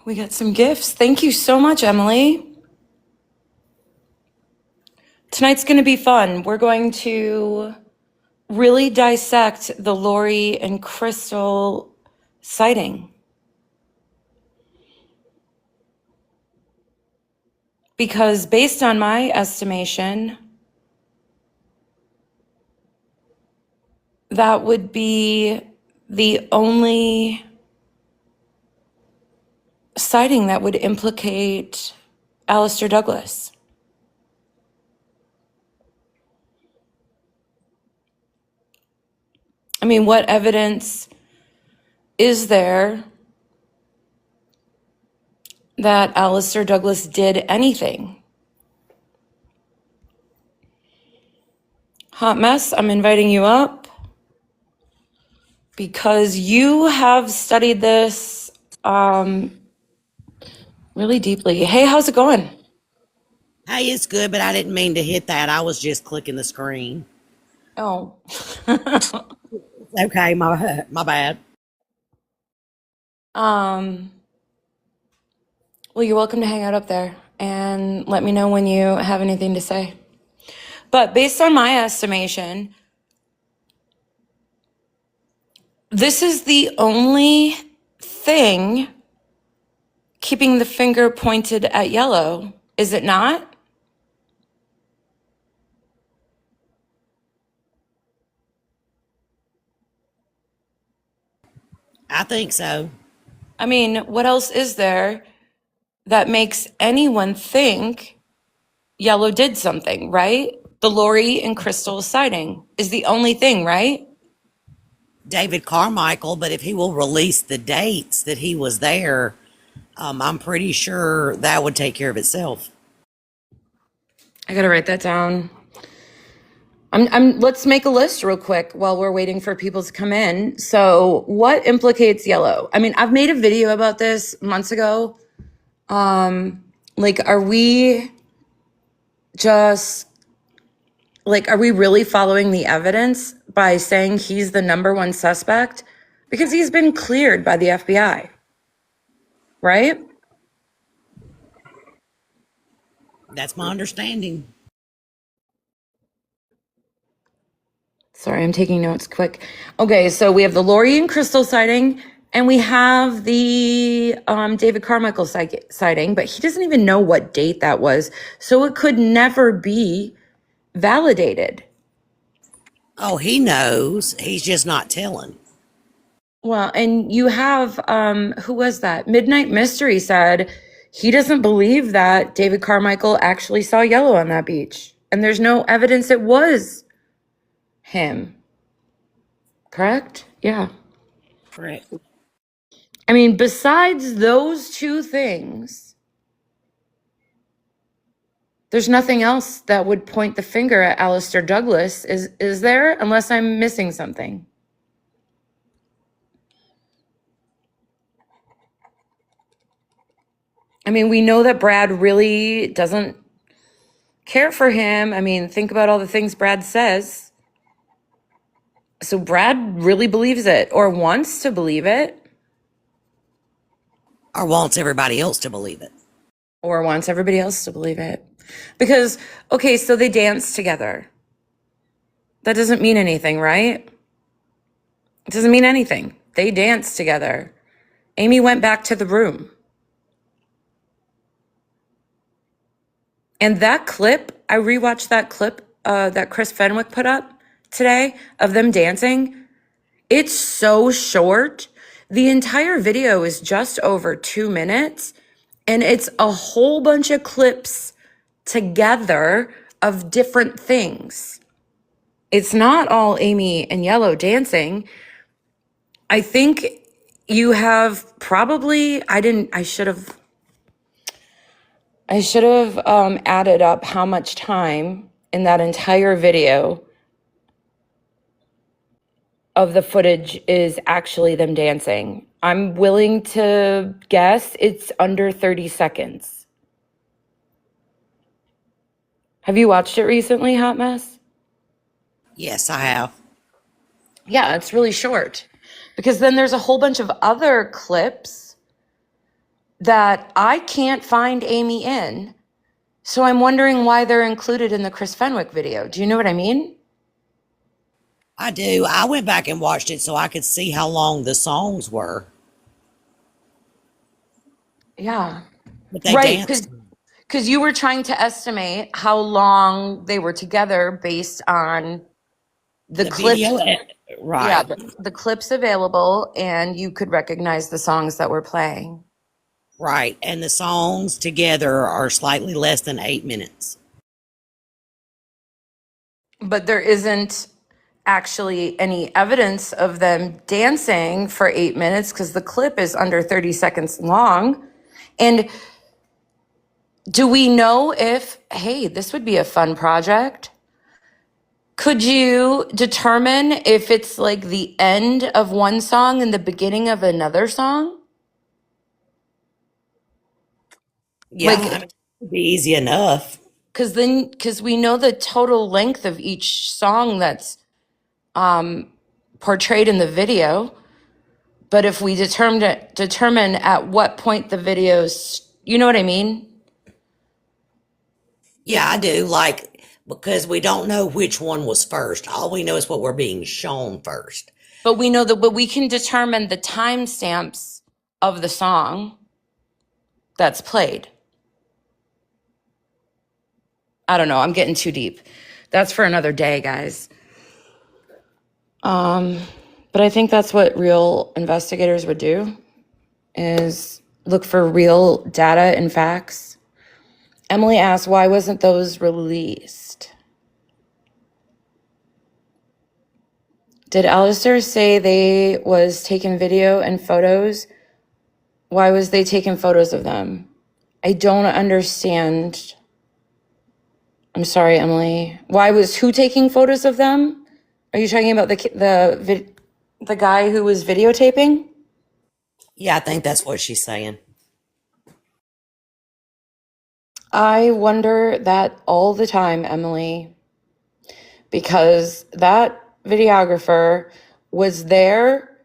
We got some gifts. Thank you so much, Emily. Tonight's going to be fun. We're going to really dissect the Laurie and Crystal sighting. Because based on my estimation, that would be the only sighting that would implicate Alistair Douglas. I mean, what evidence is there that Alistair Douglas did anything? Hot Mess, I'm inviting you up because you have studied this really deeply. Hey, how's it going? Hey, it's good, but I didn't mean to hit that. I was just clicking the screen. Oh. Okay, my bad. Well, you're welcome to hang out up there and let me know when you have anything to say. But based on my estimation, this is the only thing keeping the finger pointed at yellow, is it not? I think so. I mean, what else is there that makes anyone think yellow did something, right? The Laurie and Crystal sighting is the only thing, right? David Carmichael, but if he will release the dates that he was there, I'm pretty sure that would take care of itself. I gotta write that down. Let's make a list real quick while we're waiting for people to come in. So what implicates yellow? I mean, I've made a video about this months ago. Are we just, are we really following the evidence by saying he's the number one suspect? Because he's been cleared by the FBI, right? That's my understanding. Sorry, I'm taking notes quick. Okay, so we have the Laurie and Crystal sighting, and we have the David Carmichael sighting, but he doesn't even know what date that was, so it could never be validated. Oh, he knows. He's just not telling. Well, and you have, who was that? Midnight Mystery said he doesn't believe that David Carmichael actually saw yellow on that beach, and there's no evidence it was him. Correct? Yeah. Correct. I mean, besides those two things, there's nothing else that would point the finger at Alistair Douglas, is there? Unless I'm missing something. I mean, we know that Brad really doesn't care for him. I mean, think about all the things Brad says. So Brad really believes it or wants to believe it. Or wants everybody else to believe it. Or wants everybody else to believe it. Because, okay, so they dance together. That doesn't mean anything, right? It doesn't mean anything. They danced together. Amie went back to the room. And that clip, I rewatched that clip that Chris Fenwick put up today of them dancing. It's so short. The entire video is just over 2 minutes, and it's a whole bunch of clips together of different things. It's not all Amie and Yellow dancing. I think you have probably, I should have added up how much time in that entire video of the footage is actually them dancing. I'm willing to guess it's under 30 seconds. Have you watched it recently, Hot Mess? Yes, I have. Yeah, it's really short. Because then there's a whole bunch of other clips that I can't find Amie in. So I'm wondering why they're included in the Chris Fenwick video. Do you know what I mean? I do. I went back and watched it so I could see how long the songs were. Yeah. But they Right, danced because you were trying to estimate how long they were together based on the the video. clips. Yeah, Right. the clips available, and you could recognize the songs that were playing. Right. And the songs together are slightly less than 8 minutes. But there isn't actually any evidence of them dancing for 8 minutes because the clip is under 30 seconds long. And do we know if, hey, this would be a fun project? Could you determine if it's like the end of one song and the beginning of another song? Yeah. I Like, mean, it would be easy enough. because we know the total length of each song that's portrayed in the video. But if we determine at what point the videos, you know what I mean? Yeah, I do. Like, because we don't know which one was first. All we know is what we're being shown first. But we know that, but we can determine the timestamps of the song that's played. I don't know. I'm getting too deep. That's for another day, guys. But I think that's what real investigators would do, is look for real data and facts. Emily asked, why wasn't those released? Did Alistair say they was taking video and photos? Why was they taking photos of them? I don't understand. I'm sorry, Emily. Why was who taking photos of them? Are you talking about the guy who was videotaping? Yeah, I think that's what she's saying. I wonder that all the time, Emily, because that videographer was there.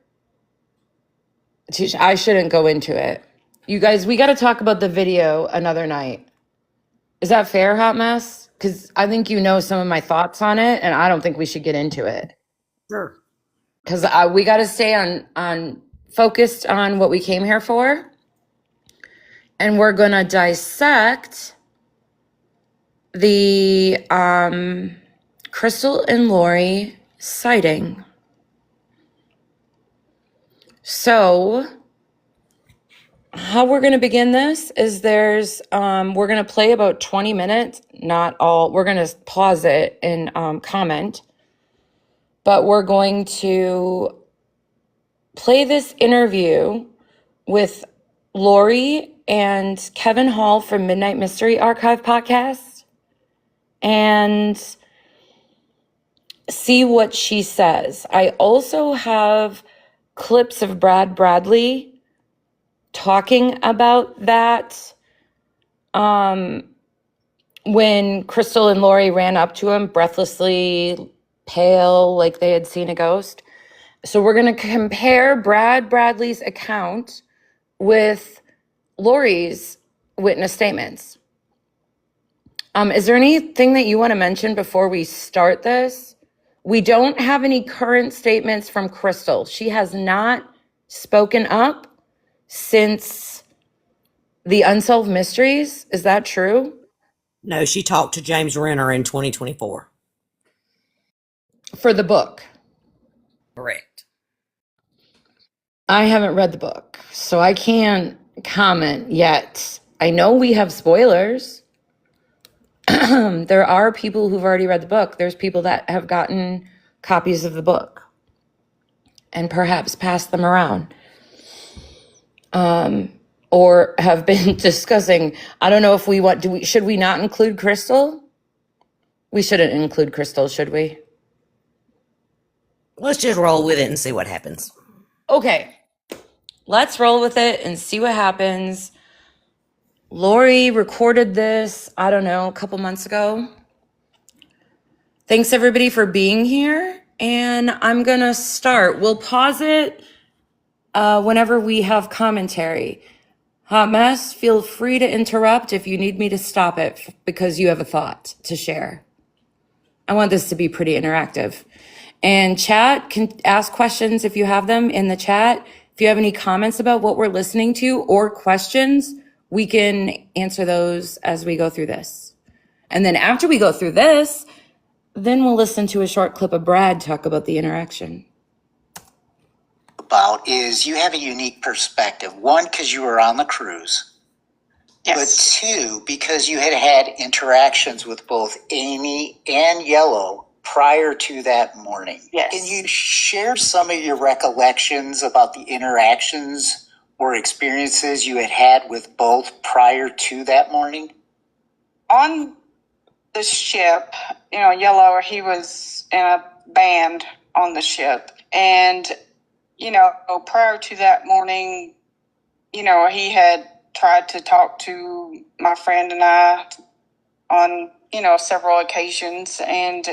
I shouldn't go into it. You guys, we got to talk about the video another night. Is that fair, Hot Mess? Because I think you know some of my thoughts on it, and I don't think we should get into it. Sure. Because we got to stay on focused on what we came here for, and we're gonna dissect the Crystal and Laurie sighting. So, how we're going to begin this is we're going to play about 20 minutes, not all, we're going to pause it and comment, but we're going to play this interview with Laurie and Kevin Hall from Midnight Mystery Archive podcast and see what she says. I also have clips of Brad Bradley talking about that when Crystal and Laurie ran up to him breathlessly pale like they had seen a ghost. So we're going to compare Brad Bradley's account with Laurie's witness statements. Is there anything that you want to mention before we start this? We don't have any current statements from Crystal. She has not spoken up since the Unsolved Mysteries. Is that true? No, she talked to James Renner in 2024. For the book. Correct. I haven't read the book, so I can't comment yet. I know we have spoilers. There are people who've already read the book. There's people that have gotten copies of the book and perhaps passed them around. Or have been discussing. I don't know if we want, should we not include Crystal? We shouldn't include Crystal, should we? Let's just roll with it and see what happens. Okay, let's roll with it and see what happens. Laurie recorded this, I don't know, a couple months ago. Thanks everybody for being here. And I'm gonna start. We'll pause it whenever we have commentary. Hot mess, feel free to interrupt if you need me to stop it because you have a thought to share. I want this to be pretty interactive. And chat can ask questions if you have them in the chat. If you have any comments about what we're listening to or questions, we can answer those as we go through this. And then after we go through this, then we'll listen to a short clip of Brad talk about the interaction. About is you have a unique perspective. One, because you were on the cruise. Yes. But two, because you had interactions with both Amie and Yellow prior to that morning. Yes. Can you share some of your recollections about the interactions or experiences you had with both prior to that morning? On the ship, Yellow, he was in a band on the ship. And, prior to that morning, he had tried to talk to my friend and I on, several occasions. And,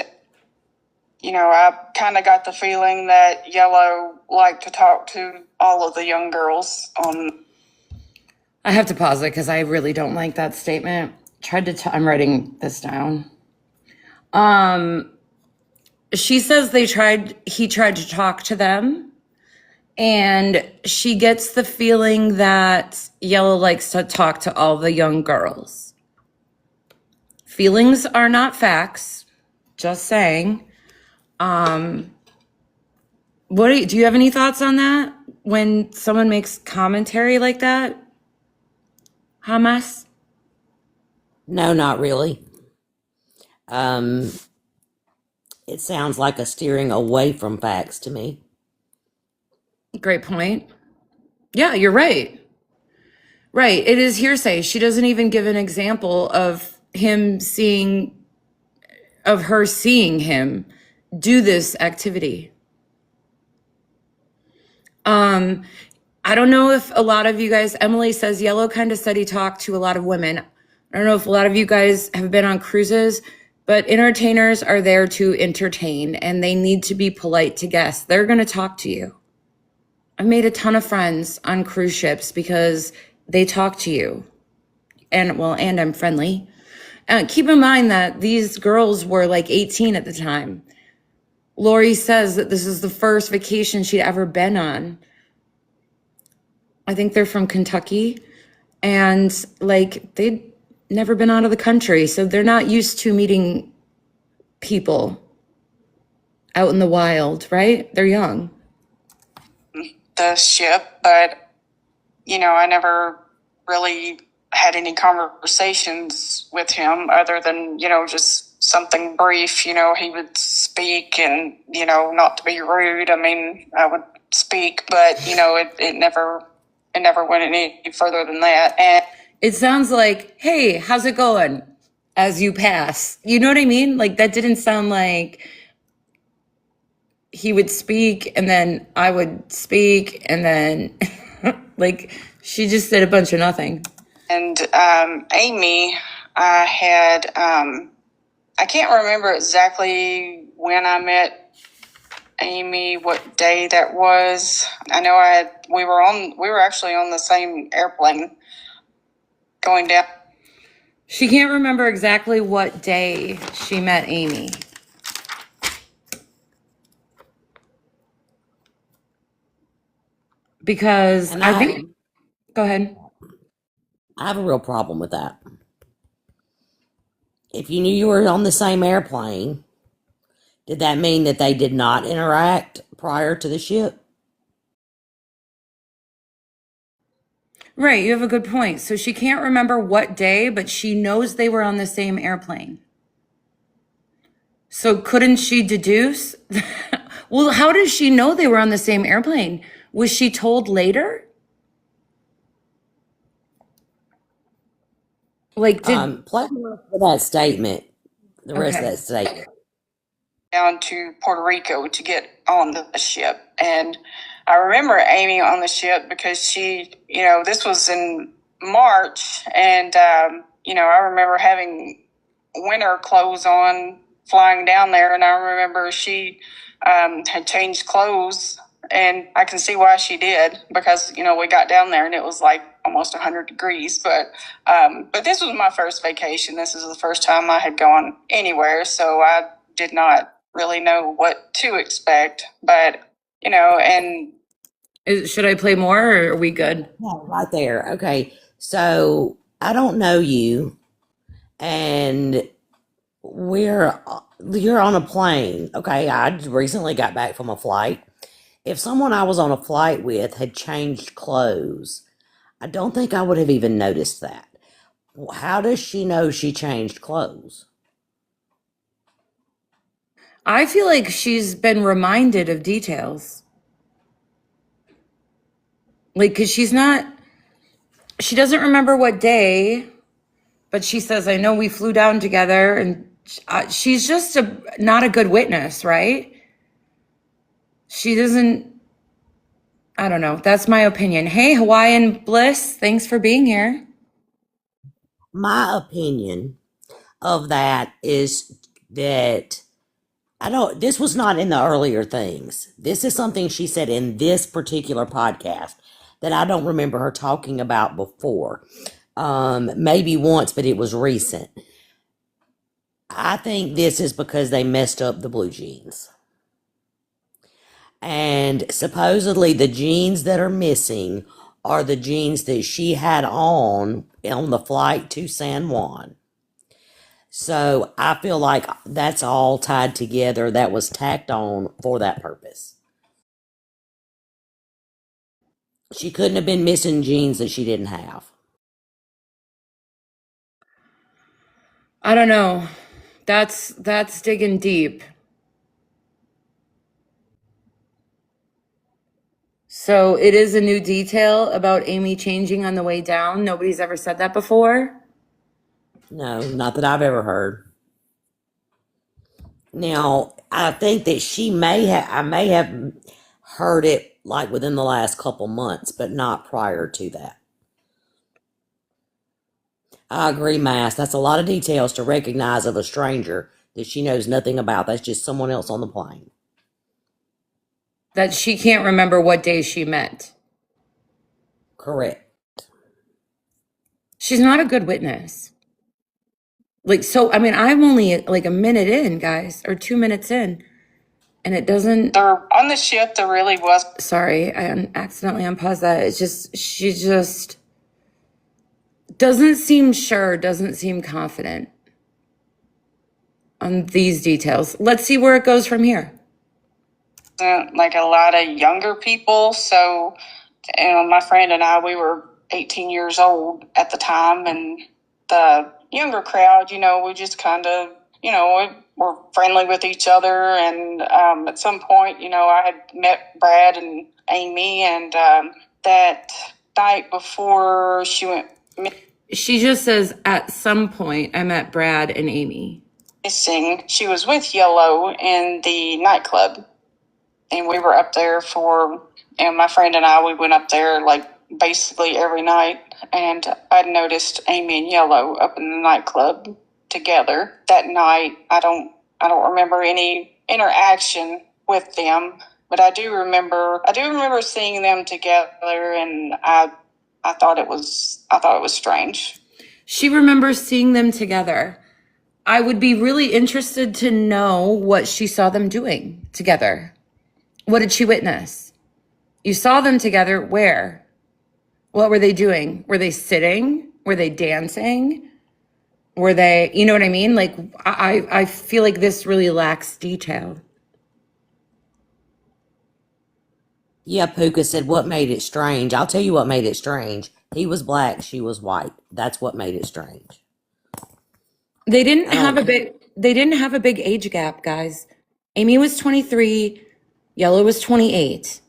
I kind of got the feeling that Yellow liked to talk to all of the young girls on. I have to pause it because I really don't like that statement. I'm writing this down. She says he tried to talk to them, and she gets the feeling that Yellow likes to talk to all the young girls. Feelings are not facts, just saying. Do you have any thoughts on that when someone makes commentary like that? Hamas? No, not really. It sounds like a steering away from facts to me. Great point. Yeah, you're right. Right. It is hearsay. She doesn't even give an example of her seeing him do this activity. I don't know if a lot of you guys, Emily says Yellow kind of said he talked to a lot of women. I don't know if a lot of you guys have been on cruises, but entertainers are there to entertain, and they need to be polite to guests. They're going to talk to you. I've made a ton of friends on cruise ships because they talk to you. And I'm friendly. Keep in mind that these girls were like 18 at the time. Laurie says that this is the first vacation she'd ever been on. I think they're from Kentucky, and they'd never been out of the country, so they're not used to meeting people out in the wild, right? They're young. The ship, but I never really had any conversations with him other than just something brief. He would speak, and not to be rude, I would speak, but it never went any further than that. And it sounds like, hey, how's it going? As you pass. You know what I mean? That didn't sound like he would speak and then I would speak and then she just said a bunch of nothing. And Amie, I can't remember exactly when I met Amie, what day that was. I know we were actually on the same airplane going down. She can't remember exactly what day she met Amie. Because I think, go ahead. I have a real problem with that. If you knew you were on the same airplane, did that mean that they did not interact prior to the ship? Right, you have a good point. So she can't remember what day, but she knows they were on the same airplane. So couldn't she deduce? Well, how does she know they were on the same airplane? Was she told later? Play for that statement. The rest of that statement. Down to Puerto Rico to get on the ship. And I remember Amie on the ship because she, this was in March, and, I remember having winter clothes on flying down there, and I remember she had changed clothes, and I can see why she did, because, we got down there and it was almost 100 degrees. But this was my first vacation. This is the first time I had gone anywhere, so I did not really know what to expect. But, and Should I play more, or are we good? Yeah, right there. Okay. So I don't know you, and you're on a plane. Okay. I recently got back from a flight. If someone I was on a flight with had changed clothes, I don't think I would have even noticed that. How does she know she changed clothes? I feel like she's been reminded of details. Like, because she doesn't remember what day, but she says, I know we flew down together, and she's just not a good witness, right? She doesn't, I don't know. That's my opinion. Hey, Hawaiian Bliss, thanks for being here. My opinion of that is that this was not in the earlier things. This is something she said in this particular podcast that I don't remember her talking about before. Maybe once, but it was recent. I think this is because they messed up the blue jeans. And supposedly the jeans that are missing are the jeans that she had on the flight to San Juan. So I feel like that's all tied together. That was tacked on for that purpose. She couldn't have been missing jeans that she didn't have. I don't know. That's digging deep. So it is a new detail about Amie changing on the way down. Nobody's ever said that before. No, not that I've ever heard. Now, I think that I may have heard it like within the last couple months, but not prior to that. I agree, Mass. That's a lot of details to recognize of a stranger that she knows nothing about. That's just someone else on the plane. That she can't remember what day she met. Correct. She's not a good witness. Like, so, I mean, I'm only like a minute in, guys, or 2 minutes in, and it doesn't. There, on the ship, there really was. Sorry, I accidentally unpaused that. It's just, she just doesn't seem sure, doesn't seem confident on these details. Let's see where it goes from here. Like a lot of younger people. So, my friend and I, we were 18 years old at the time, and the younger crowd, we just kind of, we were friendly with each other. And at some point, I had met Brad and Amie, and that night before she went. She just says, at some point, I met Brad and Amie. Missing. She was with Yellow in the nightclub. And we were up there my friend and I, we went up there like basically every night. And I'd noticed Amie and Yellow up in the nightclub together. That night, I don't remember any interaction with them, but I do remember seeing them together, and I thought it was strange. She remembers seeing them together. I would be really interested to know what she saw them doing together. What did she witness? You saw them together where? What were they doing? Were they sitting? Were they dancing? Were they, you know what I mean? Like, I feel like this really lacks detail. Yeah, Puka said, what made it strange? I'll tell you what made it strange. He was black, she was white. That's what made it strange. They didn't have a big age gap, guys. Amie was 23, Yellow was 28.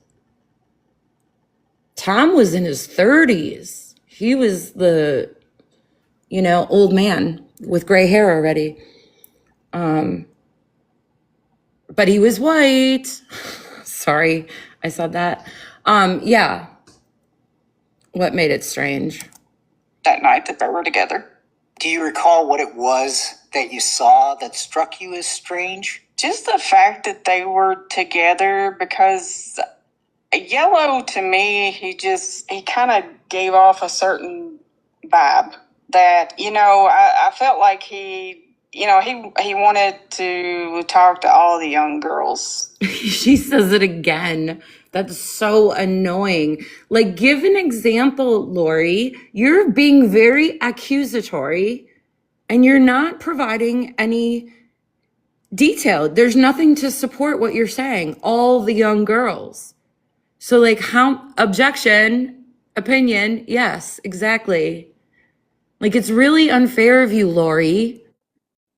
Tom was in his 30s. He was the, old man with gray hair already. But he was white. Sorry, I said that. Yeah. What made it strange? That night that they were together. Do you recall what it was that you saw that struck you as strange? Just the fact that they were together, because Yellow, to me, he kind of gave off a certain vibe that, I felt like he wanted to talk to all the young girls. She says it again. That's so annoying. Like, give an example, Laurie. You're being very accusatory and you're not providing any detail. There's nothing to support what you're saying. All the young girls. So, like, how objection, opinion, yes, exactly. Like, it's really unfair of you, Laurie.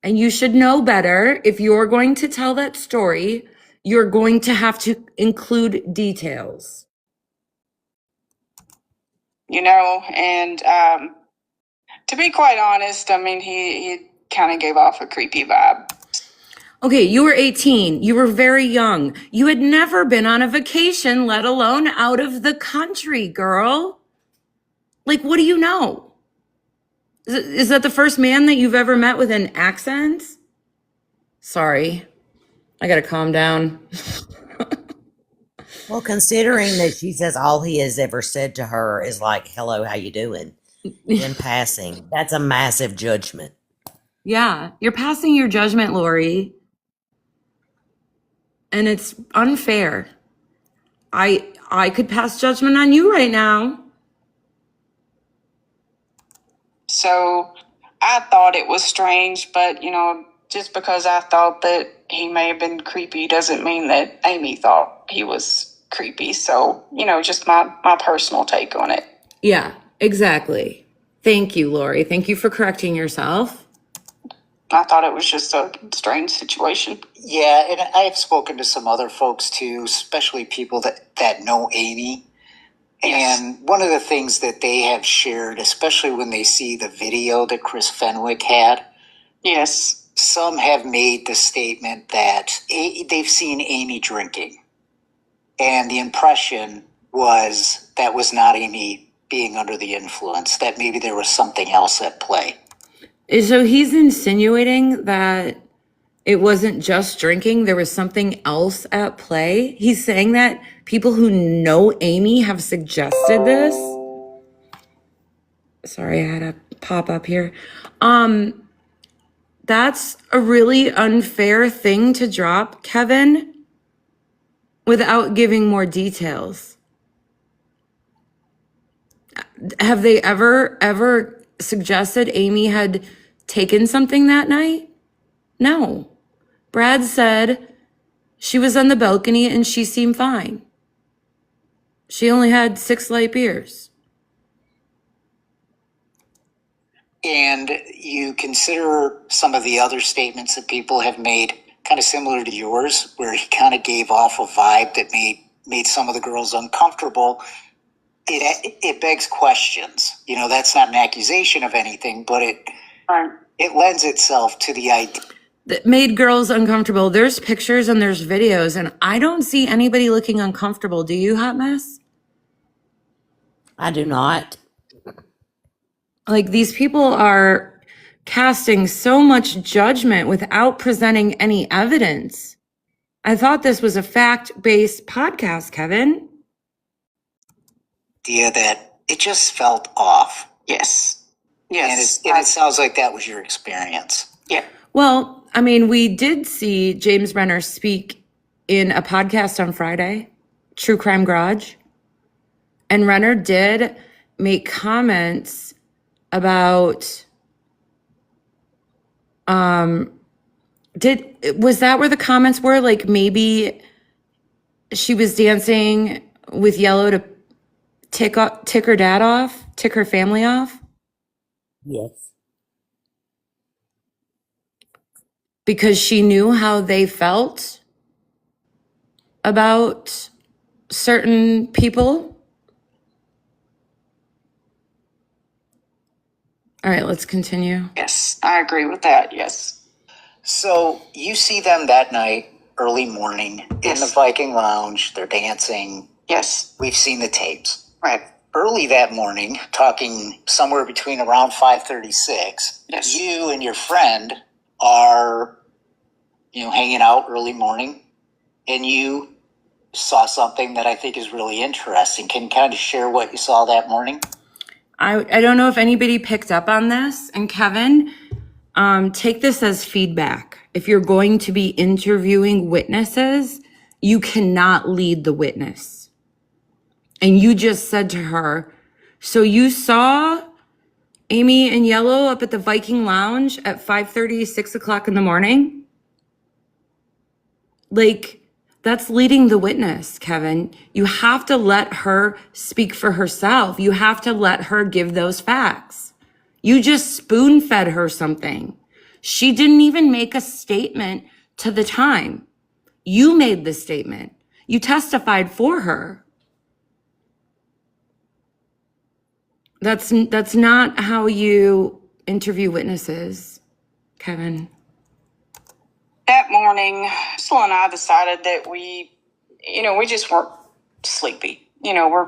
And you should know better. If you're going to tell that story, you're going to have to include details. And to be quite honest, I mean, he kind of gave off a creepy vibe. Okay, you were 18. You were very young. You had never been on a vacation, let alone out of the country, girl. Like, what do you know? Is that the first man that you've ever met with an accent? Sorry. I gotta calm down. Well, considering that she says all he has ever said to her is like, hello, how you doing? In passing, that's a massive judgment. Yeah, you're passing your judgment, Laurie. And it's unfair. I could pass judgment on you right now. So I thought it was strange, but just because I thought that he may have been creepy doesn't mean that Amie thought he was creepy. So, just my personal take on it. Yeah, exactly. Thank you, Laurie. Thank you for correcting yourself. I thought it was just a strange situation. Yeah, and I've spoken to some other folks too, especially people that know Amie. Yes. And one of the things that they have shared, especially when they see the video that Chris Fenwick had, Yes. some have made the statement that they've seen Amie drinking. And the impression was that was not Amie being under the influence, that maybe there was something else at play. So he's insinuating that it wasn't just drinking, there was something else at play. He's saying that people who know Amie have suggested this. Sorry, I had a pop up here. That's a really unfair thing to drop, Kevin, without giving more details. Have they ever suggested Amie had taken something that night? No. Brad said she was on the balcony and she seemed fine. She only had 6 light beers. And you consider some of the other statements that people have made kind of similar to yours, where he kind of gave off a vibe that made some of the girls uncomfortable. It begs questions. That's not an accusation of anything, but it lends itself to the idea. That made girls uncomfortable. There's pictures and there's videos, and I don't see anybody looking uncomfortable. Do you, Hot Mess? I do not. Like, these people are casting so much judgment without presenting any evidence. I thought this was a fact-based podcast, Kevin. Idea that it just felt off. Yes. Yes. And it sounds like that was your experience. Yeah. Well, I mean, we did see James Renner speak in a podcast on Friday, True Crime Garage. And Renner did make comments about, was that where the comments were? Like, maybe she was dancing with Yellow to tick her dad off, tick her family off? Yes. Because she knew how they felt about certain people. All right, let's continue. Yes, I agree with that. Yes. So you see them that night, early morning, Yes. in the Viking Lounge. They're dancing. Yes. We've seen the tapes. Right. Early that morning, talking somewhere between around 5:36. Yes. You and your friend are, hanging out early morning, and you saw something that I think is really interesting. Can you kind of share what you saw that morning? I don't know if anybody picked up on this, and Kevin, take this as feedback. If you're going to be interviewing witnesses, you cannot lead the witness. And you just said to her, so you saw Amie in yellow up at the Viking Lounge at 5:30, 6 o'clock in the morning? Like, that's leading the witness, Kevin. You have to let her speak for herself. You have to let her give those facts. You just spoon-fed her something. She didn't even make a statement to the time. You made the statement. You testified for her. That's not how you interview witnesses, Kevin. That morning, Crystal and I decided that we just weren't sleepy. We're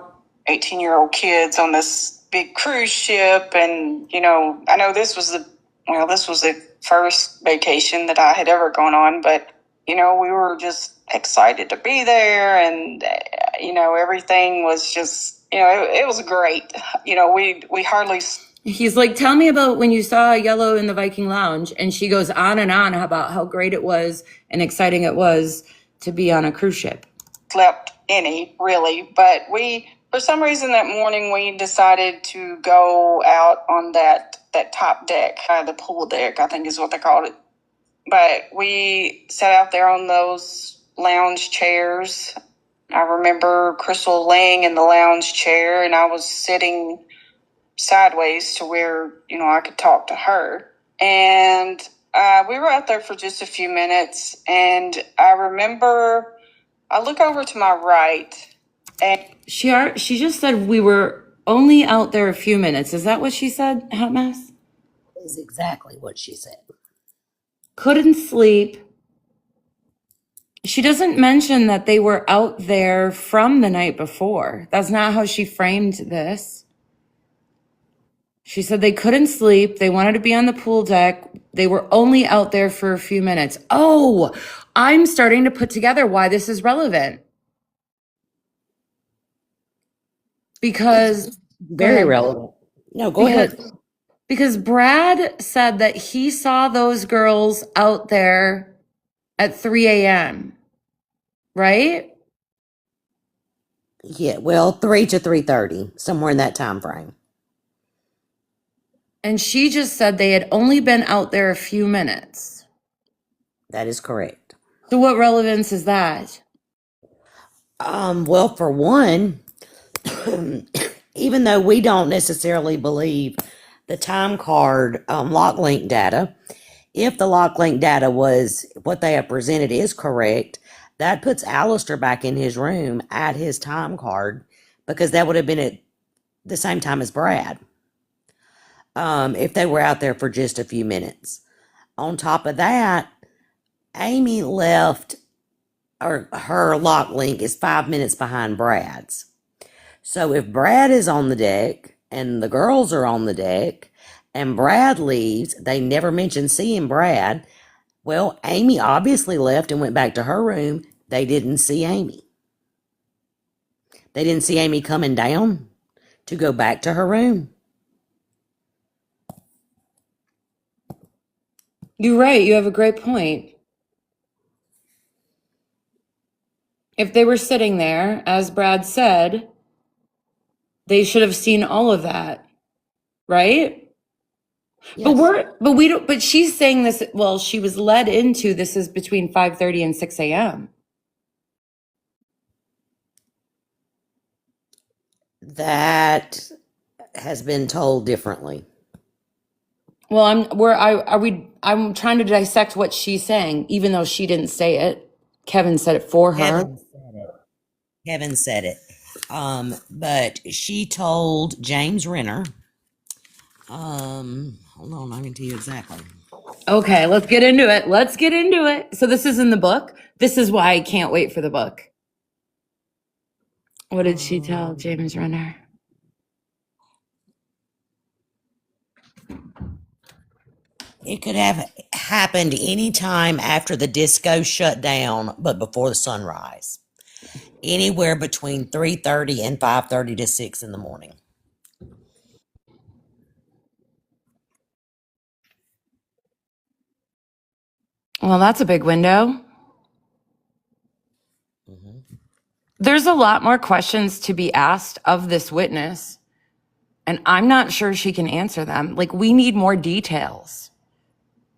18-year-old kids on this big cruise ship. And, I know this was the first vacation that I had ever gone on, but, we were just excited to be there. And, everything was just, it was great. We hardly... He's like, tell me about when you saw yellow in the Viking Lounge. And she goes on and on about how great it was and exciting it was to be on a cruise ship. Slept any, really. But for some reason that morning, we decided to go out on that top deck, the pool deck, I think is what they called it. But we sat out there on those lounge chairs. I remember Crystal laying in the lounge chair, and I was sitting sideways to where, I could talk to her. And we were out there for just a few minutes. And I remember I look over to my right, and She just said we were only out there a few minutes. Is that what she said, Hot Mess? Is exactly what she said. Couldn't sleep. She doesn't mention that they were out there from the night before. That's not how she framed this. She said they couldn't sleep. They wanted to be on the pool deck. They were only out there for a few minutes. Oh, I'm starting to put together why this is relevant. Because Very relevant. No, go ahead. Because Brad said that he saw those girls out there at 3 a.m., right? Yeah, well, 3 to 3:30, somewhere in that time frame. And she just said they had only been out there a few minutes. That is correct. So what relevance is that? Well, for one, even though we don't necessarily believe the time card lock link data, if the lock link data was what they have presented is correct, that puts Alistair back in his room at his time card, because that would have been at the same time as Brad. If they were out there for just a few minutes. On top of that, Amie left, or her lock link is 5 minutes behind Brad's. So if Brad is on the deck and the girls are on the deck and Brad leaves, they never mention seeing Brad. Well, Amie obviously left and went back to her room. They didn't see Amie. They didn't see Amie coming down to go back to her room. You're right. You have a great point. If they were sitting there, as Brad said, they should have seen all of that, right? Yes. But we don't. But she's saying this. Well, she was led into this is between 5:30 and 6 a.m. That has been told differently. Well, I'm trying to dissect what she's saying, even though she didn't say it. Kevin said it for her. Kevin said it. But she told James Renner. Hold on, I can tell you exactly. Okay, let's get into it. So this is in the book. This is why I can't wait for the book. What did she tell James Renner? It could have happened any time after the disco shut down, but before the sunrise. Anywhere between 3:30 and 5:30 to 6 in the morning. Well, that's a big window. There's a lot more questions to be asked of this witness, and I'm not sure she can answer them. Like, we need more details.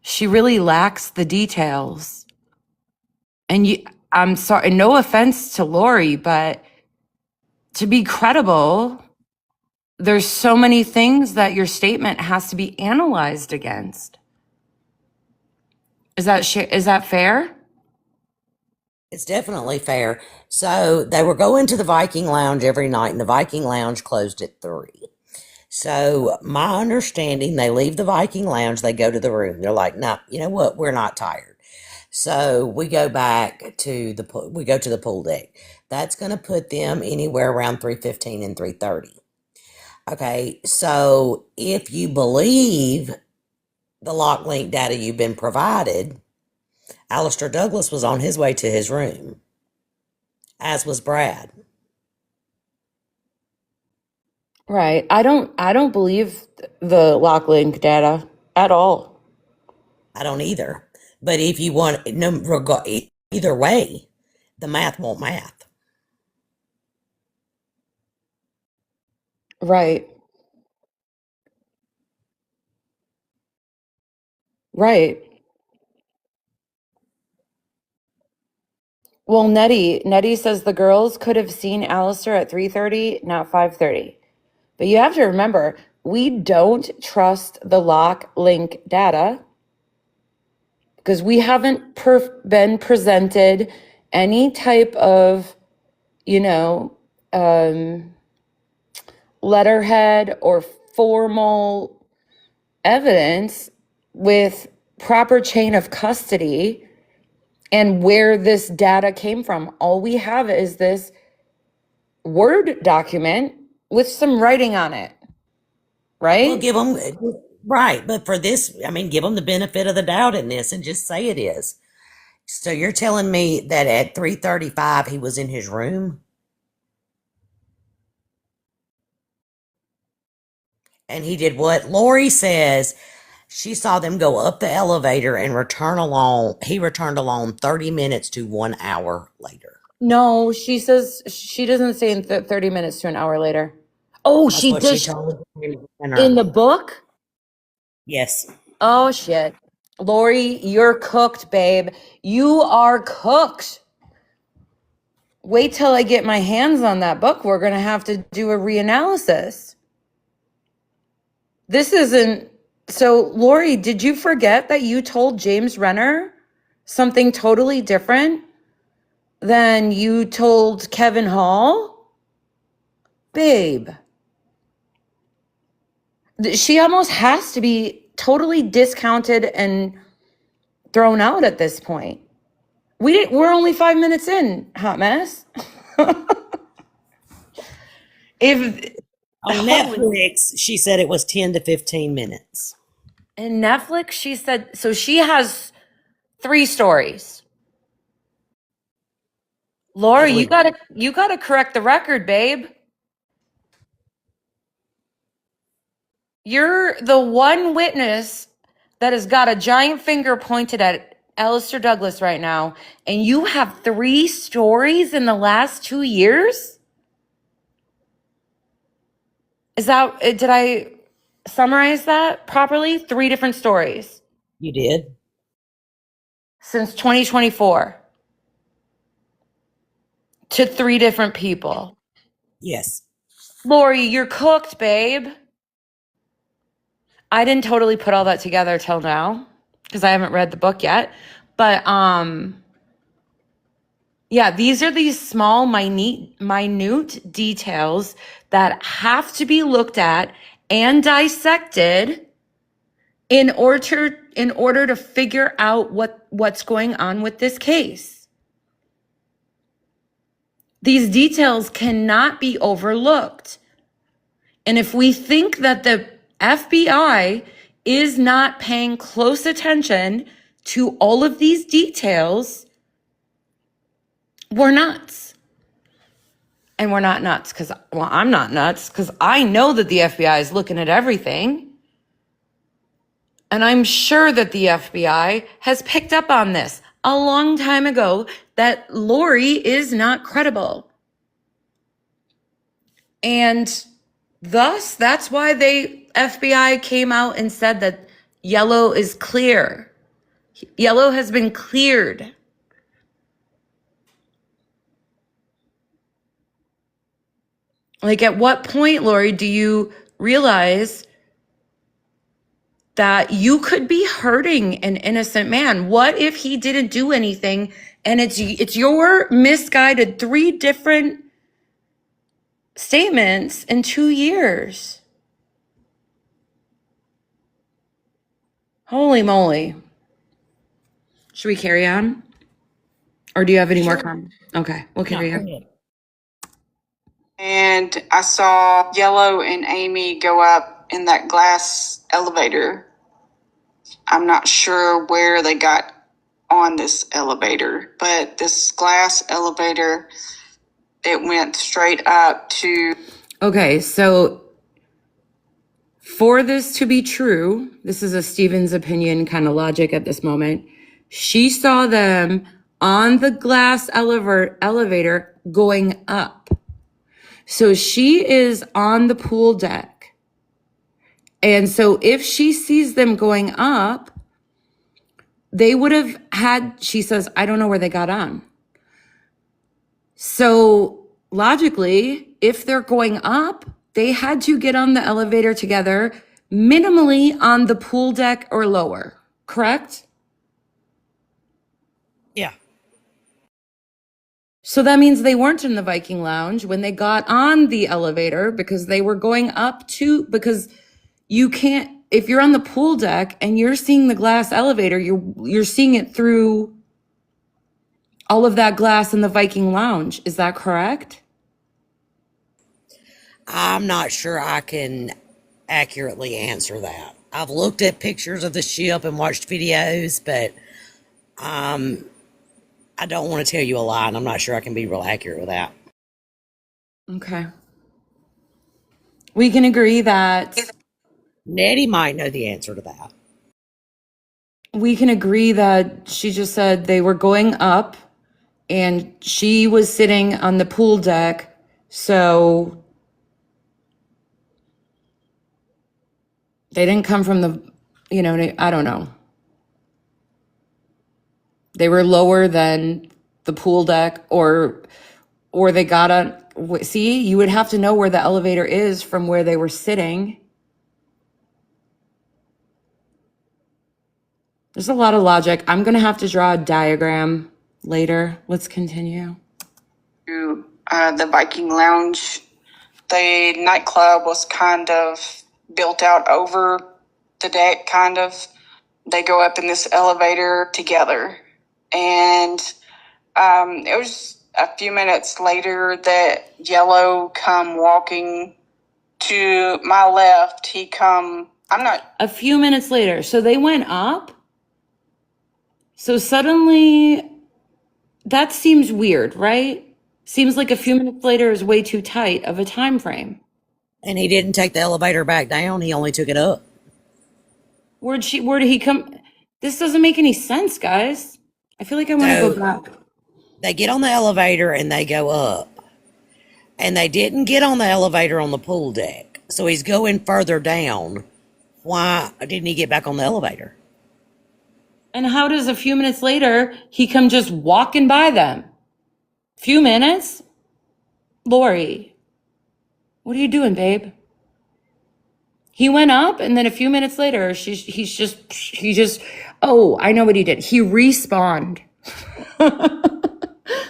She really lacks the details. And I'm sorry, no offense to Laurie, but to be credible, there's so many things that your statement has to be analyzed against. Is that fair? It's definitely fair. So they were going to the Viking Lounge every night, and the Viking Lounge closed at 3. So my understanding, they leave the Viking Lounge, they go to the room. They're like, no, you know what? We're not tired. So we go back to the pool deck. That's going to put them anywhere around 3:15 and 3:30. Okay, so if you believe the lock link data you've been provided, Alistair Douglas was on his way to his room, as was Brad. Right. I don't believe the lock link data at all. I don't either. But if you want, either way, the math won't math. Right. Right. Well, Nettie says the girls could have seen Alistair at 3:30, not 5:30. But you have to remember, we don't trust the lock link data because we haven't been presented any type of, letterhead or formal evidence with proper chain of custody and where this data came from. All we have is this Word document with some writing on it, right? Well, give them, right. But for this, I mean, give them the benefit of the doubt in this and just say it is. So you're telling me that at 3:35 he was in his room? And he did what? Laurie says she saw them go up the elevator and return alone. He returned alone 30 minutes to 1 hour later. No, she says she doesn't say in 30 minutes to an hour later. Oh, That's she what did she told me in the book? Yes. Oh, shit. Laurie, you're cooked, babe. You are cooked. Wait till I get my hands on that book. We're going to have to do a reanalysis. This isn't. So, Laurie, did you forget that you told James Renner something totally different than you told Kevin Hall? Babe. She almost has to be totally discounted and thrown out at this point. We're only 5 minutes in, hot mess. If On Netflix, she said it was 10 to 15 minutes. in Netflix, she said, so she has 3 stories. Laura, you gotta correct the record, babe. You're the one witness that has got a giant finger pointed at Alistair Douglas right now, and you have 3 stories in the last 2 years? Did I summarize that properly? 3 different stories You did? since 2024 to 3 different people. Yes. Laurie, you're cooked, babe. I didn't totally put all that together till now because I haven't read the book yet. But yeah, these are these small, minute details that have to be looked at and dissected in order to figure out what's going on with this case. These details cannot be overlooked. And if we think that the FBI is not paying close attention to all of these details, we're nuts. And we're not nuts because, well, I'm not nuts because I know that the FBI is looking at everything. And I'm sure that the FBI has picked up on this a long time ago, that Laurie is not credible. And thus, that's why FBI came out and said that Yellow is clear. Yellow has been cleared. Like, at what point, Laurie, do you realize that you could be hurting an innocent man? What if he didn't do anything and it's your misguided 3 different statements in 2 years? Holy moly. Should we carry on? Or do you have any more comments? Okay, we'll carry on. And I saw Yellow and Amie go up in that glass elevator. I'm not sure where they got on this elevator, but this glass elevator, it went straight up to... Okay, so for this to be true, this is a Steven's opinion kind of logic at this moment. She saw them on the glass elevator going up. So she is on the pool deck. And so if she sees them going up, they would have had, she says, I don't know where they got on. So logically, if they're going up, they had to get on the elevator together, minimally on the pool deck or lower, correct? Yeah. So that means they weren't in the Viking Lounge when they got on the elevator, because they were going up to, because you can't, if you're on the pool deck and you're seeing the glass elevator, you're seeing it through all of that glass in the Viking Lounge. Is that correct? I'm not sure I can accurately answer that. I've looked at pictures of the ship and watched videos, but I don't want to tell you a lie, and I'm not sure I can be real accurate with that. Okay. We can agree that Nettie might know the answer to that. we can agree that she just said they were going up and she was sitting on the pool deck. So they didn't come from the, I don't know. They were lower than the pool deck, or they got on. See, you would have to know where the elevator is from where they were sitting. There's a lot of logic. I'm going to have to draw a diagram later. Let's continue. The Viking Lounge. The nightclub was kind of built out over the deck, kind of. They go up in this elevator together. And it was a few minutes later that Yellow come walking to my left. A few minutes later. So they went up. So suddenly, that seems weird, right? Seems like a few minutes later is way too tight of a time frame. And he didn't take the elevator back down. He only took it up. Where did he come? This doesn't make any sense, guys. I feel like I want to go back. They get on the elevator and they go up. And they didn't get on the elevator on the pool deck. So he's going further down. Why didn't he get back on the elevator? And how does a few minutes later he come just walking by them? Few minutes? Laurie, what are you doing, babe? He went up, and then a few minutes later, he just, oh, I know what he did. He respawned.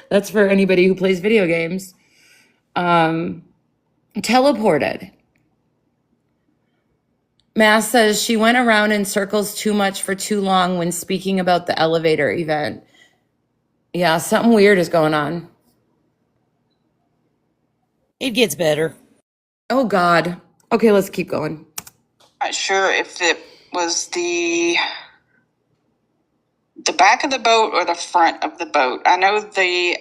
That's for anybody who plays video games. Teleported. Mass says she went around in circles too much for too long when speaking about the elevator event. Yeah, something weird is going on. It gets better. Oh, God. Okay, let's keep going. Not sure if it was the back of the boat or the front of the boat. I know the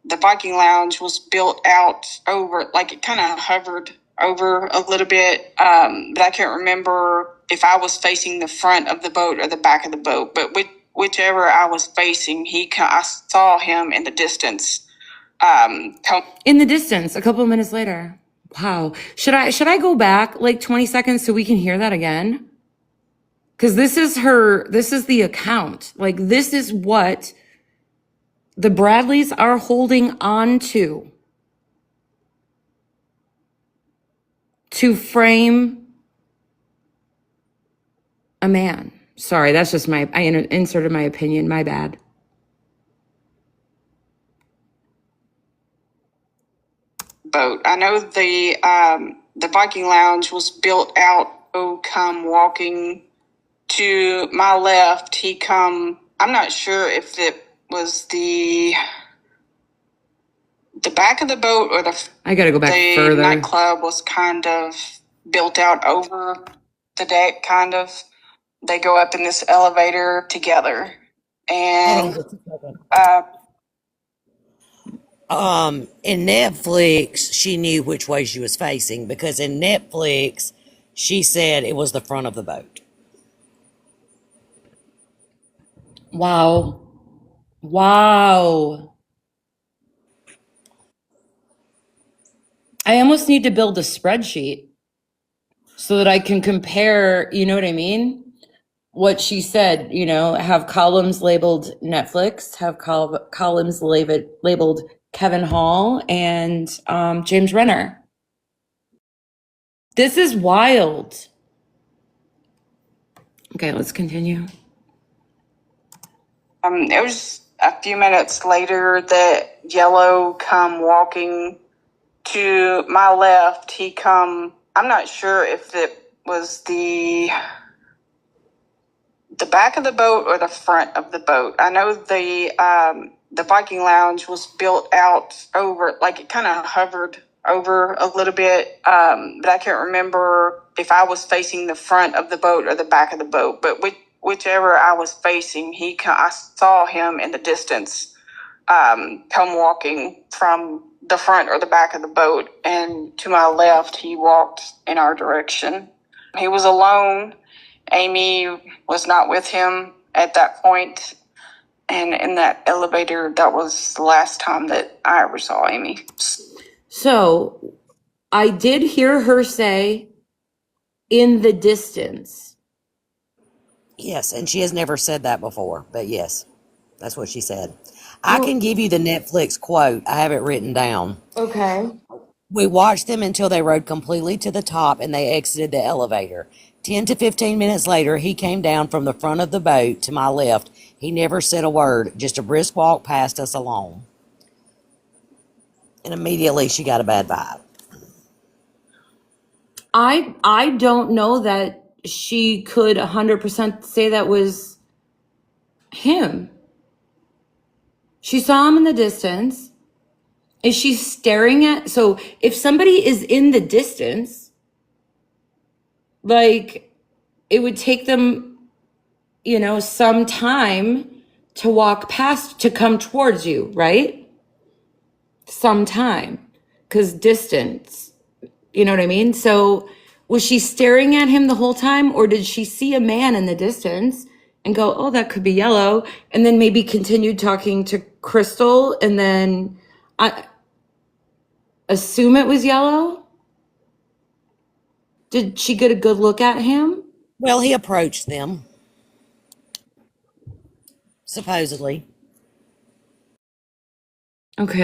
the Viking Lounge was built out over, like it kind of hovered over a little bit, but I can't remember if I was facing the front of the boat or the back of the boat. But whichever I was facing, I saw him in the distance. In the distance, a couple of minutes later. Wow. Should I go back like 20 seconds so we can hear that again? Because this is the account. Like, this is what the Bradleys are holding on to frame a man. Sorry, that's just I inserted my opinion. My bad. Boat. I know the Viking Lounge was built out. Come walking to my left. I'm not sure if it was the back of the boat or I gotta go back further. The nightclub was kind of built out over the deck, kind of. They go up in this elevator together. And in Netflix, she knew which way she was facing, because in Netflix, she said it was the front of the boat. Wow. Wow. I almost need to build a spreadsheet so that I can compare, you know what I mean? What she said, have columns labeled Netflix, have columns labeled Kevin Hall and James Renner. This is wild. Okay, let's continue. It was a few minutes later that Yellow come walking to my left. I'm not sure if it was the back of the boat or the front of the boat. I know the Viking Lounge was built out over, like it kind of hovered over a little bit, but I can't remember if I was facing the front of the boat or the back of the boat. But whichever I was facing, I saw him in the distance, come walking from the front or the back of the boat, and to my left, he walked in our direction. He was alone. Amie was not with him at that point. And in that elevator, that was the last time that I ever saw Amie. So I did hear her say in the distance. Yes, and she has never said that before, but yes, that's what she said. I can give you the Netflix quote. I have it written down. Okay. We watched them until they rode completely to the top and they exited the elevator. 10 to 15 minutes later, he came down from the front of the boat to my left. He never said a word, just a brisk walk past us alone. And immediately she got a bad vibe. I don't know that she could 100% say that was him. She saw him in the distance. Is she staring at? So if somebody is in the distance, like, it would take them, some time to walk past, to come towards you, right? Some time, because distance, you know what I mean? So was she staring at him the whole time, or did she see a man in the distance and go, oh, that could be Yellow, and then maybe continued talking to Crystal, and then I assume it was Yellow? Did she get a good look at him? Well, he approached them, supposedly. Okay,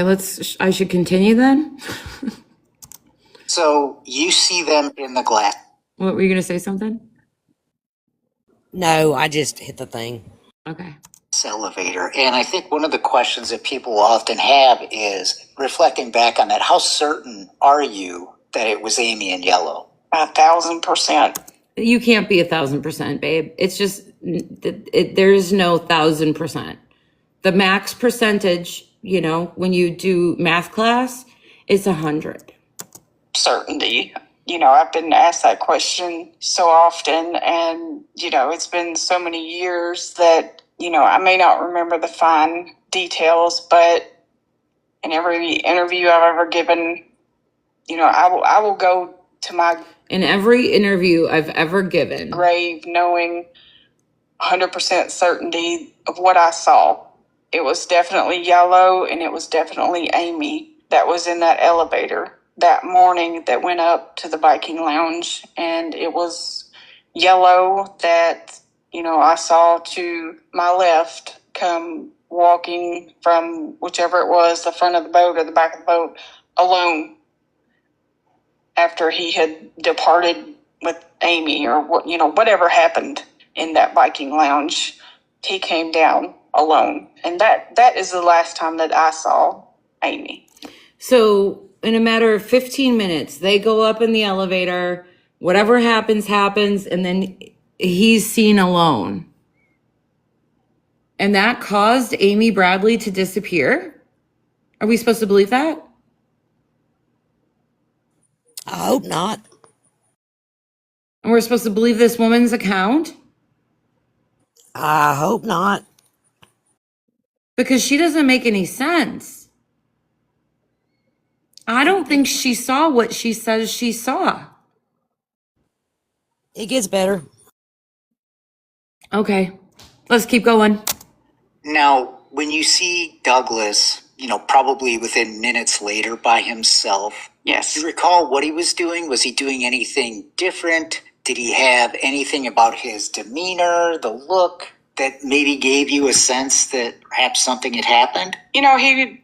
I should continue then? So you see them in the glass. What, were you going to say something? No, I just hit the thing. Okay. Elevator. And I think one of the questions that people often have is, reflecting back on that, how certain are you that it was Amie and Yellow? 1,000%. You can't be 1,000%, babe. It's just, there's no 1,000%. The max percentage, when you do math class, is 100. Certainty. I've been asked that question so often, and, it's been so many years that, I may not remember the fine details, but in every interview I've ever given, I will go to my In every interview I've ever given, grave knowing 100% certainty of what I saw. It was definitely Yellow, and it was definitely Amie that was in that elevator that morning that went up to the Viking Lounge. And it was Yellow that, I saw to my left come walking from whichever it was, the front of the boat or the back of the boat, alone, after he had departed with Amie, or whatever happened in that Viking Lounge. He came down alone, and that is the last time that I saw Amie. So in a matter of 15 minutes, they go up in the elevator, whatever happens, and then he's seen alone. And that caused Amie Bradley to disappear? Are we supposed to believe that? I hope not. And we're supposed to believe this woman's account? I hope not. Because she doesn't make any sense. I don't think she saw what she says she saw. It gets better. Okay, let's keep going. Now, when you see Douglas, probably within minutes later by himself, Yes. do you recall what he was doing? Was he doing anything different? Did he have anything about his demeanor, the look, that maybe gave you a sense that perhaps something had happened? He.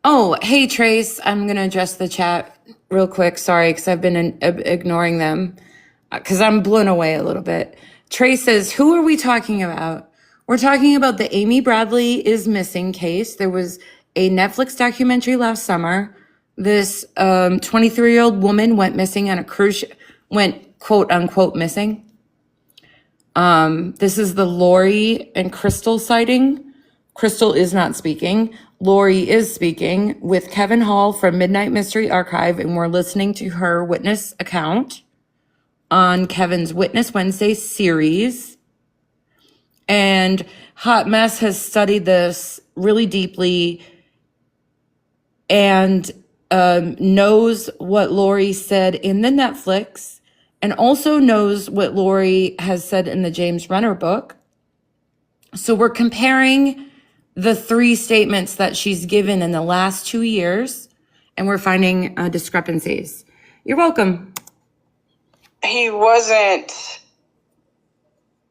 Oh, hey, Trace. I'm going to address the chat real quick. Sorry, because I've been ignoring them because I'm blown away a little bit. Trace says, who are we talking about? We're talking about the Amie Bradley is missing case. There was a Netflix documentary last summer. This 23-year-old woman went missing on a cruise ship, went quote unquote missing. This is the Laurie and Crystal sighting. Crystal is not speaking. Laurie is speaking with Kevin Hall from Midnight Mystery Archive, and we're listening to her witness account on Kevin's Witness Wednesday series. And Hot Mess has studied this really deeply and knows what Laurie said in the Netflix, and also knows what Laurie has said in the James Renner book. So we're comparing the 3 statements that she's given in the last 2 years, and we're finding discrepancies. You're welcome. He wasn't.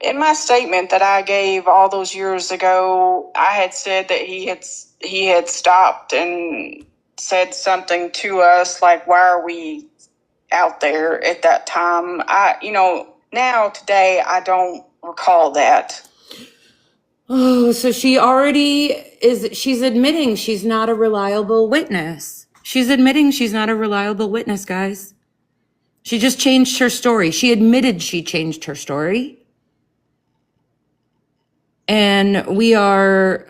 In my statement that I gave all those years ago, I had said that he had stopped and said something to us like, "Why are we out there at that time?" Now today I don't recall that. Oh, so she's admitting she's not a reliable witness. She's admitting she's not a reliable witness, guys. She just changed her story. She admitted she changed her story. And we are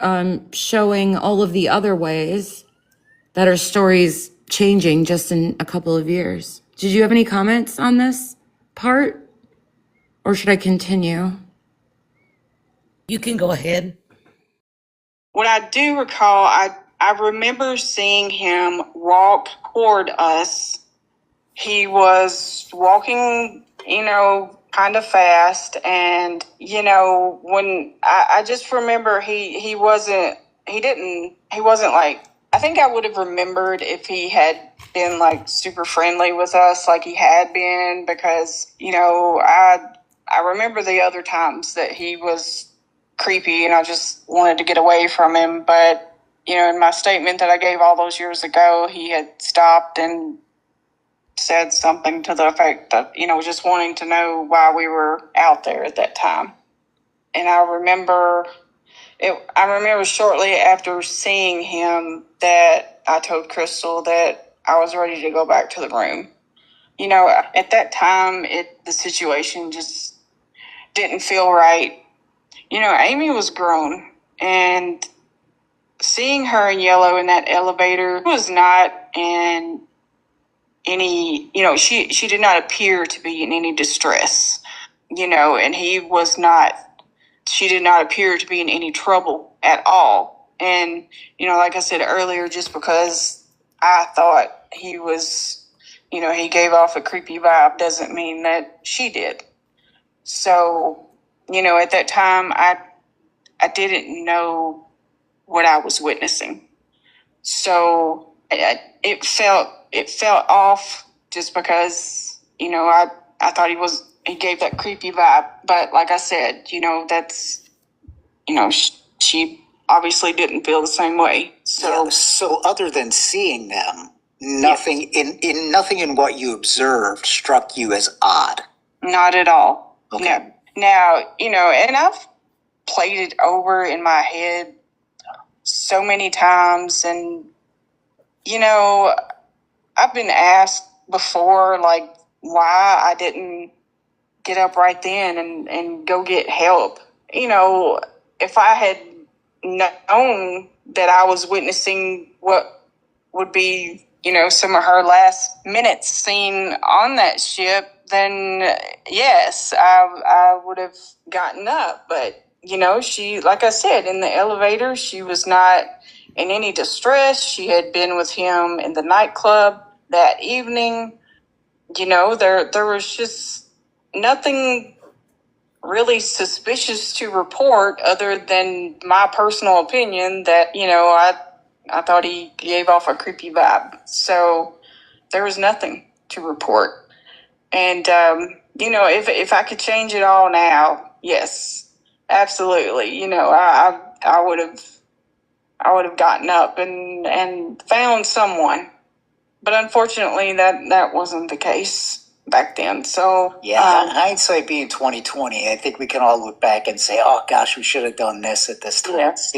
showing all of the other ways that her story's changing just in a couple of years. Did you have any comments on this part? Or should I continue? You can go ahead. What I do recall, I remember seeing him walk toward us. He was walking, kind of fast. And, when I just remember he wasn't like, I think I would have remembered if he had been like super friendly with us like he had been, because, I remember the other times that he was creepy and I just wanted to get away from him. But, in my statement that I gave all those years ago, he had stopped and said something to the effect that, just wanting to know why we were out there at that time. And I remember shortly after seeing him that I told Crystal that I was ready to go back to the room. At that time, the situation just didn't feel right. Amie was grown, and seeing her in yellow in that elevator was not in any, she did not appear to be in any distress, and she did not appear to be in any trouble at all. And, like I said earlier, just because I thought he was, he gave off a creepy vibe doesn't mean that she did. So, at that time, I didn't know what I was witnessing. So it felt off just because, I thought he gave that creepy vibe. But like I said, that's, she obviously didn't feel the same way. So, so other than seeing them, nothing in what you observed struck you as odd. Not at all. Okay. No. Now, and I've played it over in my head so many times, and I've been asked before, like, why I didn't get up right then and go get help. If I had known that I was witnessing what would be, some of her last minutes seen on that ship, then yes, I would have gotten up. But, she, like I said, in the elevator, she was not in any distress. She had been with him in the nightclub that evening. There was just nothing really suspicious to report other than my personal opinion that, I thought he gave off a creepy vibe. So there was nothing to report. And, if I could change it all now, yes, absolutely. I would have gotten up and found someone. But unfortunately, that wasn't the case back then. So hindsight being 2020, I think we can all look back and say, "Oh gosh, we should have done this at this time." Yes.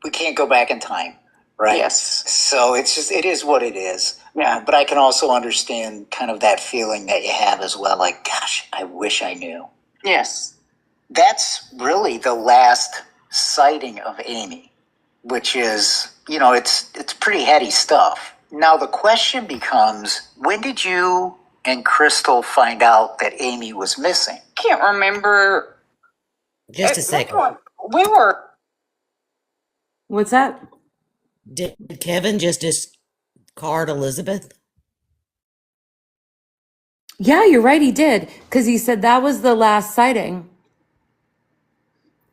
We can't go back in time, right? Yes. So it is what it is. Yeah. But I can also understand kind of that feeling that you have as well. Like, gosh, I wish I knew. Yes. That's really the last sighting of Amie, which is, it's pretty heady stuff. Now the question becomes, when did you and Crystal find out that Amie was missing? Can't remember. Just a second. We were. What's that? Did Kevin just discard Elizabeth? Yeah, you're right, he did. Because he said that was the last sighting.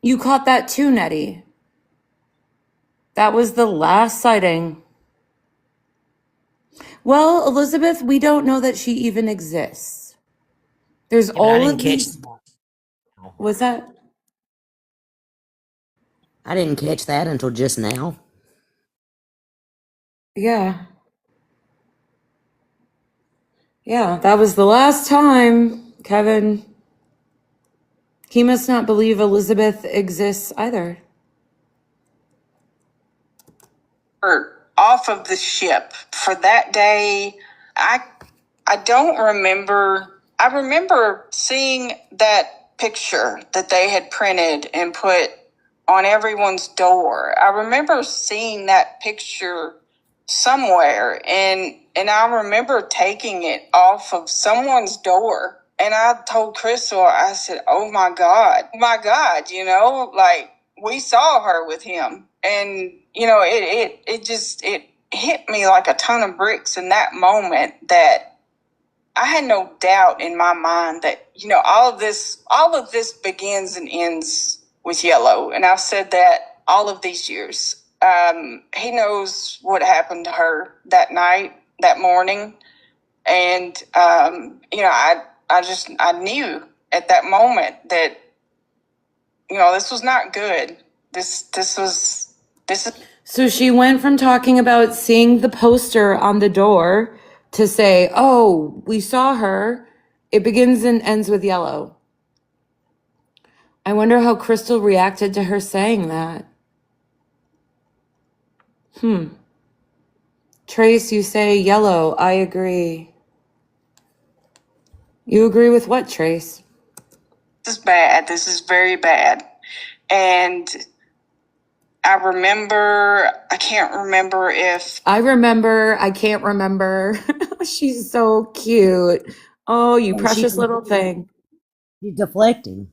You caught that too, Nettie. That was the last sighting. Well, Elizabeth, we don't know that she even exists. There's Yeah, but I all didn't of catch. these. Was that? I didn't catch that until just now. Yeah. Yeah, that was the last time, Kevin. He must not believe Elizabeth exists either. Off of the ship for that day. I don't remember. I remember seeing that picture that they had printed and put on everyone's door. I remember seeing that picture somewhere, and I remember taking it off of someone's door. And I told Crystal, I said, "Oh my God, like we saw her with him." And it hit me like a ton of bricks in that moment that I had no doubt in my mind that, all of this begins and ends with Yellow. And I've said that all of these years. He knows what happened to her that night, that morning. And, I knew at that moment that, this was not good. This is. So she went from talking about seeing the poster on the door to say, "Oh, we saw her. It begins and ends with Yellow." I wonder how Crystal reacted to her saying that. Trace, you say Yellow. I agree. You agree with what, Trace? This is bad. This is very bad. And I can't remember if. I can't remember. She's so cute. Oh, you precious little thing. She's deflecting.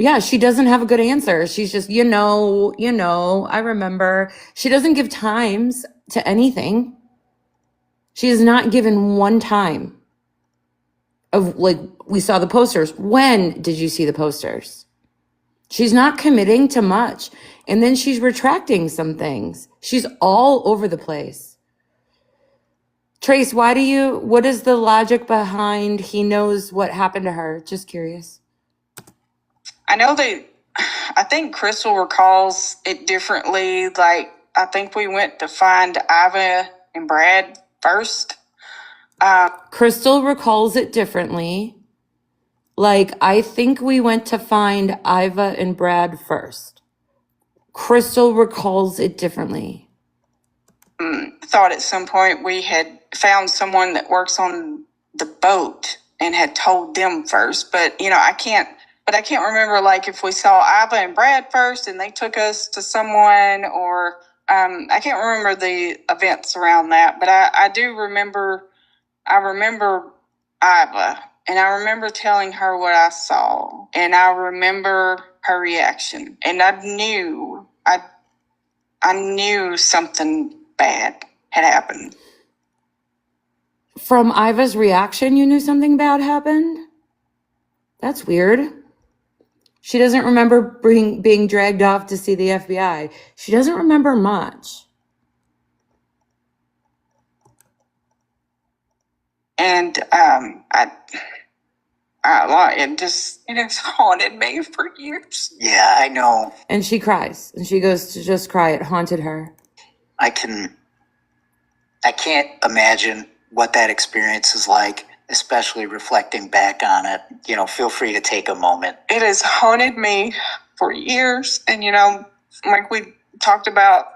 Yeah, she doesn't have a good answer. She's just, I remember. She doesn't give times to anything. She is not given one time of, like, we saw the posters. When did you see the posters? She's not committing to much. And then she's retracting some things. She's all over the place. Trace, what is the logic behind he knows what happened to her? Just curious. I think Crystal recalls it differently. Like, I think we went to find Iva and Brad first. Crystal recalls it differently. Like, I think we went to find Iva and Brad first. Crystal recalls it differently. Thought at some point we had found someone that works on the boat and had told them first. But, I can't remember, like, if we saw Iva and Brad first and they took us to someone, or I can't remember the events around that. But I remember Iva, and I remember telling her what I saw, and I remember her reaction, and I knew something bad had happened. From Iva's reaction, you knew something bad happened? That's weird. She doesn't remember being dragged off to see the FBI. She doesn't remember much. And it has haunted me for years. Yeah, I know. And she cries, and she goes to just cry. It haunted her. I can't imagine what that experience is like, especially reflecting back on it. Feel free to take a moment. It has haunted me for years. And, like we talked about,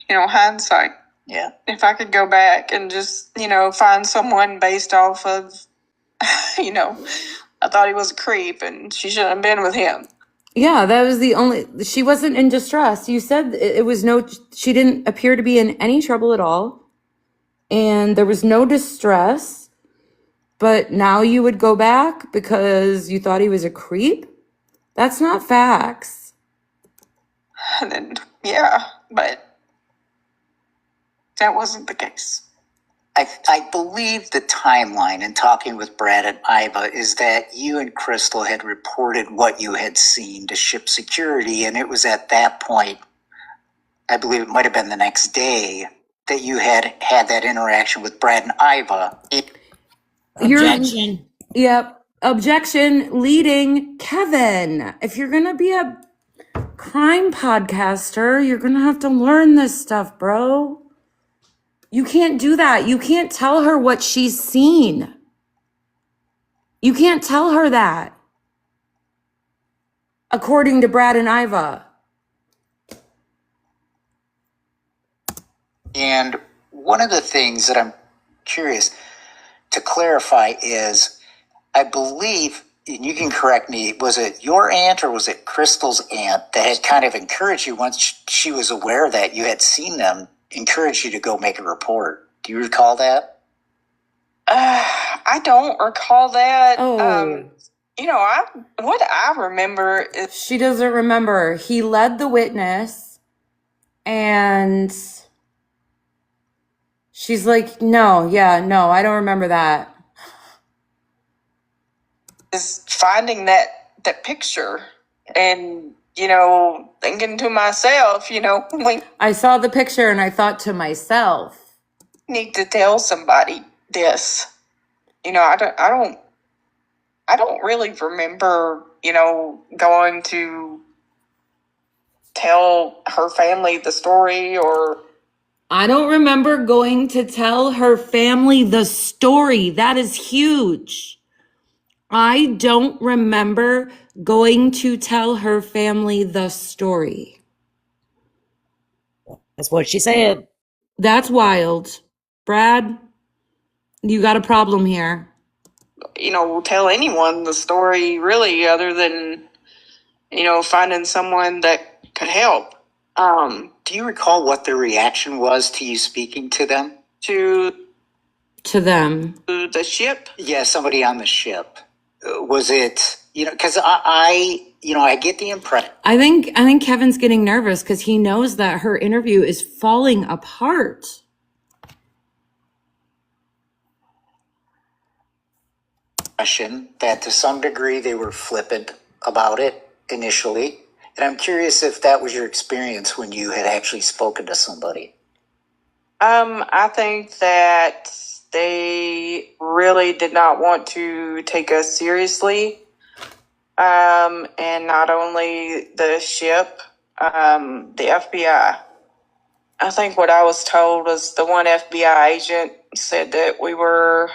hindsight. Yeah. If I could go back and just, find someone based off of, I thought he was a creep and she shouldn't have been with him. Yeah, that was she wasn't in distress. You said she didn't appear to be in any trouble at all. And there was no distress. But now you would go back because you thought he was a creep? That's not facts. And then, yeah, but that wasn't the case. I believe the timeline in talking with Brad and Iva is that you and Crystal had reported what you had seen to ship security, and it was at that point, I believe it might have been the next day, that you had that interaction with Brad and Iva. Objection. Yep. Objection leading Kevin. If you're going to be a crime podcaster, you're going to have to learn this stuff, bro. You can't do that. You can't tell her what she's seen. You can't tell her that. According to Brad and Iva. And one of the things that I'm curious to clarify is, I believe, and you can correct me, was it your aunt or was it Crystal's aunt that had kind of encouraged you, once she was aware that you had seen them, encouraged you to go make a report? Do you recall that? I don't recall that. Oh. What I remember is... She doesn't remember. He led the witness and she's like, no, I don't remember that. Is finding that picture and, thinking to myself, we I saw the picture and I thought to myself, need to tell somebody this. I don't really remember, going to tell her family the story, or... I don't remember going to tell her family the story. That is huge. I don't remember going to tell her family the story. That's what she said. That's wild. Brad, you got a problem here. Tell anyone the story, really, other than, finding someone that could help. Do you recall what their reaction was to you speaking to them? To them. The ship? Yeah, somebody on the ship. Was it, because I I get the impression I think Kevin's getting nervous because he knows that her interview is falling apart. that to some degree they were flippant about it initially. And I'm curious if that was your experience when you had actually spoken to somebody. I think that they really did not want to take us seriously. And not only the ship, the FBI. I think what I was told was the one FBI agent said that we were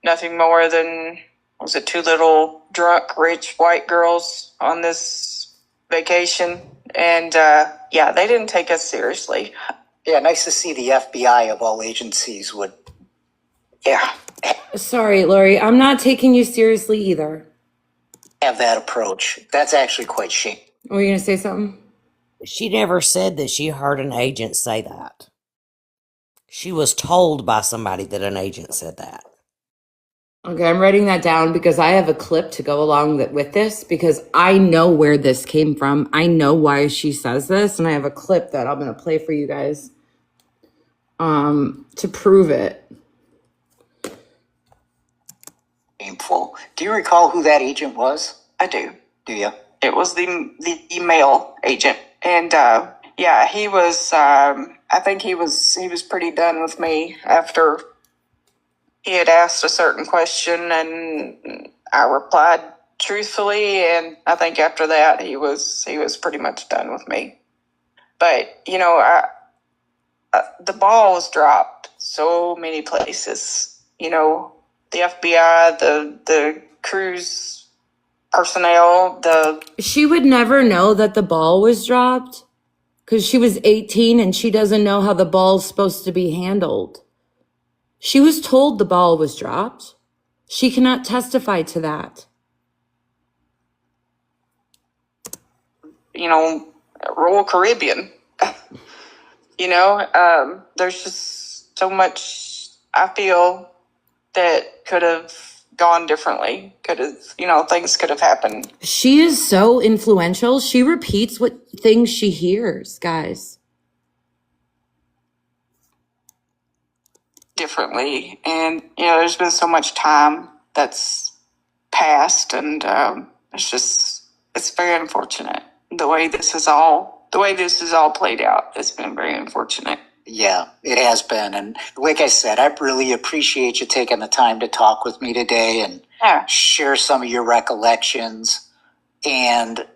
nothing more than, was it two little drunk, rich white girls on this vacation? And yeah, they didn't take us seriously. Yeah, nice to see the FBI of all agencies would. Yeah. Sorry, Laurie, I'm not taking you seriously either. Have that approach. That's actually quite shameful. Were you going to say something? She never said that she heard an agent say that. She was told by somebody that an agent said that. Okay, I'm writing that down because I have a clip to go along with this because I know where this came from. I know why she says this, and I have a clip that I'm going to play for you guys to prove it. Shameful. Do you recall who that agent was? I do. Do you? It was the email agent, and yeah, he was. I think he was pretty done with me after he had asked a certain question, and I replied truthfully, and I think after that he was pretty much done with me. But the ball was dropped so many places. The FBI, the cruise personnel, She would never know that the ball was dropped because she was 18 and she doesn't know how the ball's supposed to be handled. She was told the ball was dropped. She cannot testify to that. Royal Caribbean. There's just so much I feel that could have gone differently. Things could have happened. She is so influential. She repeats what things she hears, guys. Differently. And, there's been so much time that's passed, and it's very unfortunate the way this is all played out. It's been very unfortunate. Yeah, it has been. And like I said, I really appreciate you taking the time to talk with me today and share some of your recollections. And,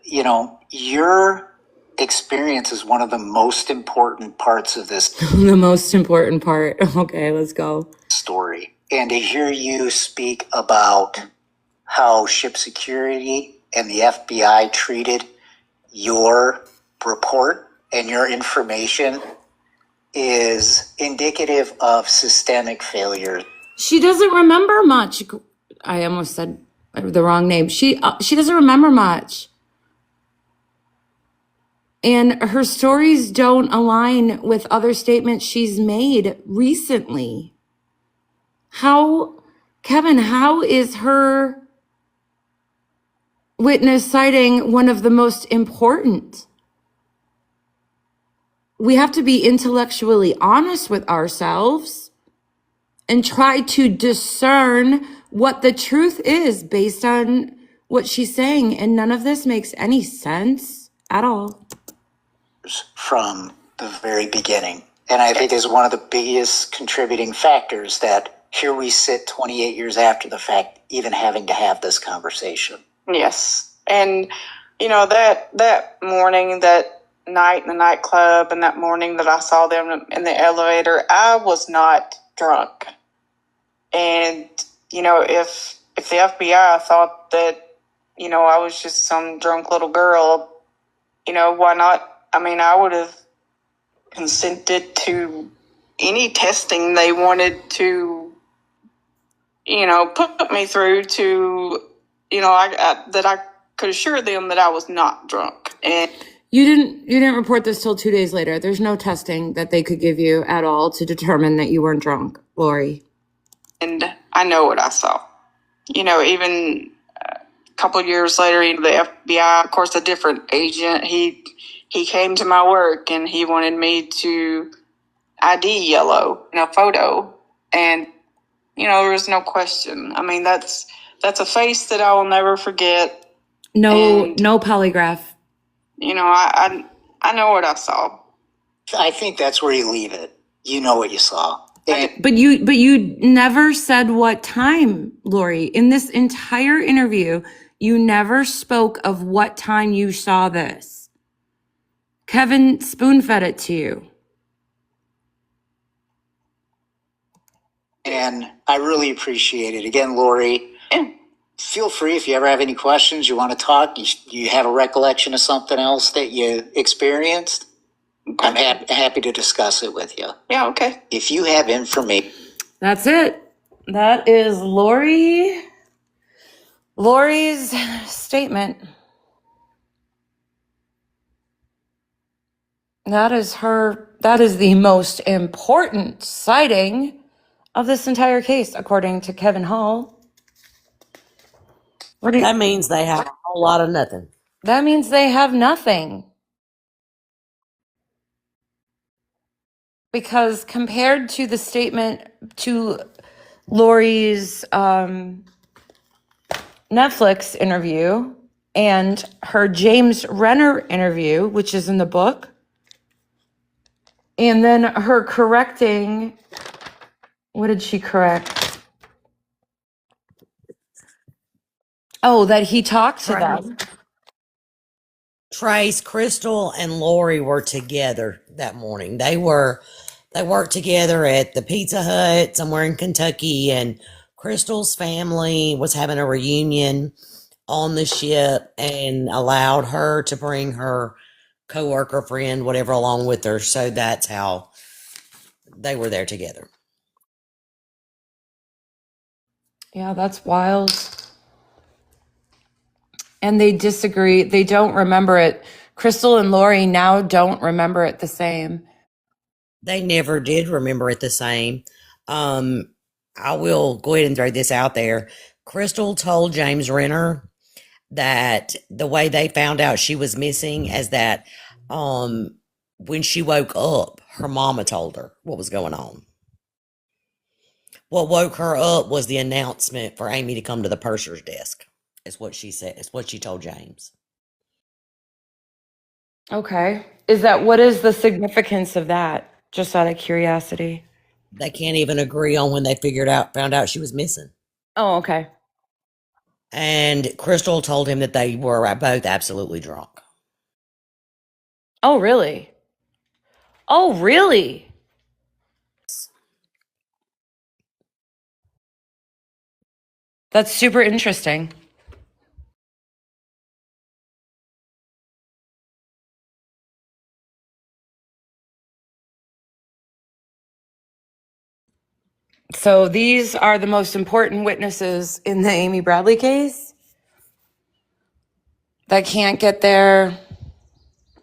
your experience is one of the most important parts of this The most important part. Okay, let's go. story. And to hear you speak about how ship security and the FBI treated your report and your information is indicative of systemic failure. She doesn't remember much. I almost said the wrong name. She doesn't remember much. And her stories don't align with other statements she's made recently. Kevin, how is her witness sighting one of the most important? We have to be intellectually honest with ourselves and try to discern what the truth is based on what she's saying. And none of this makes any sense at all. From the very beginning. And I think is one of the biggest contributing factors that here we sit 28 years after the fact, even having to have this conversation. Yes. And, that morning, that night in the nightclub, and that morning that I saw them in the elevator, I was not drunk. And, if the FBI thought that, I was just some drunk little girl, why not? I mean, I would have consented to any testing they wanted to, put me through to, that I could assure them that I was not drunk. And You didn't report this till 2 days later. There's no testing that they could give you at all to determine that you weren't drunk, Laurie. And I know what I saw. Even couple of years later, the FBI, of course, a different agent, he came to my work and he wanted me to ID Yellow in a photo. And, there was no question. I mean, that's a face that I will never forget. No polygraph. I know what I saw. I think that's where you leave it. You know what you saw. But you never said what time, Laurie. In this entire interview, you never spoke of what time you saw this. Kevin spoon-fed it to you. And I really appreciate it. Again, Laurie, feel free if you ever have any questions, you want to talk, you have a recollection of something else that you experienced, I'm happy to discuss it with you. Yeah, okay. If you have information. That's it. That is Laurie's statement. That is the most important sighting of this entire case, according to Kevin Hall. That means they have a whole lot of nothing. That means they have nothing. Because compared to the statement to Laurie's Netflix interview and her James Renner interview, which is in the book, and then her correcting, what did she correct? Oh, that he talked to them. Trace, Crystal, and Laurie were together that morning. They worked together at the Pizza Hut somewhere in Kentucky, and Crystal's family was having a reunion on the ship and allowed her to bring her coworker, friend, whatever, along with her. So that's how they were there together. Yeah, that's wild. And they disagree. They don't remember it. Crystal and Laurie now don't remember it the same. They never did remember it the same. I will go ahead and throw this out there. Crystal told James Renner that the way they found out she was missing is that when she woke up, her mama told her what was going on. What woke her up was the announcement for Amie to come to the purser's desk. Is what she said. It's what she told James. Okay. What is the significance of that? Just out of curiosity. They can't even agree on when they found out she was missing. Oh, okay. And Crystal told him that they were both absolutely drunk. Oh, really? Oh, really? That's super interesting. So these are the most important witnesses in the Amie Bradley case that can't get their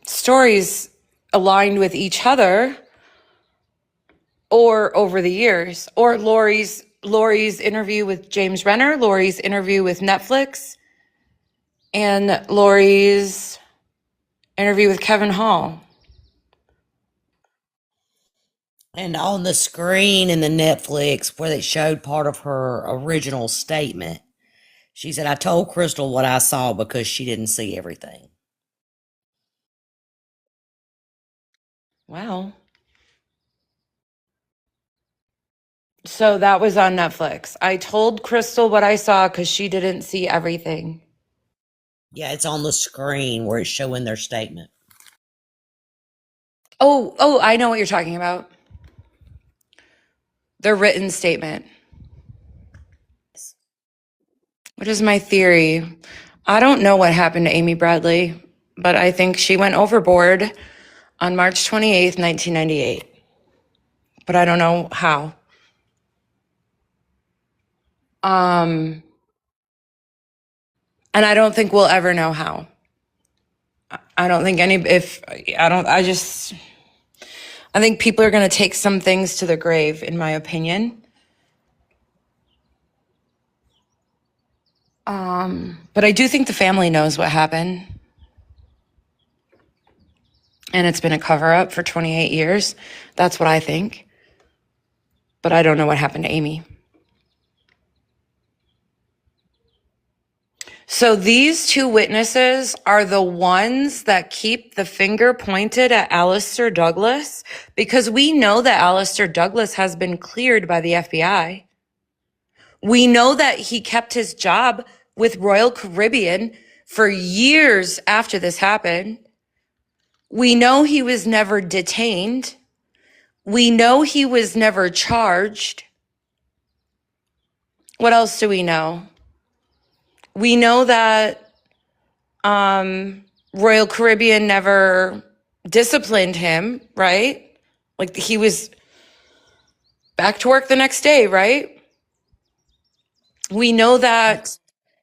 stories aligned with each other or over the years, or Laurie's interview with James Renner, Laurie's interview with Netflix, and Laurie's interview with Kevin Hall. And on the screen in the Netflix where they showed part of her original statement, she said, I told Crystal what I saw because she didn't see everything. Wow. So that was on Netflix. I told Crystal what I saw because she didn't see everything. Yeah, it's on the screen where it's showing their statement. Oh, I know what you're talking about. The written statement. What is my theory? I don't know what happened to Amie Bradley, but I think she went overboard on March 28th, 1998. But I don't know how. And I don't think we'll ever know how. I don't think I think people are going to take some things to the grave, in my opinion. But I do think the family knows what happened. And it's been a cover-up for 28 years. That's what I think. But I don't know what happened to Amie. So these two witnesses are the ones that keep the finger pointed at Alistair Douglas, because we know that Alistair Douglas has been cleared by the FBI. We know that he kept his job with Royal Caribbean for years after this happened. We know he was never detained. We know he was never charged. What else do we know? We know that Royal Caribbean never disciplined him, right? Like he was back to work the next day, right? We know that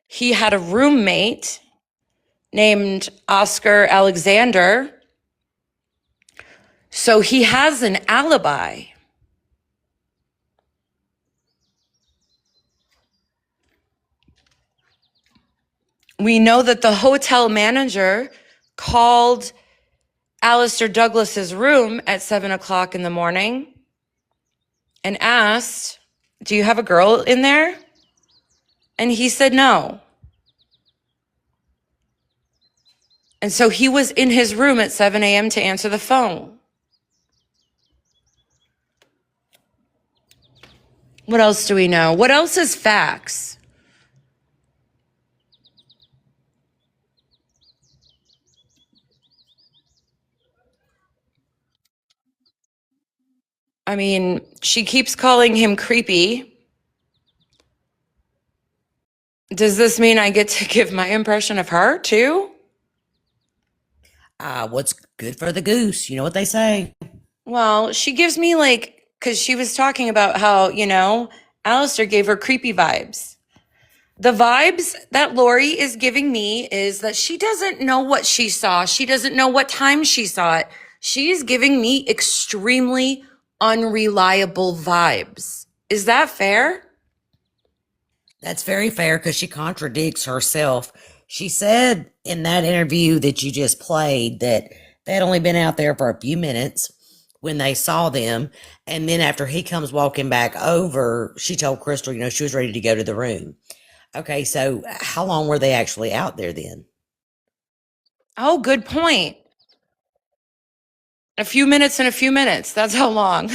he had a roommate named Oscar Alexander. So he has an alibi. We know that the hotel manager called Alistair Douglas's room at 7:00 in the morning and asked, "Do you have a girl in there?" And he said no. And so he was in his room at 7 a.m. to answer the phone. What else do we know? What else is facts? I mean, she keeps calling him creepy. Does this mean I get to give my impression of her too? What's good for the goose? You know what they say. Well, she gives me because she was talking about how, Alistair gave her creepy vibes. The vibes that Laurie is giving me is that she doesn't know what she saw. She doesn't know what time she saw it. She's giving me extremely unreliable vibes. Is that fair? That's very fair because she contradicts herself. She said in that interview that you just played that they'd only been out there for a few minutes when they saw them. And then after he comes walking back over, she told Crystal, she was ready to go to the room. Okay, so how long were they actually out there then? Oh, good point. A few minutes and a few minutes. That's how long.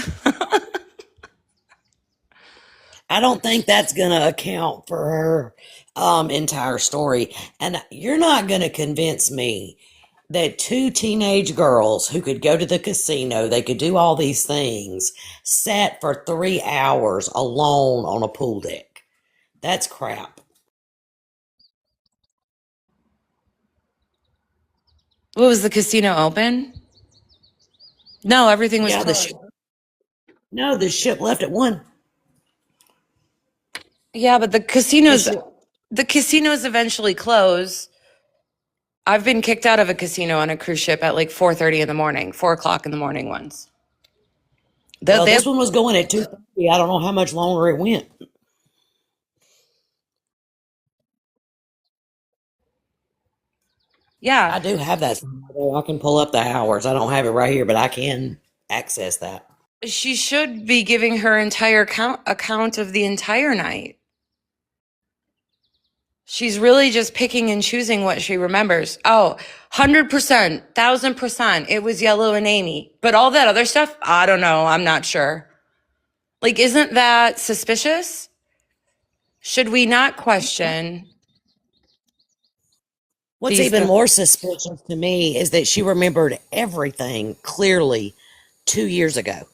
I don't think that's going to account for her entire story. And you're not going to convince me that two teenage girls who could go to the casino, they could do all these things, sat for 3 hours alone on a pool deck. That's crap. What, was the casino open? No, everything was Yeah, closed. no, the ship left at 1. Yeah, but the casinos eventually close. I've been kicked out of a casino on a cruise ship at 4:30 in the morning, 4:00 in the morning once. Well, this one was going at 2:30. I don't know how much longer it went. Yeah. I do have that. I can pull up the hours. I don't have it right here, but I can access that. She should be giving her entire account of the entire night. She's really just picking and choosing what she remembers. Oh, 100%, 1,000%, it was Yellow and Amie. But all that other stuff, I don't know. I'm not sure. Isn't that suspicious? Should we not question? What's even more suspicious to me is that she remembered everything clearly 2 years ago.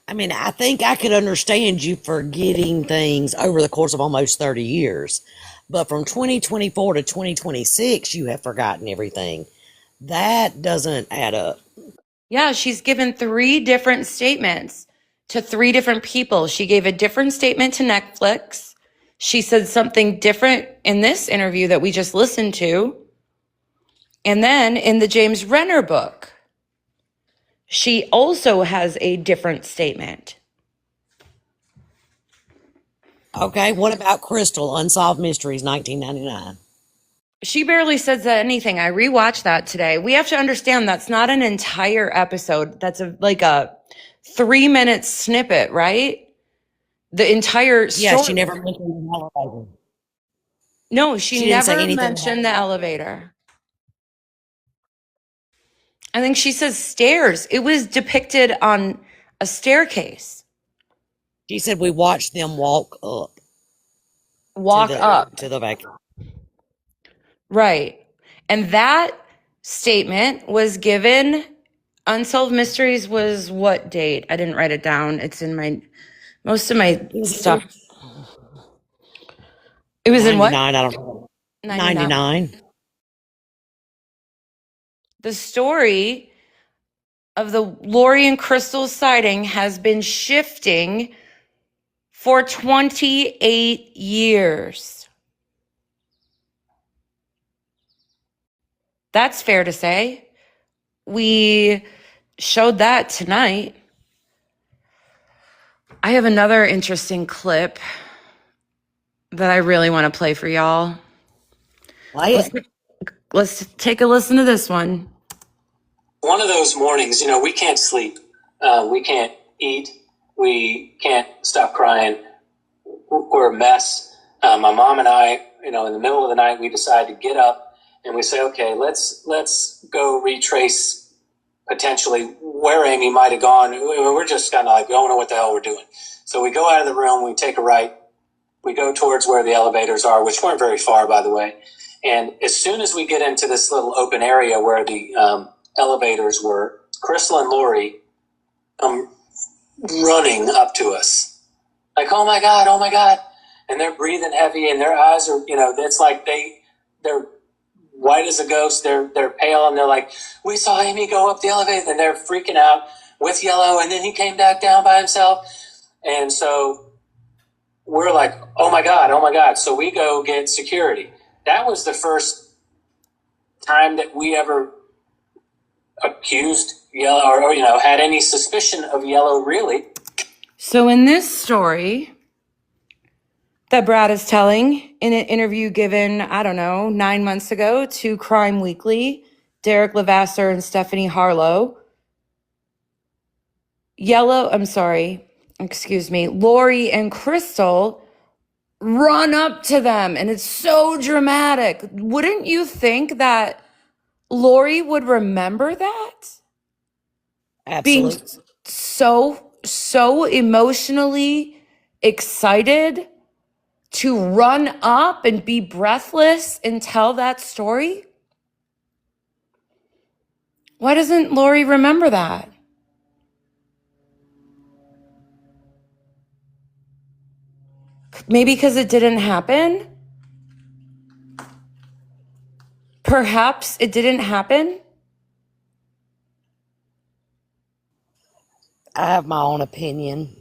I mean, I think I could understand you forgetting things over the course of almost 30 years. But from 2024 to 2026, you have forgotten everything. That doesn't add up. Yeah, she's given 3 different statements to 3 different people. She gave a different statement to Netflix. She said something different in this interview that we just listened to. And then in the James Renner book, she also has a different statement. Okay, what about Crystal, Unsolved Mysteries, 1999? She barely says anything. I rewatched that today. We have to understand that's not an entire episode. That's like a 3-minute snippet, right? The entire Yeah, story. she never mentioned the elevator. No, she She didn't say never anything about mentioned the elevator. I think she says stairs. It was depicted on a staircase. She said we watched them walk up Walk up. to the vacuum. Right. And that statement was given. Unsolved Mysteries was what date? I didn't write it down. It's in most of my stuff. It was in what? 99, I don't know. 99. The story of the Laurie and Crystal sighting has been shifting for 28 years. That's fair to say. We showed that tonight. I have another interesting clip that I really want to play for y'all. Play it. Let's take a listen to this one. One of those mornings, we can't sleep. We can't eat. We can't stop crying. We're a mess. My mom and I, in the middle of the night, we decide to get up and we say, okay, let's go retrace potentially where Amie might have gone. We're just kind of like, we don't know what the hell we're doing. So we go out of the room, we take a right, we go towards where the elevators are, which weren't very far, by the way. And as soon as we get into this little open area where the elevators were, Crystal and Laurie come running up to us. Like, oh my God. And they're breathing heavy and their eyes are, it's like they're white as a ghost. They're pale and they're like, we saw Amie go up the elevator, and they're freaking out with Yellow. And then he came back down by himself. And so we're like, oh my God. So we go get security. That was the first time that we ever accused Yellow or had any suspicion of Yellow, really. So in this story that Brad is telling in an interview given, 9 months ago to Crime Weekly, Derek Levasseur and Stephanie Harlow, Laurie and Crystal run up to them, and it's so dramatic. Wouldn't you think that Laurie would remember that? Absolutely. Being so emotionally excited to run up and be breathless and tell that story? Why doesn't Laurie remember that? Maybe because it didn't happen? Perhaps it didn't happen? I have my own opinion,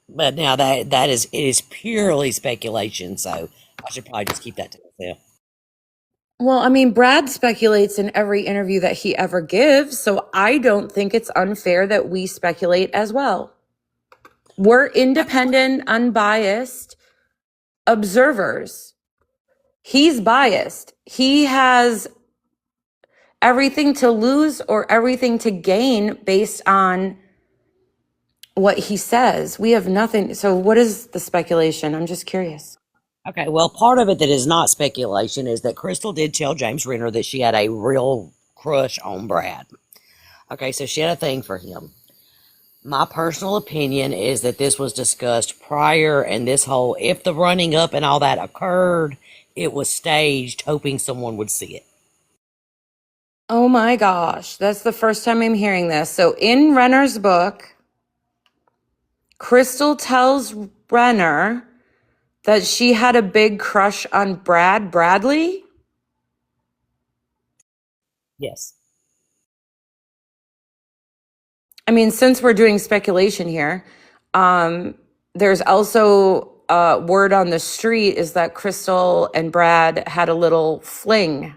but now that is purely speculation, so I should probably just keep that to myself. Well, Brad speculates in every interview that he ever gives, so I don't think it's unfair that we speculate as well. We're independent, unbiased observers. He's biased. He has everything to lose or everything to gain based on what he says. We have nothing. So what is the speculation? I'm just curious. Okay, well, part of it that is not speculation is that Crystal did tell James Renner that she had a real crush on Brad. Okay, so she had a thing for him. My personal opinion is that this was discussed prior, and this whole, if the running up and all that occurred, it was staged, hoping someone would see it. Oh my gosh, that's the first time I'm hearing this. So in Renner's book, Crystal tells Renner that she had a big crush on Brad Bradley. Yes. Since we're doing speculation here, there's also word on the street is that Crystal and Brad had a little fling.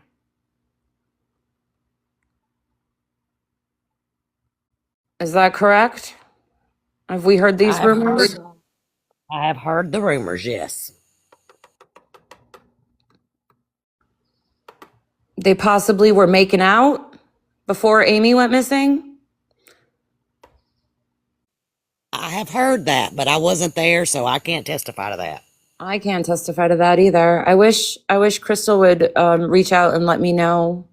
Is that correct? Have we heard these rumors? I have heard the rumors, yes. They possibly were making out before Amie went missing. I have heard that, but I wasn't there, so I can't testify to that. I can't testify to that either. I wish Crystal would reach out and let me know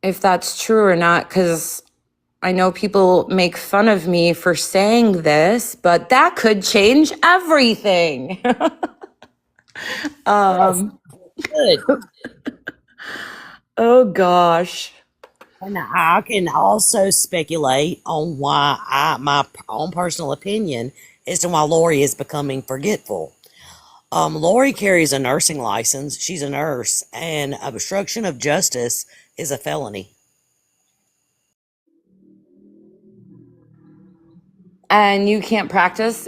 if that's true or not, because I know people make fun of me for saying this, but that could change everything. Good. Oh gosh. And I can also speculate on why my own personal opinion as to why Laurie is becoming forgetful. Laurie carries a nursing license. She's a nurse, and obstruction of justice is a felony. And you can't practice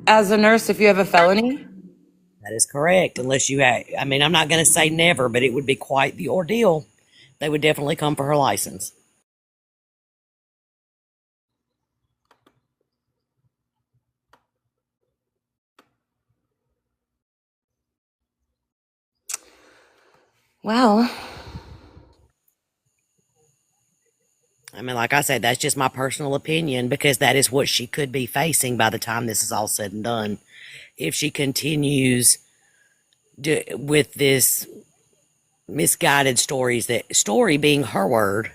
as a nurse if you have a felony? That is correct. Unless you have, I mean, I'm not going to say never, but it would be quite the ordeal. They would definitely come for her license. Well, I mean, like I said, that's just my personal opinion because that is what she could be facing by the time this is all said and done. If she continues with this misguided story being her word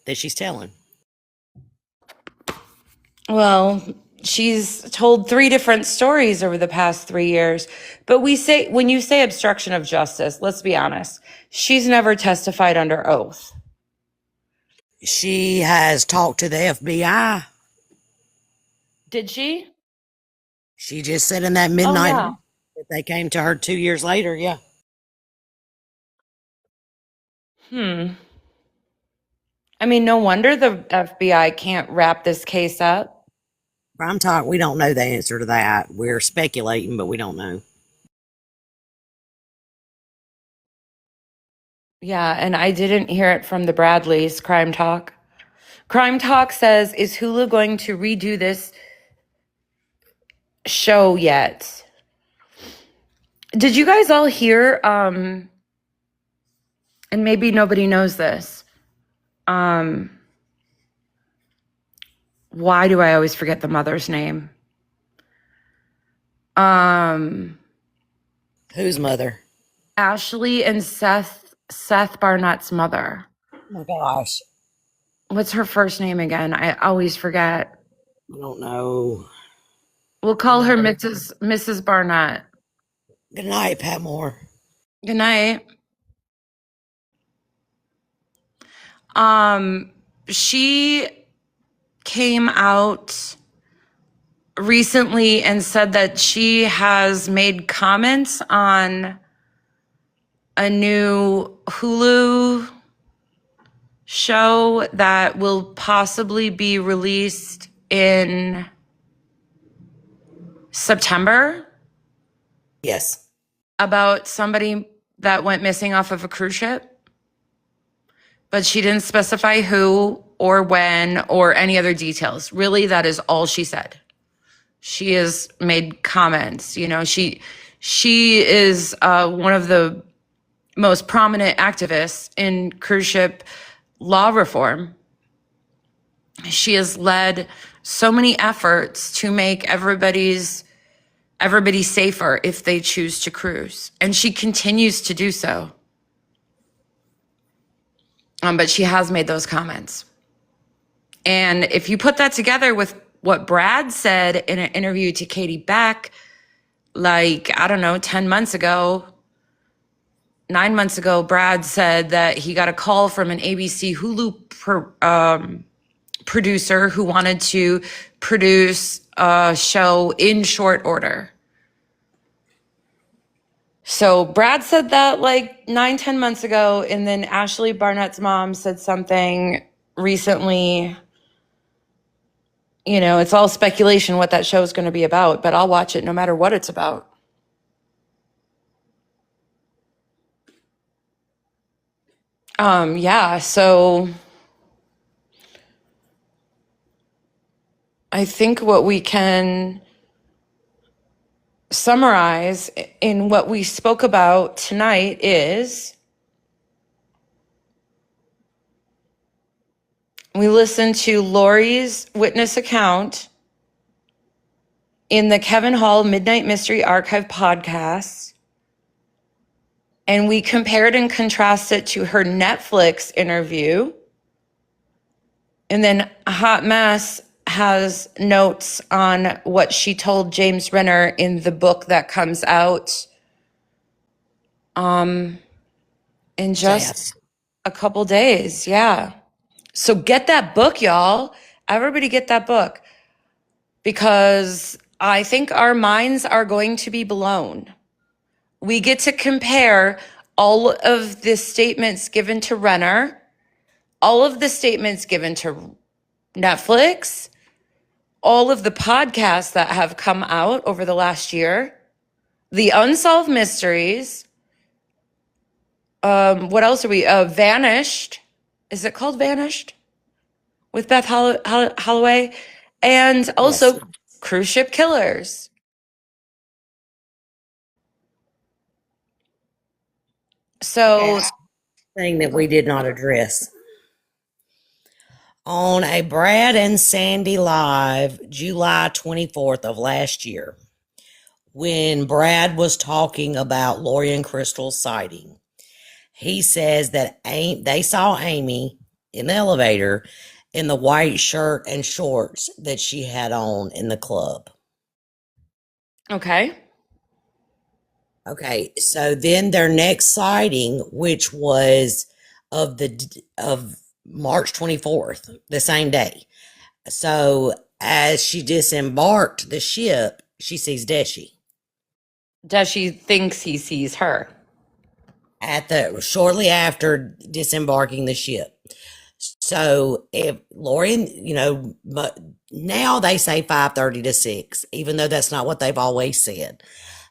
that she's telling. well, she's told 3 different stories over the past 3 years. But when you say obstruction of justice, let's be honest, she's never testified under oath. She has talked to the FBI. Did she? She just said in that Oh, midnight yeah. that they came to her 2 years later. Yeah. I mean, no wonder the FBI can't wrap this case up. Prime Talk, we don't know the answer to that. We're speculating, but we don't know. Yeah, and I didn't hear it from the Bradleys, Crime Talk. Crime Talk says, is Hulu going to redo this show yet? Did you guys all hear, and maybe nobody knows this, why do I always forget the mother's name? Whose mother? Ashley and Seth Barnett's mother. Oh my gosh. What's her first name again? I always forget. I don't know. We'll call her Mrs. Barnett. Good night, Pat Moore. Good night. She came out recently and said that she has made comments on a new Hulu show that will possibly be released in September Yes. about somebody that went missing off of a cruise ship. But she didn't specify who or when or any other details. Really, that is all she said. She has made comments. You know, she is one of the most prominent activists in cruise ship law reform. She has led so many efforts to make everybody safer if they choose to cruise, and she continues to do so. But she has made those comments. And if you put that together with what Brad said in an interview to Katie Beck, like, I don't know, 10 months ago, 9 months ago, Brad said that he got a call from an ABC Hulu producer who wanted to produce a show in short order. So Brad said that like 9-10 months ago, and then Ashley Barnett's mom said something recently. You know, it's all speculation what that show is going to be about, but I'll watch it no matter what it's about. Yeah, so I think what we can summarize in what we spoke about tonight is we listened to Laurie's witness account in the Kevin Hall Midnight Mystery Archive podcast, and we compared and contrasted to her Netflix interview. And then Hot Mess has notes on what she told James Renner in the book that comes out in just a couple days. Yeah. So get that book, y'all. Everybody get that book, because I think our minds are going to be blown. We get to compare all of the statements given to Renner, all of the statements given to Netflix, all of the podcasts that have come out over the last year, the unsolved mysteries. What else are we? Vanished. Is it called Vanished? With Beth Holloway. And also Cruise Ship Killers. So, thing that we did not address. On a Brad and Sandy live July 24th of last year, when Brad was talking about Laurie and Crystal's sighting, he says that they saw Amie in the elevator in the white shirt and shorts that she had on in the club. okay. Okay, so then their next sighting, which was of March 24th, the same day. So as she disembarked the ship, she sees Deshi. Deshi thinks he sees her. Shortly after disembarking the ship. So if Laurie, but now they say 5:30 to 6, even though that's not what they've always said.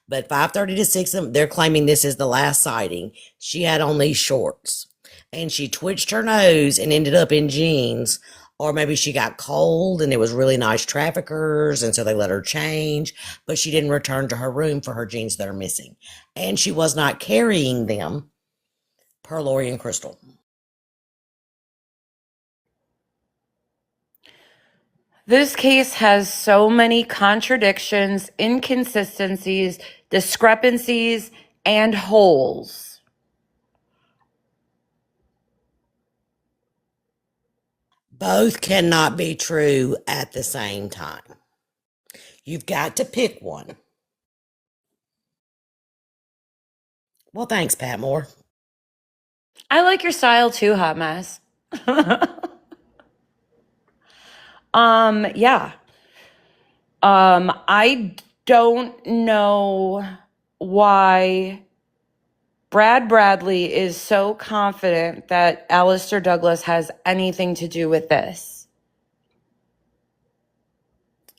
But 5:30 to 6, they're claiming this is the last sighting. She had on these shorts, and she twitched her nose and ended up in jeans, or maybe she got cold and it was really nice traffickers, and so they let her change, but she didn't return to her room for her jeans that are missing. And she was not carrying them, per Laurie and Crystal. This case has so many contradictions, inconsistencies, discrepancies, and holes. Both cannot be true at the same time. You've got to pick one. Well, thanks, Pat Moore. I like your style too, Hot Mess. Yeah. I don't know why Brad Bradley is so confident that Alistair Douglas has anything to do with this.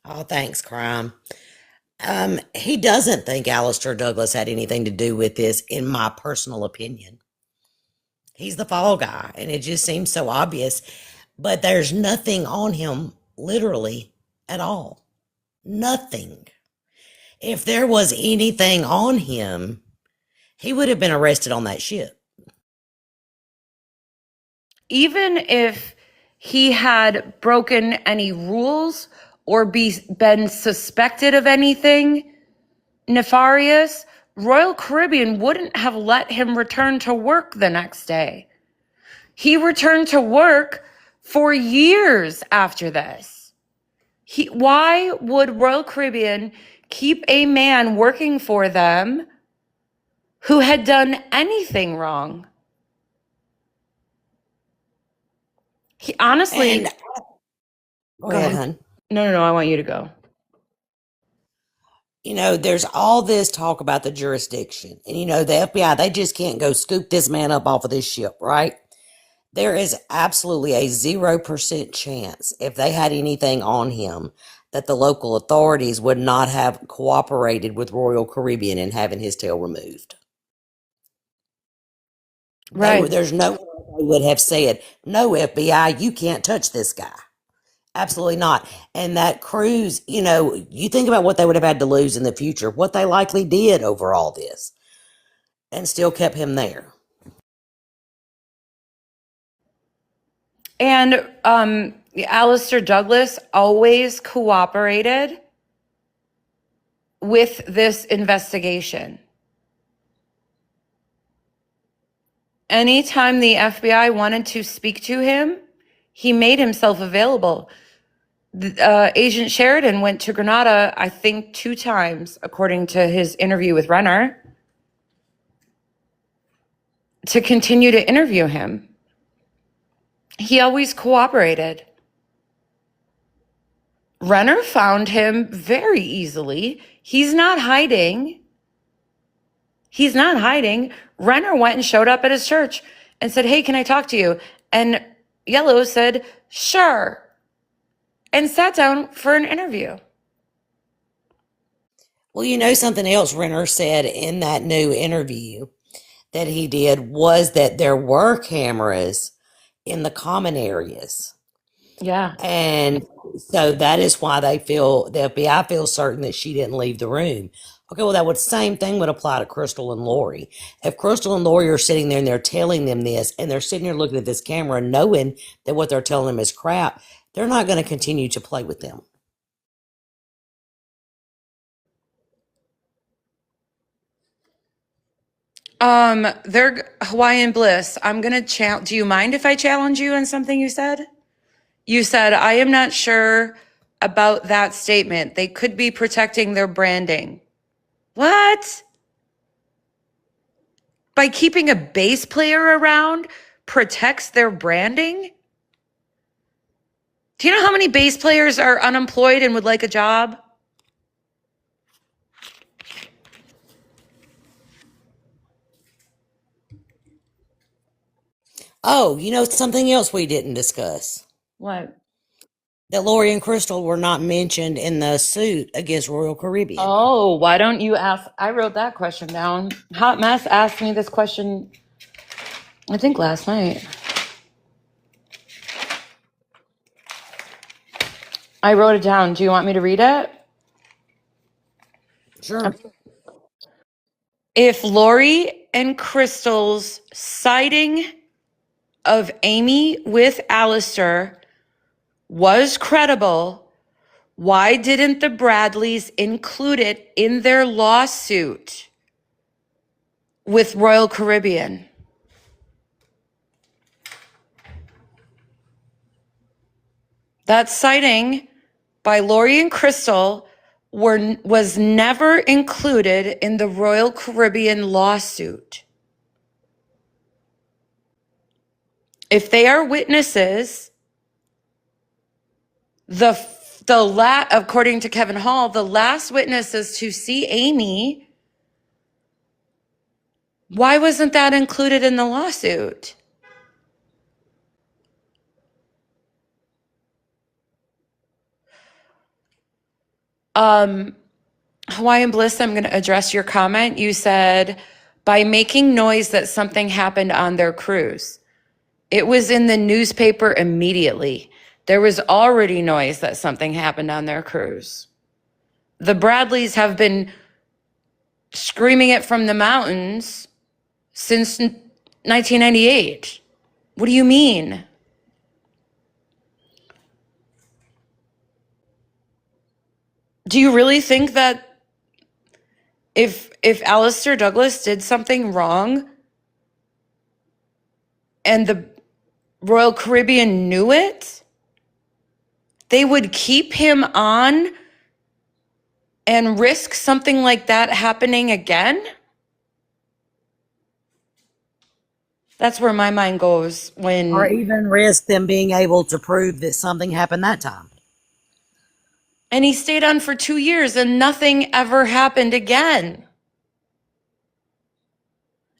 Oh, thanks, Crime. He doesn't think Alistair Douglas had anything to do with this, in my personal opinion. He's the fall guy, and it just seems so obvious. But there's nothing on him, literally, at all. Nothing. If there was anything on him, he would have been arrested on that ship. Even if he had broken any rules or been suspected of anything nefarious, Royal Caribbean wouldn't have let him return to work the next day. He returned to work for years after this. Why would Royal Caribbean keep a man working for them who had done anything wrong? He honestly. Go ahead, hon. No, I want you to go. There's all this talk about the jurisdiction. And, the FBI, they just can't go scoop this man up off of this ship, right? There is absolutely a 0% chance, if they had anything on him, that the local authorities would not have cooperated with Royal Caribbean in having his tail removed. Right. There's no way they would have said, no, FBI, you can't touch this guy. Absolutely not. And that cruise, you think about what they would have had to lose in the future, what they likely did over all this, and still kept him there. And Alistair Douglas always cooperated with this investigation. Anytime the FBI wanted to speak to him, he made himself available. Agent Sheridan went to Grenada, I think 2 times, according to his interview with Renner, to continue to interview him. He always cooperated. Renner found him very easily. He's not hiding. He's not hiding. Renner went and showed up at his church and said, "Hey, can I talk to you?" And Yellow said, "Sure," and sat down for an interview. Well, something else Renner said in that new interview that he did was that there were cameras in the common areas. Yeah. And so that is why the FBI feels certain that she didn't leave the room. Okay, well, that same thing would apply to Crystal and Laurie. If Crystal and Laurie are sitting there and they're telling them this, and they're sitting there looking at this camera knowing that what they're telling them is crap, they're not going to continue to play with them. They're Hawaiian Bliss. I'm going to do you mind if I challenge you on something you said? You said, "I am not sure about that statement. They could be protecting their branding." What? By keeping a bass player around protects their branding? Do you know how many bass players are unemployed and would like a job? Oh, something else we didn't discuss. What? That Laurie and Crystal were not mentioned in the suit against Royal Caribbean. Oh, why don't you ask? I wrote that question down. Hot Mess asked me this question, I think last night. I wrote it down. Do you want me to read it? Sure. If Laurie and Crystal's sighting of Amie with Alistair was credible, why didn't the Bradleys include it in their lawsuit with Royal Caribbean? That sighting by Laurie and Crystal was never included in the Royal Caribbean lawsuit. If they are witnesses, according to Kevin Hall, the last witnesses to see Amie, why wasn't that included in the lawsuit? Hawaiian Bliss, I'm going to address your comment. You said, by making noise that something happened on their cruise. It was in the newspaper immediately. There was already noise that something happened on their cruise. The Bradleys have been screaming it from the mountains since 1998. What do you mean? Do you really think that if Alistair Douglas did something wrong and the Royal Caribbean knew it, they would keep him on and risk something like that happening again? That's where my mind goes when... Or even risk them being able to prove that something happened that time. And he stayed on for 2 years and nothing ever happened again.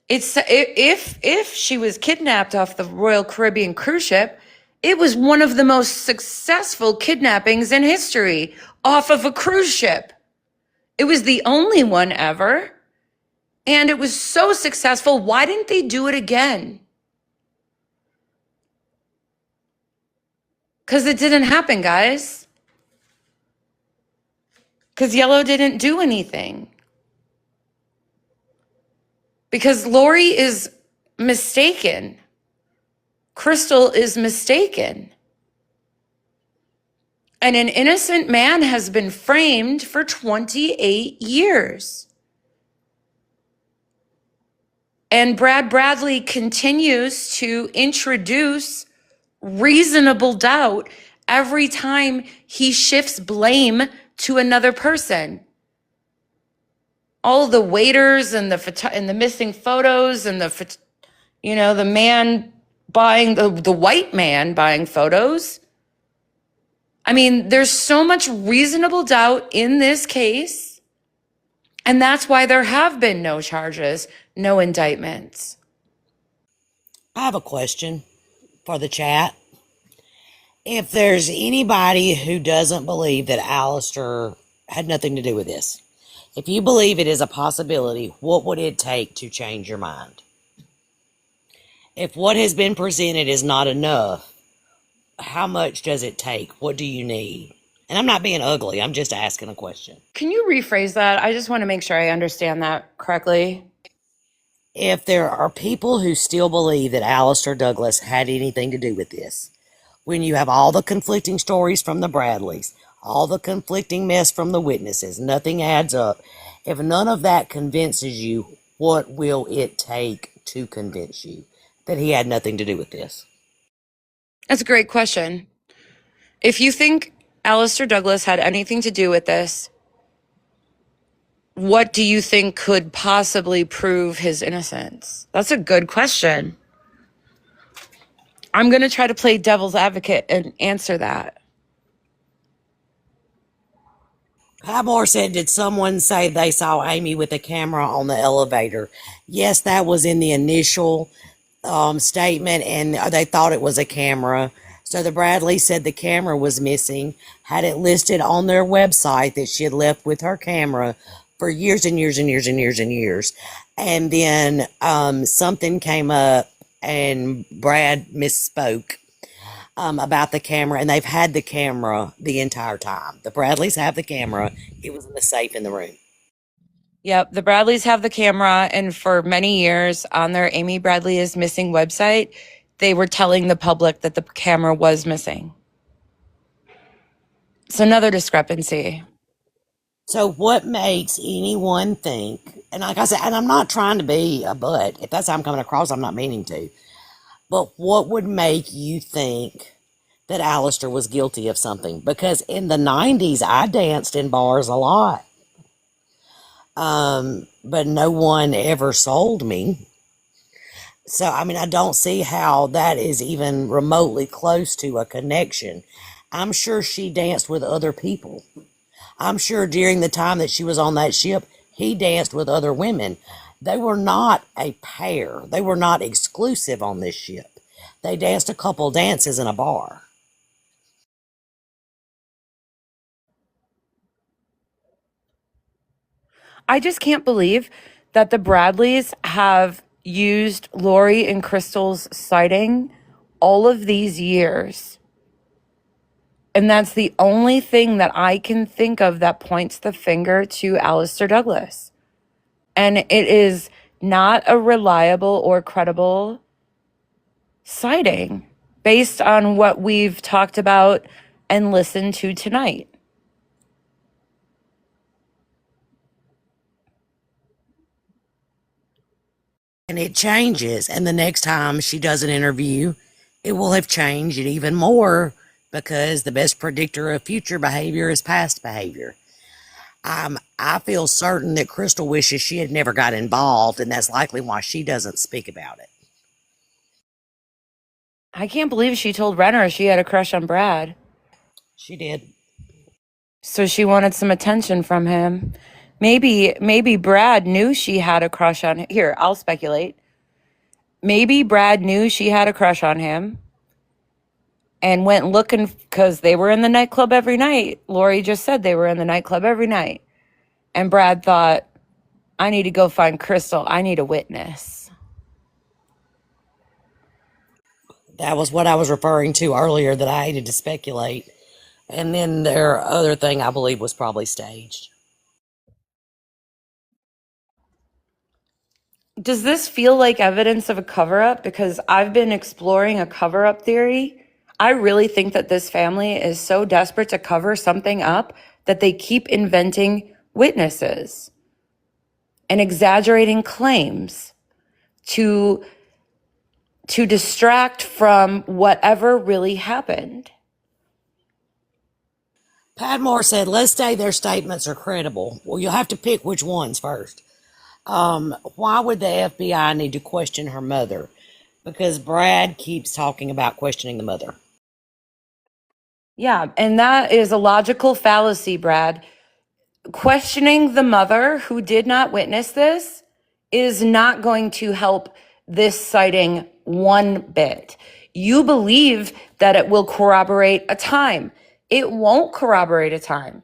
If she was kidnapped off the Royal Caribbean cruise ship, it was one of the most successful kidnappings in history off of a cruise ship. It was the only one ever. And it was so successful. Why didn't they do it again? Because it didn't happen, guys. Because Yellow didn't do anything. Because Laurie is mistaken. Crystal is mistaken. And an innocent man has been framed for 28 years. And Brad Bradley continues to introduce reasonable doubt every time he shifts blame to another person. All the waiters and the missing photos and the man buying the white man buying photos. I mean, there's so much reasonable doubt in this case, and that's why there have been no charges, no indictments. I have a question for the chat. If there's anybody who doesn't believe that Alistair had nothing to do with this, if you believe it is a possibility, what would it take to change your mind? If what has been presented is not enough, how much does it take? What do you need? And I'm not being ugly. I'm just asking a question. Can you rephrase that? I just want to make sure I understand that correctly. If there are people who still believe that Alistair Douglas had anything to do with this, when you have all the conflicting stories from the Bradleys, all the conflicting mess from the witnesses, nothing adds up. If none of that convinces you, what will it take to convince you that he had nothing to do with this? That's a great question. If you think Alistair Douglas had anything to do with this, what do you think could possibly prove his innocence? That's a good question. I'm going to try to play devil's advocate and answer that. Highmore said, did someone say they saw Amie with a camera on the elevator? Yes, that was in the initial statement, and they thought it was a camera. So the Bradley said the camera was missing, had it listed on their website that she had left with her camera for years and years and years and years and years. And then something came up and Brad misspoke about the camera, and they've had the camera the entire time. The Bradleys have the camera. It was in the safe in the room. Yep, the Bradleys have the camera, and for many years on their Amie Bradley is missing website, they were telling the public that the camera was missing. It's another discrepancy. So what makes anyone think, and like I said, and I'm not trying to be a butt, if that's how I'm coming across, I'm not meaning to, but what would make you think that Alistair was guilty of something? Because in the 90s, I danced in bars a lot. But no one ever sold me. So, I mean, I don't see how that is even remotely close to a connection. I'm sure she danced with other people. I'm sure during the time that she was on that ship, he danced with other women. They were not a pair. They were not exclusive on this ship. They danced a couple dances in a bar. I just can't believe that the Bradleys have used Laurie and Crystal's sighting all of these years. And that's the only thing that I can think of that points the finger to Alistair Douglas. And it is not a reliable or credible sighting based on what we've talked about and listened to tonight. And it changes. And the next time she does an interview, it will have changed it even more, because the best predictor of future behavior is past behavior. I feel certain that Crystal wishes she had never got involved, and that's likely why she doesn't speak about it. I can't believe she told Renner she had a crush on Brad. She did. So she wanted some attention from him. Maybe Brad knew she had a crush on him. Here, I'll speculate. Maybe Brad knew she had a crush on him and went looking, because they were in the nightclub every night. Laurie just said they were in the nightclub every night. And Brad thought, I need to go find Crystal. I need a witness. That was what I was referring to earlier, that I hated to speculate. And then their other thing, I believe, was probably staged. Does this feel like evidence of a cover up? Because I've been exploring a cover up theory. I really think that this family is so desperate to cover something up that they keep inventing witnesses and exaggerating claims to distract from whatever really happened. Padmore said, let's say their statements are credible. Well, you'll have to pick which ones first. Why would the FBI need to question her mother? Because Brad keeps talking about questioning the mother. Yeah, and that is a logical fallacy, Brad. Questioning the mother who did not witness this is not going to help this sighting one bit. You believe that it will corroborate a time. It won't corroborate a time.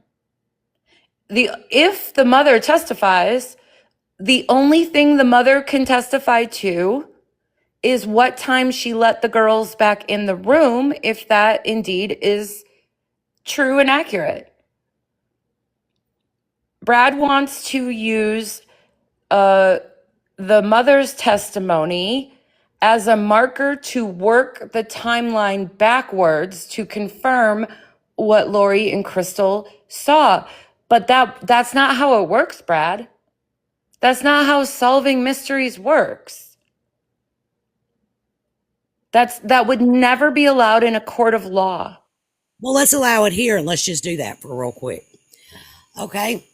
If the mother testifies, the only thing the mother can testify to is what time she let the girls back in the room, if that indeed is true and accurate. Brad wants to use the mother's testimony as a marker to work the timeline backwards to confirm what Laurie and Crystal saw. But that's not how it works, Brad. That's not how solving mysteries works. That would never be allowed in a court of law. Well, let's allow it here, and let's just do that for real quick. Okay.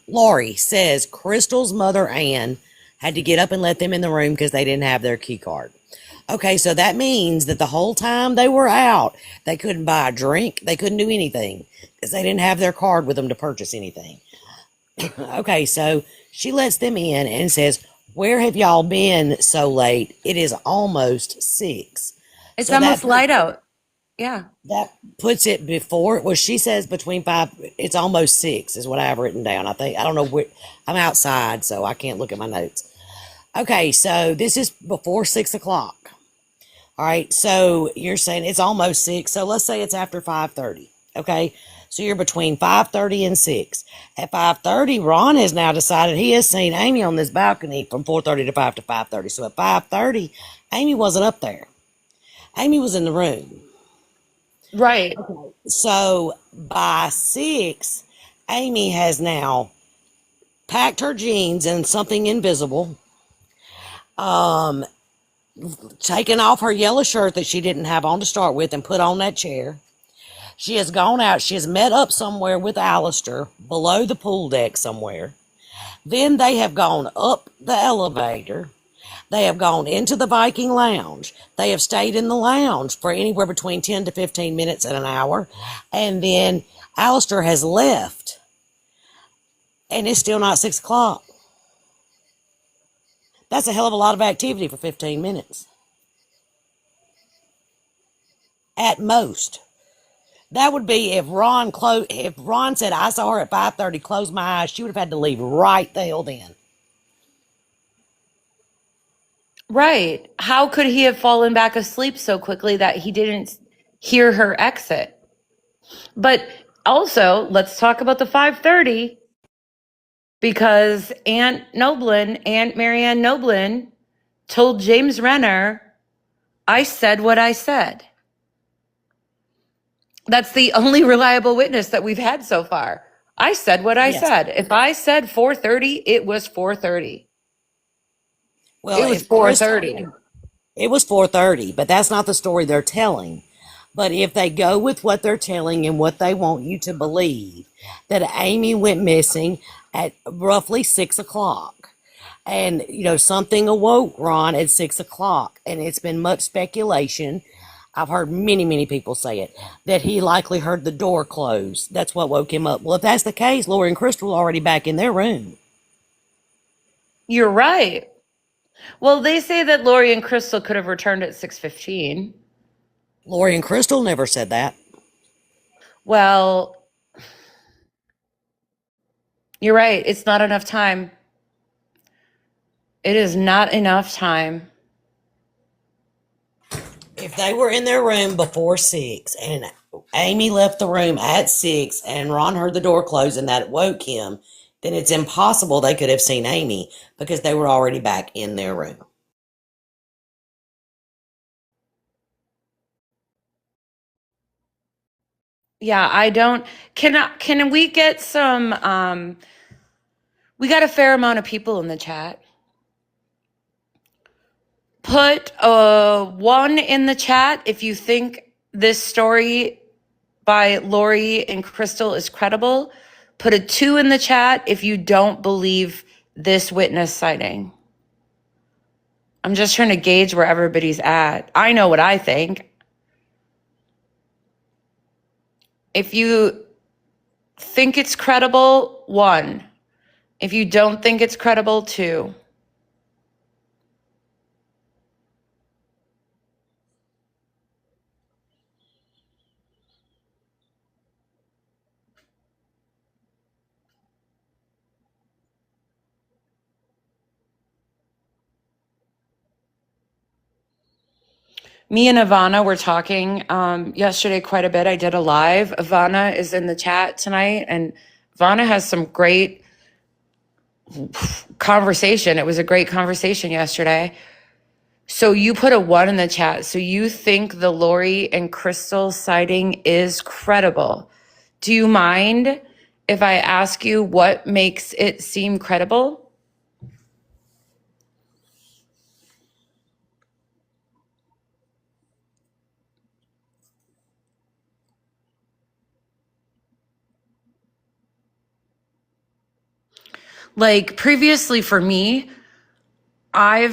Laurie says Crystal's mother, Ann, had to get up and let them in the room because they didn't have their key card. Okay, so that means that the whole time they were out, they couldn't buy a drink, they couldn't do anything because they didn't have their card with them to purchase anything. Okay, so she lets them in and says, where have y'all been so late? It is almost 6. It's So almost light out. Yeah. that puts it before, well, she says between 5, it's almost 6 is what I have written down. I think, I don't know where, I'm outside, so I can't look at my notes. Okay, so this is before 6 o'clock. All right, so you're saying it's almost 6, so let's say it's after 5:30. Okay, so you're between 5:30 and 6. At 5:30, Ron has now decided he has seen Amie on this balcony from 4:30 to 5:30. So at 5:30, Amie wasn't up there. Amie was in the room. Right. So by 6, Amie has now packed her jeans in something invisible, taken off her yellow shirt that she didn't have on to start with and put on that chair. She has gone out. She has met up somewhere with Alistair below the pool deck somewhere. Then they have gone up the elevator. They have gone into the Viking Lounge. They have stayed in the lounge for anywhere between 10 to 15 minutes and an hour. And then Alistair has left. And it's still not 6 o'clock. That's a hell of a lot of activity for 15 minutes. At most. That would be if Ron said, I saw her at 5:30, close my eyes, she would have had to leave right the hell then. Right. How could he have fallen back asleep so quickly that he didn't hear her exit? But also, let's talk about the 5:30, because Aunt Marianne Noblin, told James Renner, I said what I said. That's the only reliable witness that we've had so far. I said what I Yes. said. If I said 4:30, it was 4:30. Well, It was if Crystal, 4:30. it was 4:30, but that's not the story they're telling. But if they go with what they're telling and what they want you to believe, that Amie went missing at roughly 6 o'clock. And, something awoke Ron at 6 o'clock. And it's been much speculation. I've heard many, many people say it, that he likely heard the door close. That's what woke him up. Well, if that's the case, Laurie and Crystal were already back in their room. You're right. Well, they say that Laurie and Crystal could have returned at 6:15. Laurie and Crystal never said that. Well, you're right. It's not enough time. It is not enough time. If they were in their room before 6 and Amie left the room at 6 and Ron heard the door close and that woke him, then it's impossible they could have seen Amie because they were already back in their room. Yeah, I don't. Can we get some? We got a fair amount of people in the chat. Put a 1 in the chat if you think this story by Laurie and Crystal is credible. Put a 2 in the chat if you don't believe this witness sighting. I'm just trying to gauge where everybody's at. I know what I think. If you think it's credible, 1. If you don't think it's credible, 2. Me and Ivana were talking yesterday quite a bit. I did a live. Ivana is in the chat tonight, and Ivana has some great conversation. It was a great conversation yesterday. So you put a 1 in the chat. So you think the Laurie and Crystal sighting is credible. Do you mind if I ask you what makes it seem credible? Like previously for me, I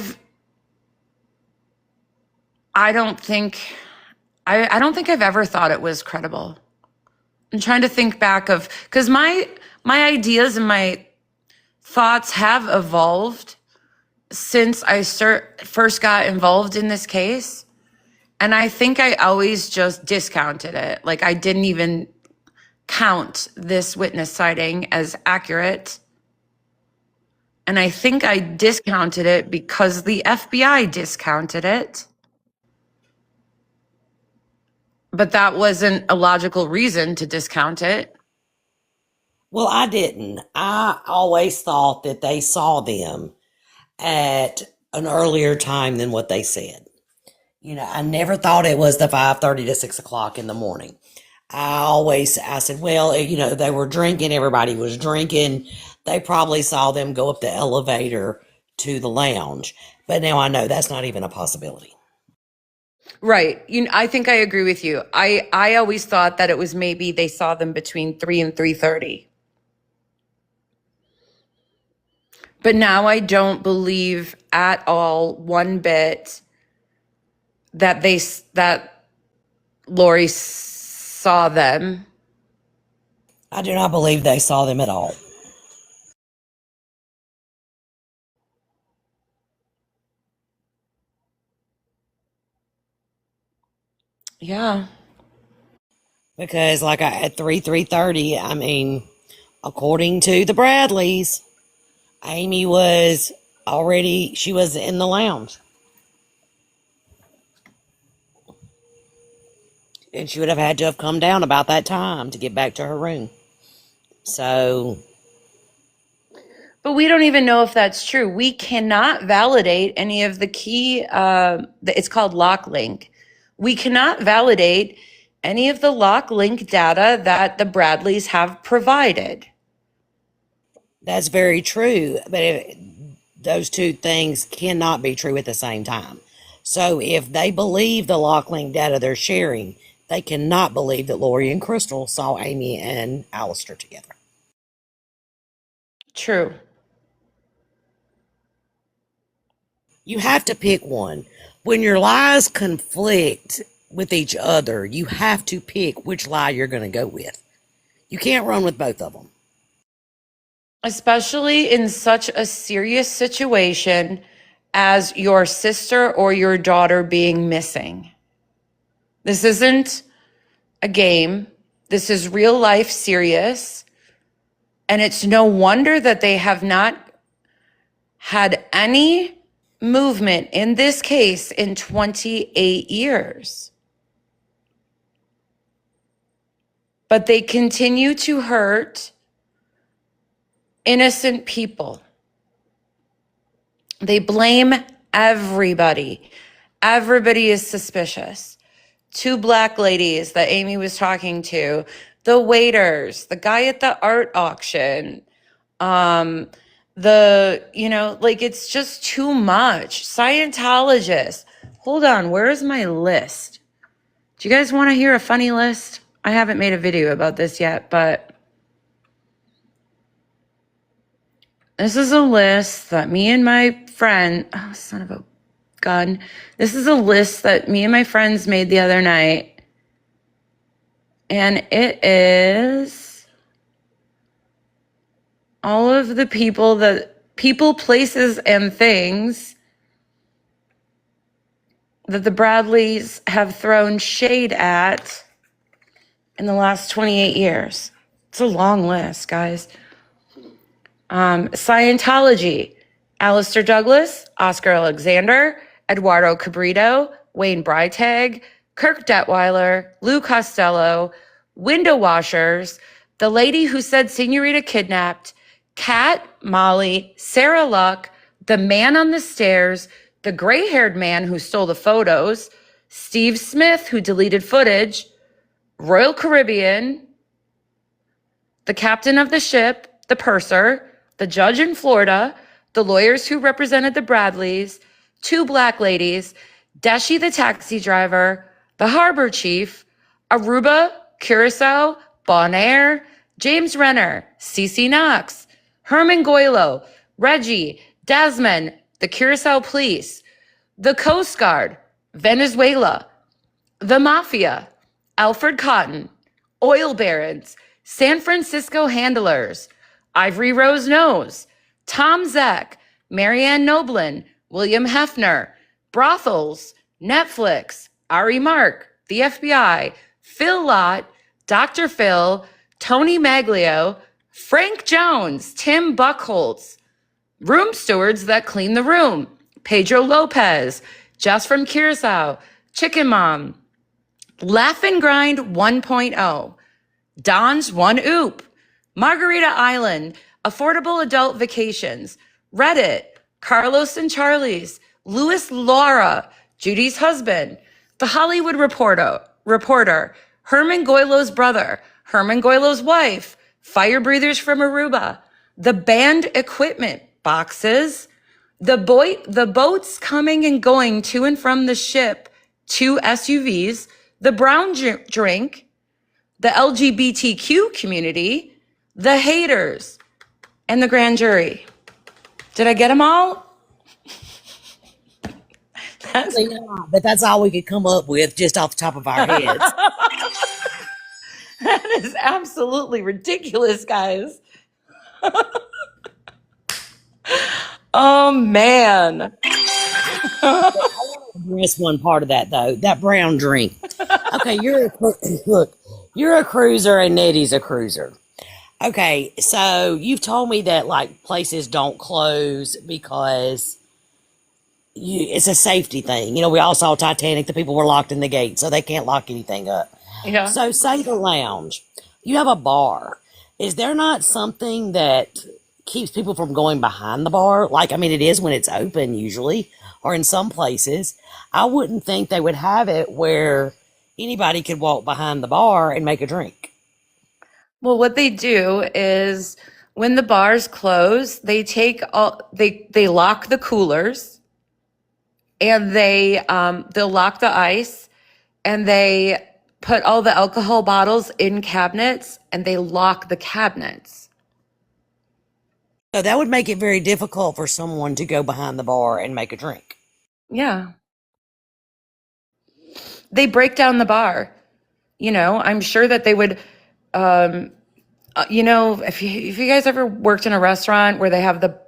don't think I've ever thought it was credible. I'm trying to think back of, because my ideas and my thoughts have evolved since I first got involved in this case. And I think I always just discounted it. Like I didn't even count this witness sighting as accurate. And I think I discounted it because the FBI discounted it. But that wasn't a logical reason to discount it. Well, I didn't. I always thought that they saw them at an earlier time than what they said. You know, I never thought it was the 5:30 to 6 o'clock in the morning. I said, well, you know, they were drinking. Everybody was drinking. They probably saw them go up the elevator to the lounge. But now I know that's not even a possibility. Right. I think I agree with you. I always thought that it was maybe they saw them between 3 and 3:30. But now I don't believe at all one bit that Laurie saw them. I do not believe they saw them at all. Yeah. Because at 3:30, I mean, according to the Bradleys, Amie was she was in the lounge. And she would have had to have come down about that time to get back to her room. So. But we don't even know if that's true. We cannot validate any of the key, it's called lock link. We cannot validate any of the lock link data that the Bradleys have provided. That's very true. But those two things cannot be true at the same time. So if they believe the lock link data they're sharing, they cannot believe that Laurie and Crystal saw Amie and Alistair together. True. You have to pick one. When your lies conflict with each other, you have to pick which lie you're going to go with. You can't run with both of them. Especially in such a serious situation as your sister or your daughter being missing. This isn't a game. This is real life serious. And it's no wonder that they have not had any movement in this case in 28 years. But they continue to hurt innocent people. They blame everybody. Everybody is suspicious. 2 black ladies that Amie was talking to, the waiters, the guy at the art auction, it's just too much. Scientologists. Hold on, where's my list? Do you guys want to hear a funny list? I haven't made a video about this yet, but this is a list that me and my friend, oh, son of a gun. This is a list that me and my friends made the other night. And it is all of the people, places, and things that the Bradleys have thrown shade at in the last 28 years. It's a long list, guys. Scientology, Alistair Douglas, Oscar Alexander, Eduardo Cabrito, Wayne Breitag, Kirk Detweiler, Lou Costello, window washers, the lady who said Senorita kidnapped, Kat, Molly, Sarah Luck, the man on the stairs, the gray-haired man who stole the photos, Steve Smith who deleted footage, Royal Caribbean, the captain of the ship, the purser, the judge in Florida, the lawyers who represented the Bradleys, 2 black ladies, Deshi the taxi driver, the harbor chief, Aruba, Curacao, Bonaire, James Renner, Cece Knox, Herman Goylo, Reggie, Desmond, the Curacao police, the Coast Guard, Venezuela, the mafia, Alfred Cotton, oil barons, San Francisco handlers, Ivory Rose Nose, Tom Zeck, Marianne Noblin, William Hefner, brothels, Netflix, Ari Mark, the FBI, Phil Lott, Dr. Phil, Tony Maglio, Frank Jones, Tim Buckholtz, room stewards that clean the room, Pedro Lopez, Jess from Curacao, Chicken Mom, Laugh and Grind 1.0, Don's One Oop, Margarita Island, Affordable Adult Vacations, Reddit, Carlos and Charlie's, Louis Laura, Judy's husband, The Hollywood Reporter, Herman Goylo's brother, Herman Goylo's wife, Fire Breathers from Aruba, the band equipment boxes, the boats coming and going to and from the ship, 2 SUVs, the brown drink, the LGBTQ community, the haters, and the grand jury. Did I get them all? But that's all we could come up with just off the top of our heads. That is absolutely ridiculous, guys. Oh, man. Address one part of that though. That brown drink. Okay, you're a cruiser and Nettie's a cruiser. Okay, so you've told me that like places don't close because it's a safety thing. You know, we all saw Titanic. The people were locked in the gate, so they can't lock anything up. Yeah. So say the lounge. You have a bar. Is there not something that keeps people from going behind the bar? Like, I mean, it is when it's open usually, or in some places. I wouldn't think they would have it where anybody could walk behind the bar and make a drink. Well, what they do is when the bars close, they lock the coolers and they'll lock the ice and they put all the alcohol bottles in cabinets and they lock the cabinets. So that would make it very difficult for someone to go behind the bar and make a drink. Yeah. They break down the bar. You know, I'm sure that they would, if you guys ever worked in a restaurant where they have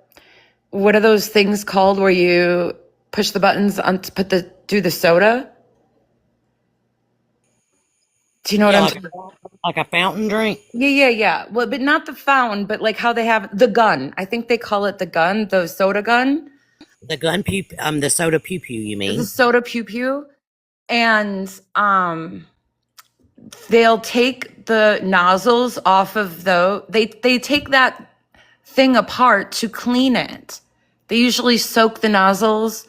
what are those things called where you push the buttons on to do the soda? Do you know what I'm talking about? Like a fountain drink? Yeah. Well, but not the fountain, but like how they have the gun. I think they call it the gun, the soda gun. The gun pew, the soda pew pew, you the mean? soda pew pew, and they'll take the nozzles off of they take that thing apart to clean it. They usually soak the nozzles.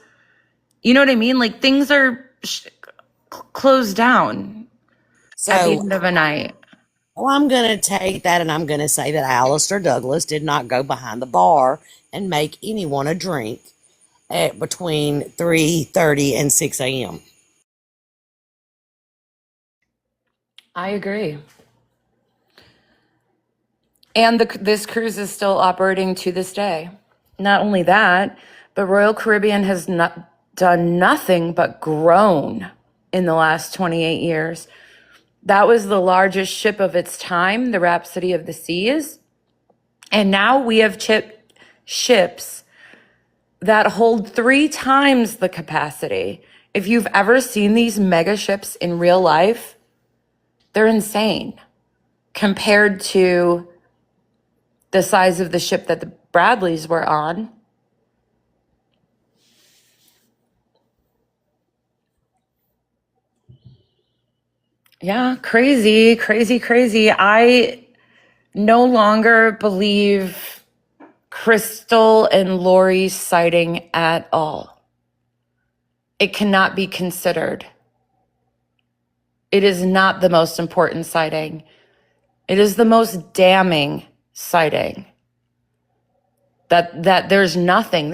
You know what I mean? Like things are closed down at the So, end of a night. well, I'm going to take that and I'm going to say that Alistair Douglas did not go behind the bar and make anyone a drink at between 3:30 and 6 a.m. I agree. And this cruise is still operating to this day. Not only that, but Royal Caribbean has not done nothing but grown in the last 28 years. That was the largest ship of its time, the Rhapsody of the Seas. And now we have ships that hold 3 times the capacity. If you've ever seen these mega ships in real life, they're insane compared to the size of the ship that the Bradleys were on. Yeah, crazy, crazy, crazy. I no longer believe Crystal and Laurie's sighting at all. It cannot be considered. It is not the most important sighting. It is the most damning sighting. That there's nothing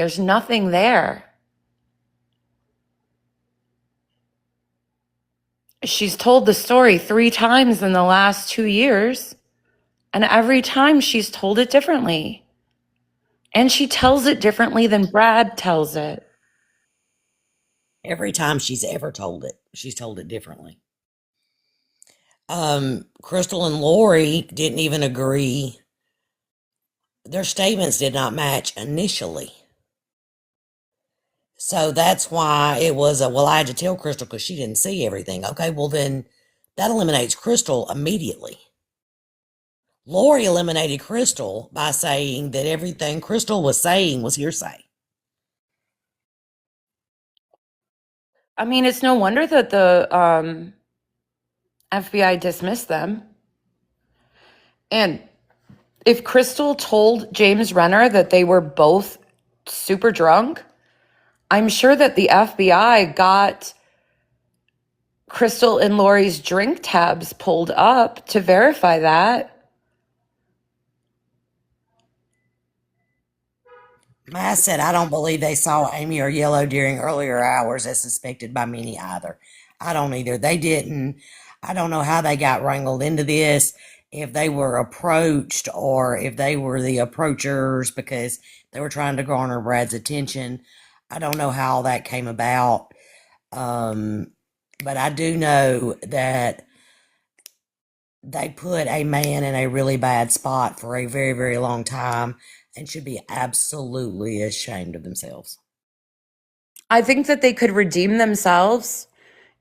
there. She's told the story 3 times in the last 2 years, and every time she's told it differently. And she tells it differently than Brad tells it. Every time she's ever told it, she's told it differently. Crystal and Laurie didn't even agree. Their statements did not match initially. So that's why it was well, I had to tell Crystal because she didn't see everything. Okay, well, then that eliminates Crystal immediately. Laurie eliminated Crystal by saying that everything Crystal was saying was hearsay. I mean, it's no wonder that the FBI dismissed them. And if Crystal told James Renner that they were both super drunk, I'm sure that the FBI got Crystal and Laurie's drink tabs pulled up to verify that. Matt said, I don't believe they saw Amie or Yellow during earlier hours as suspected by many either. I don't either. They didn't. I don't know how they got wrangled into this, if they were approached or if they were the approachers because they were trying to garner Brad's attention. I don't know how that came about. But I do know that they put a man in a really bad spot for a very, very long time and should be absolutely ashamed of themselves. I think that they could redeem themselves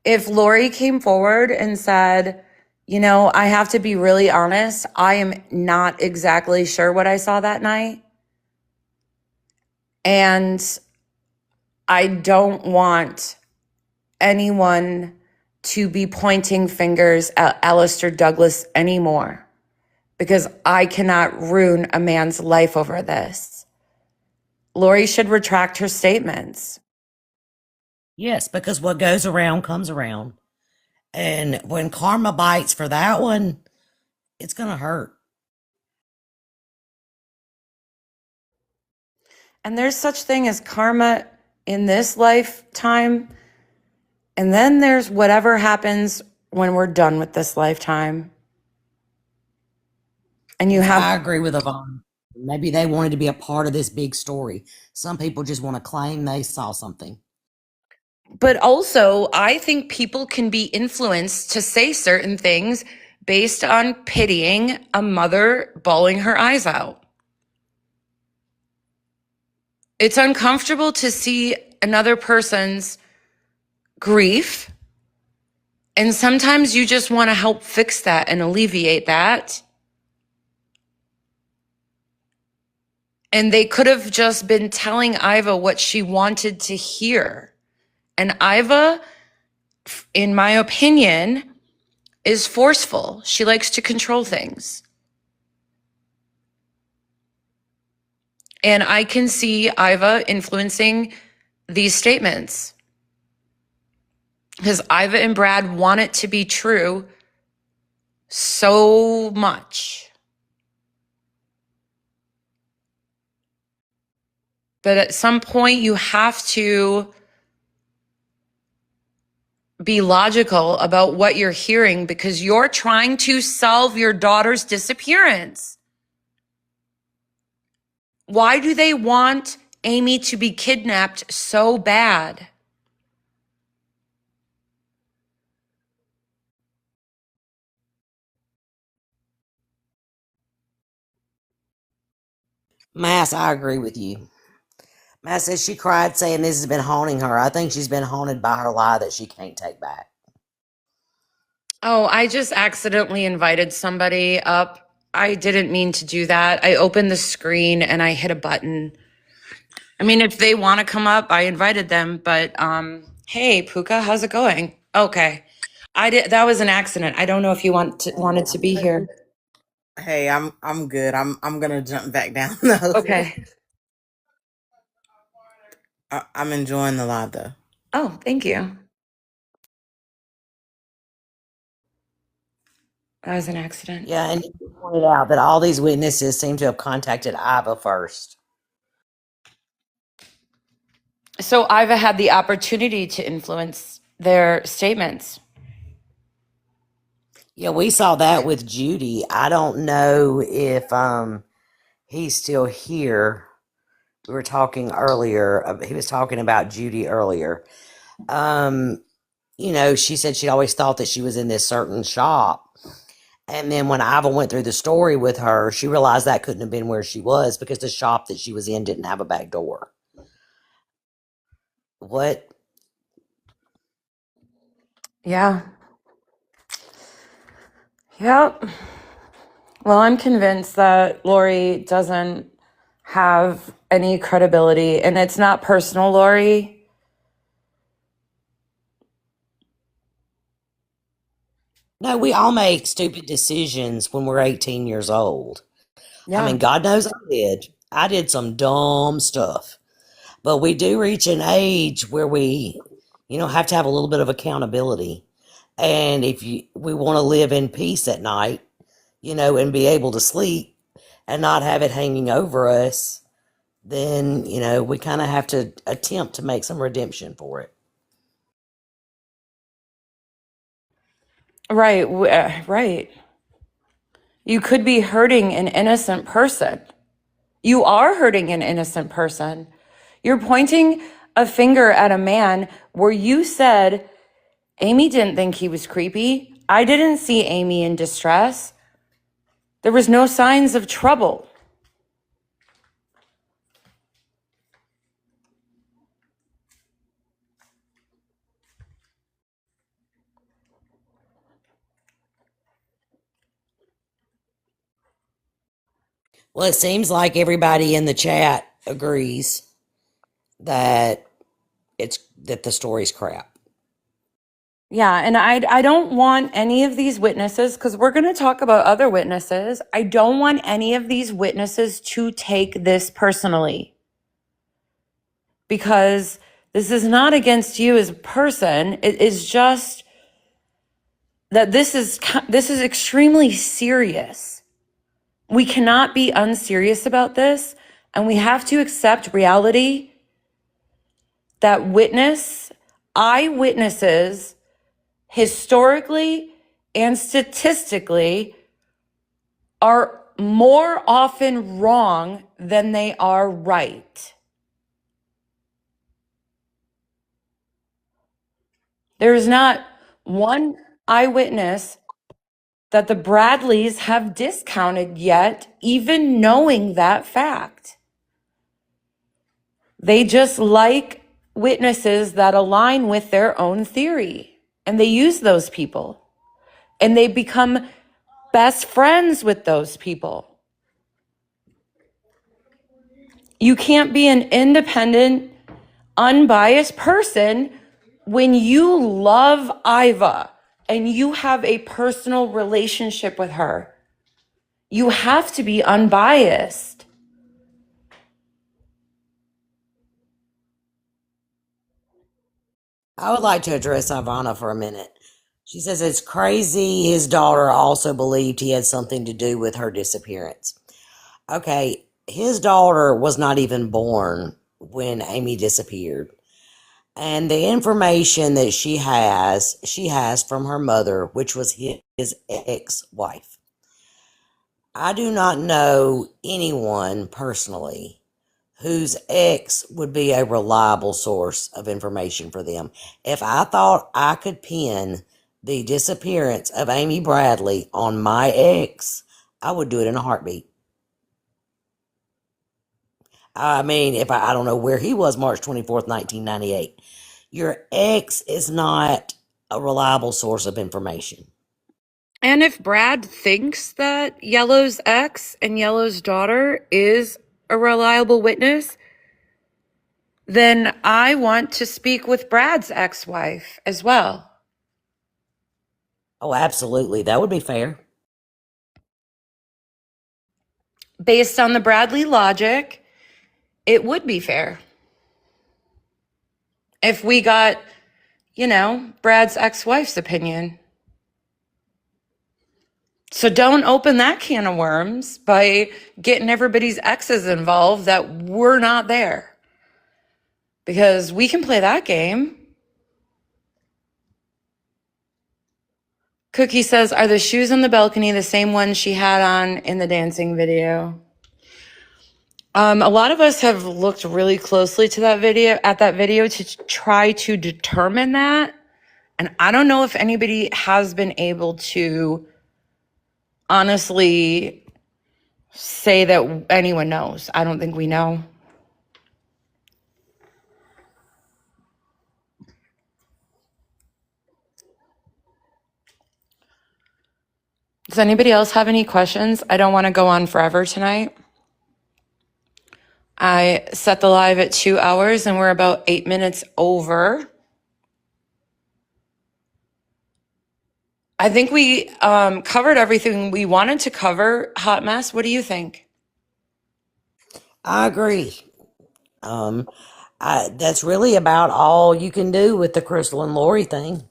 if Laurie came forward and said, you know, I have to be really honest. I am not exactly sure what I saw that night. And I don't want anyone to be pointing fingers at Alistair Douglas anymore because I cannot ruin a man's life over this. Laurie should retract her statements. Yes, because what goes around comes around. And when karma bites for that one, it's going to hurt. And there's such thing as karma in this lifetime. And then there's whatever happens when we're done with this lifetime. And you have, I agree with Yvonne. Maybe they wanted to be a part of this big story. Some people just want to claim they saw something. but also I think people can be influenced to say certain things based on pitying a mother bawling her eyes out. It's uncomfortable to see another person's grief. And sometimes you just want to help fix that and alleviate that. And they could have just been telling Iva what she wanted to hear. And Iva, in my opinion, is forceful. She likes to control things. And I can see Iva influencing these statements because Iva and Brad want it to be true so much. But at some point, you have to be logical about what you're hearing because you're trying to solve your daughter's disappearance. Why do they want Amie to be kidnapped so bad? Mass, I agree with you. Mass says she cried saying this has been haunting her. I think she's been haunted by her lie that she can't take back. Oh, I just accidentally invited somebody up. I didn't mean to do that. I opened the screen and I hit a button. I mean, if they want to come up, I invited them, but hey, Puka, how's it going? Okay. That was an accident. I don't know if you wanted to be here. Hey, I'm good. I'm gonna jump back down though. Okay. I'm enjoying the live though. Oh, thank you. That was an accident. Yeah, and you pointed out that all these witnesses seem to have contacted Iva first. So Iva had the opportunity to influence their statements. Yeah, we saw that with Judy. I don't know if he's still here. We were talking earlier. He was talking about Judy earlier. She said she'd always thought that she was in this certain shop. And then when Iva went through the story with her, she realized that couldn't have been where she was because the shop that she was in didn't have a back door. What? Yeah. Yep. Well, I'm convinced that Laurie doesn't have any credibility, and it's not personal, Laurie. No, we all make stupid decisions when we're 18 years old. Yeah. I mean, God knows I did. I did some dumb stuff. But we do reach an age where we, have to have a little bit of accountability. And if we want to live in peace at night, and be able to sleep and not have it hanging over us, then, we kind of have to attempt to make some redemption for it. Right. Right. You could be hurting an innocent person. You are hurting an innocent person. You're pointing a finger at a man where you said, Amie didn't think he was creepy. I didn't see Amie in distress. There was no signs of trouble. Well, it seems like everybody in the chat agrees that that the story's crap. Yeah, and I don't want any of these witnesses, because we're going to talk about other witnesses. I don't want any of these witnesses to take this personally, because this is not against you as a person. It is just that this is extremely serious. We cannot be unserious about this, and we have to accept reality that eyewitnesses, historically and statistically, are more often wrong than they are right. There is not one eyewitness that the Bradleys have discounted yet, even knowing that fact. They just like witnesses that align with their own theory, and they use those people, and they become best friends with those people. You can't be an independent, unbiased person when you love Iva and you have a personal relationship with her. You have to be unbiased. I would like to address Ivana for a minute. She says it's crazy his daughter also believed he had something to do with her disappearance. Okay, his daughter was not even born when Amie disappeared. And the information that she has from her mother, which was his ex-wife. I do not know anyone personally whose ex would be a reliable source of information for them. If I thought I could pin the disappearance of Amie Bradley on my ex, I would do it in a heartbeat. I mean, if I don't know where he was March 24th, 1998. Your ex is not a reliable source of information. And if Brad thinks that Yellow's ex and Yellow's daughter is a reliable witness, then I want to speak with Brad's ex-wife as well. Oh, absolutely. That would be fair. Based on the Bradley logic, it would be fair. If we got, Brad's ex-wife's opinion. So don't open that can of worms by getting everybody's exes involved that we're not there. Because we can play that game. Cookie says, are the shoes on the balcony the same ones she had on in the dancing video? A lot of us have looked really closely to that video to try to determine that. And I don't know if anybody has been able to honestly say that anyone knows. I don't think we know. Does anybody else have any questions? I don't want to go on forever tonight. I set the live at 2 hours and we're about 8 minutes over. I think we covered everything we wanted to cover. Hot Mess, what do you think? I agree. That's really about all you can do with the Crystal and Laurie thing.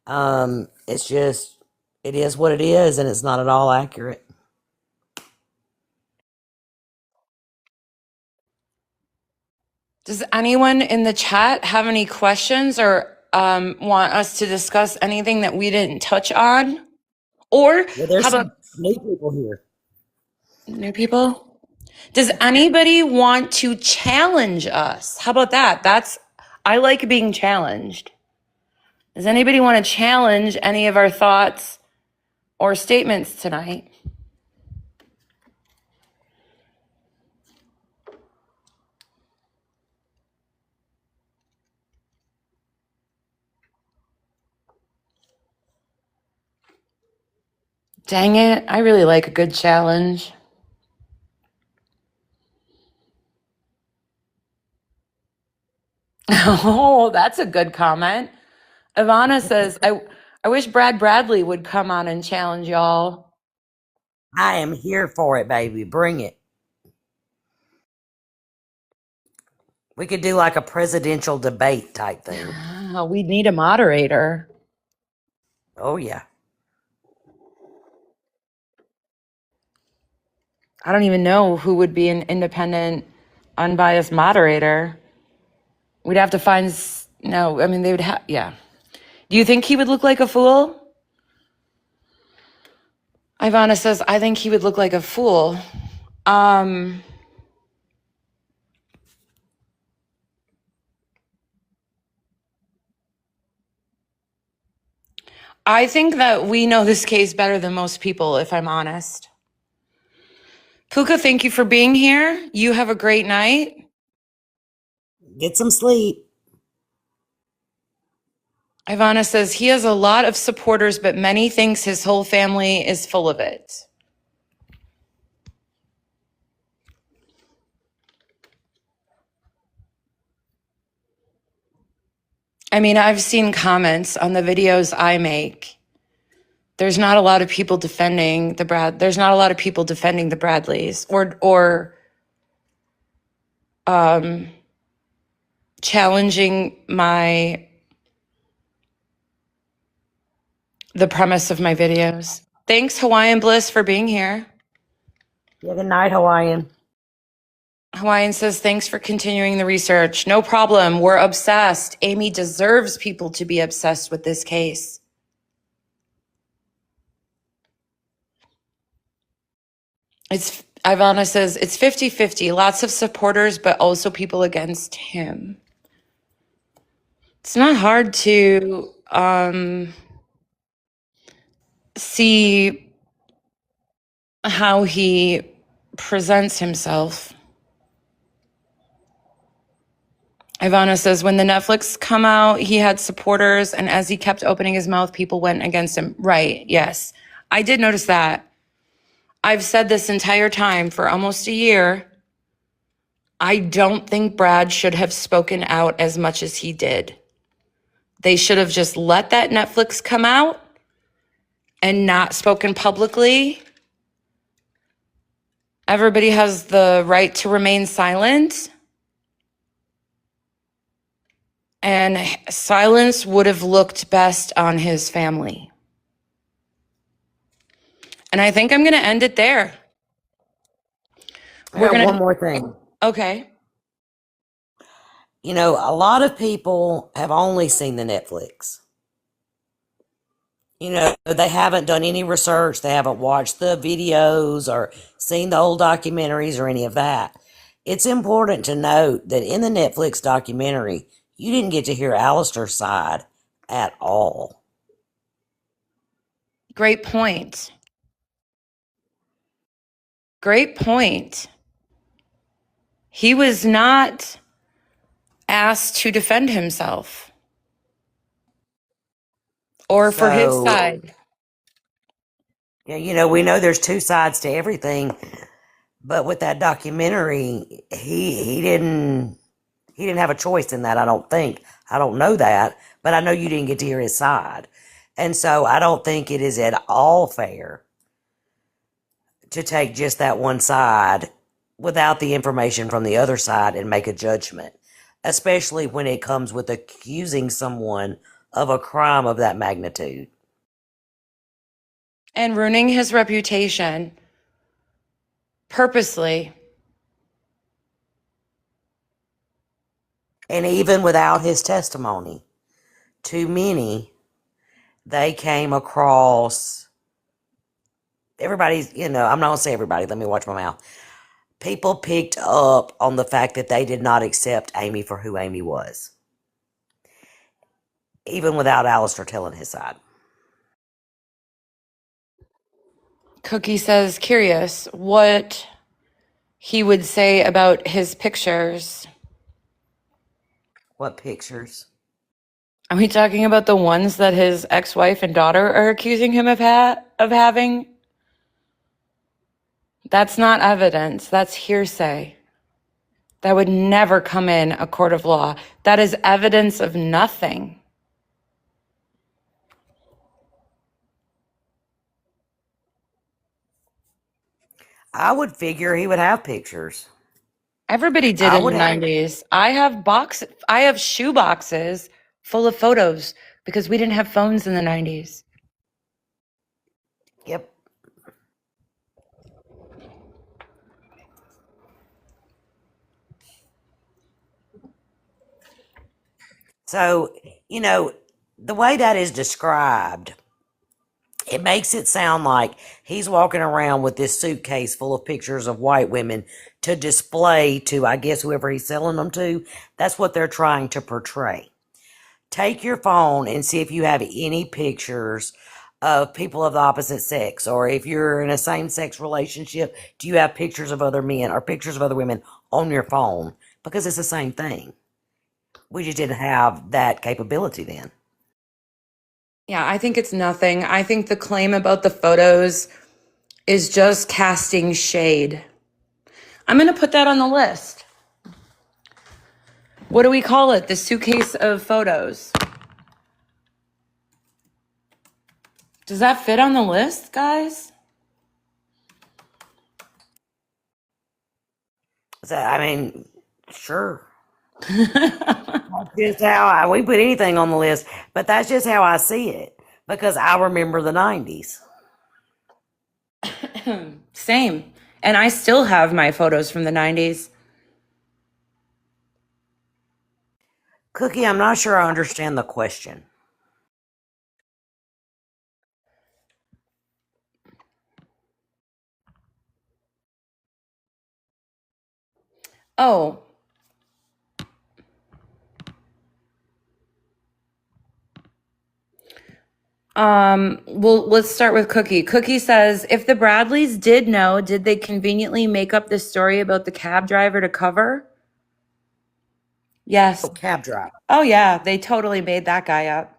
It's just, it is what it is, and it's not at all accurate. Does anyone in the chat have any questions or want us to discuss anything that we didn't touch on? Or Well, there's how about some new people here. new people? Does anybody want to challenge us? How about that? I like being challenged. Does anybody want to challenge any of our thoughts or statements tonight? Dang it, I really like a good challenge. Oh, that's a good comment. Ivana says, I wish Brad Bradley would come on and challenge y'all. I am here for it, baby. Bring it. We could do like a presidential debate type thing. We need a moderator. Oh, yeah. I don't even know who would be an independent, unbiased moderator. We'd have to find, no, I mean, they would have, yeah. Do you think he would look like a fool? Ivana says, I think he would look like a fool. I think that we know this case better than most people, if I'm honest. Puka, thank you for being here. You have a great night. Get some sleep. Ivana says he has a lot of supporters, but many thinks his whole family is full of it. I mean, I've seen comments on the videos I make. There's not a lot of people defending there's not a lot of people defending the Bradleys or challenging the premise of my videos. Thanks, Hawaiian Bliss, for being here. Yeah, good night, Hawaiian. Hawaiian says, thanks for continuing the research. No problem. We're obsessed. Amie deserves people to be obsessed with this case. Ivana says, it's 50-50. Lots of supporters, but also people against him. It's not hard to see how he presents himself. Ivana says, when the Netflix come out, he had supporters, and as he kept opening his mouth, people went against him. Right, yes. I did notice that. I've said this entire time for almost a year. I don't think Brad should have spoken out as much as he did. They should have just let that Netflix come out and not spoken publicly. Everybody has the right to remain silent. And silence would have looked best on his family. And I think I'm going to end it there. I got one more thing. Okay. You know, a lot of people have only seen the Netflix. You know, they haven't done any research. They haven't watched the videos or seen the old documentaries or any of that. It's important to note that in the Netflix documentary, you didn't get to hear Alistair's side at all. Great point. Great point. He was not asked to defend himself or for his side. Yeah, you know, we know there's two sides to everything, but with that documentary, he didn't have a choice in that, I don't think. I don't know that, but I know you didn't get to hear his side. And so I don't think it is at all fair to take just that one side without the information from the other side and make a judgment, especially when it comes with accusing someone of a crime of that magnitude. And ruining his reputation purposely. And even without his testimony, too many, they came across, everybody's, you know, I'm not going to say everybody, let me watch my mouth. People picked up on the fact that they did not accept Amie for who Amie was, even without Alistair telling his side. Cookie says, curious what he would say about his pictures. What pictures? Are we talking about the ones that his ex-wife and daughter are accusing him of having? That's not evidence. That's hearsay. That would never come in a court of law. That is evidence of nothing. I would figure he would have pictures. Everybody did in the 90s. I have shoe boxes full of photos because we didn't have phones in the 90s. Yep. So, you know, the way that is described, it makes it sound like he's walking around with this suitcase full of pictures of white women to display to, I guess, whoever he's selling them to. That's what they're trying to portray. Take your phone and see if you have any pictures of people of the opposite sex, or if you're in a same-sex relationship, do you have pictures of other men or pictures of other women on your phone? Because it's the same thing. We just didn't have that capability then. Yeah, I think it's nothing. I think the claim about the photos is just casting shade. I'm going to put that on the list. What do we call it? The suitcase of photos. Does that fit on the list, guys? I mean, sure. That's just how we put anything on the list, but that's just how I see it because I remember the 90s. Same. And I still have my photos from the 90s. Cookie, I'm not sure I understand the question. Oh. Well, let's start with Cookie. Cookie says, if the Bradleys did know, did they conveniently make up this story about the cab driver to cover? Yes. Oh, cab driver. Oh, yeah. They totally made that guy up.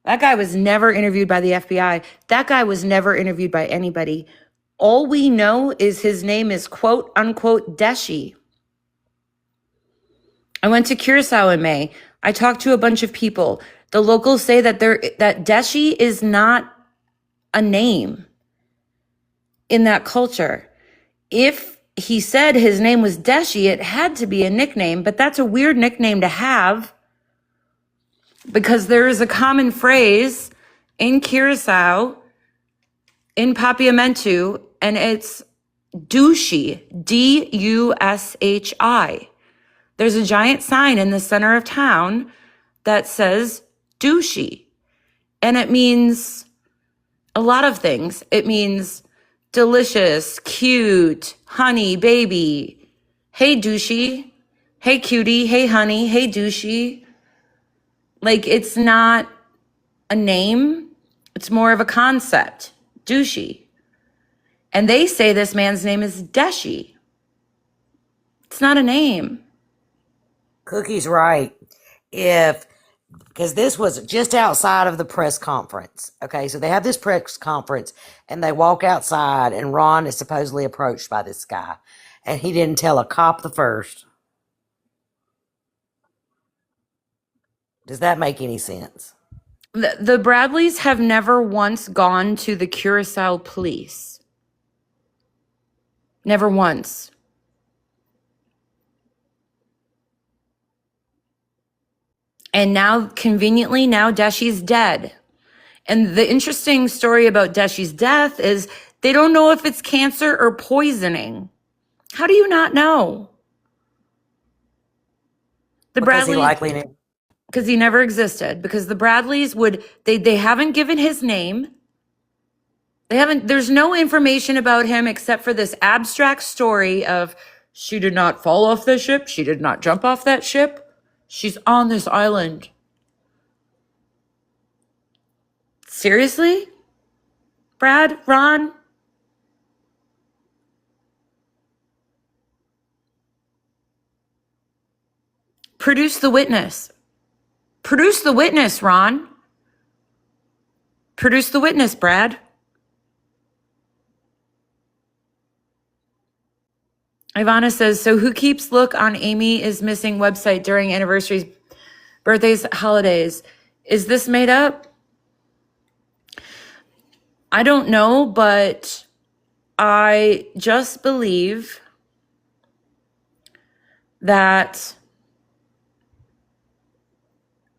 That guy was never interviewed by the FBI. That guy was never interviewed by anybody. All we know is his name is quote unquote Deshi. I went to Curacao in May. I talked to a bunch of people. The locals say that Deshi is not a name in that culture. If he said his name was Deshi, it had to be a nickname, but that's a weird nickname to have because there is a common phrase in Curacao, in Papiamentu, and it's douchey, D-U-S-H-I. There's a giant sign in the center of town that says douchey, and it means a lot of things. It means delicious, cute, honey, baby. Hey, douchey. Hey, cutie. Hey, honey. Hey, douchey. Like, it's not a name. It's more of a concept. Douchey. And they say this man's name is Deshi. It's not a name. Cookie's right. Because this was just outside of the press conference. Okay, so they have this press conference and they walk outside and Ron is supposedly approached by this guy. And he didn't tell a cop the first. Does that make any sense? The Bradleys have never once gone to the Curacao police. Never once. And now, conveniently, now Deshi's dead. And the interesting story about Deshi's death is they don't know if it's cancer or poisoning. How do you not know? Because he likely because he never existed. Because the Bradleys they haven't given his name. There's no information about him except for this abstract story of she did not fall off the ship. She did not jump off that ship. She's on this island. Seriously? Brad? Ron? Produce the witness. Produce the witness, Ron. Produce the witness, Brad. Ivana says, so who keeps look on Amie is missing website during anniversaries, birthdays, holidays? Is this made up? I don't know, but I just believe that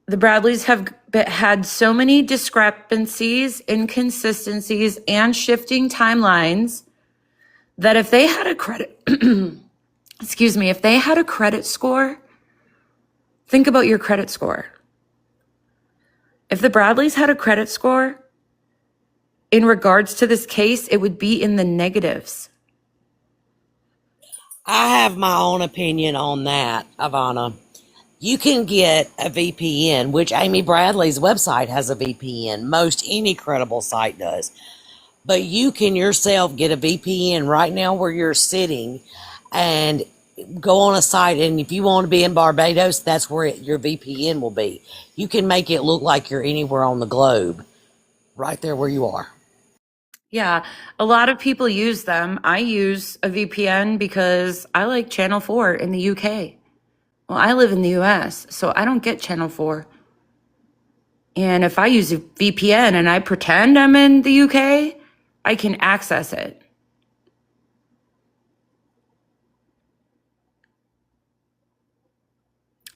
the Bradleys have had so many discrepancies, inconsistencies, and shifting timelines that if they had a credit, if they had a credit score, think about your credit score. If the Bradleys had a credit score in regards to this case, it would be in the negatives. I have my own opinion on that, Ivana. You can get a VPN, which Amie Bradley's website has a VPN. Most any credible site does. But you can yourself get a VPN right now where you're sitting and go on a site. And if you want to be in Barbados, that's where your VPN will be. You can make it look like you're anywhere on the globe, right there where you are. Yeah, a lot of people use them. I use a VPN because I like Channel 4 in the UK. Well, I live in the US, so I don't get Channel 4. And if I use a VPN and I pretend I'm in the UK, I can access it.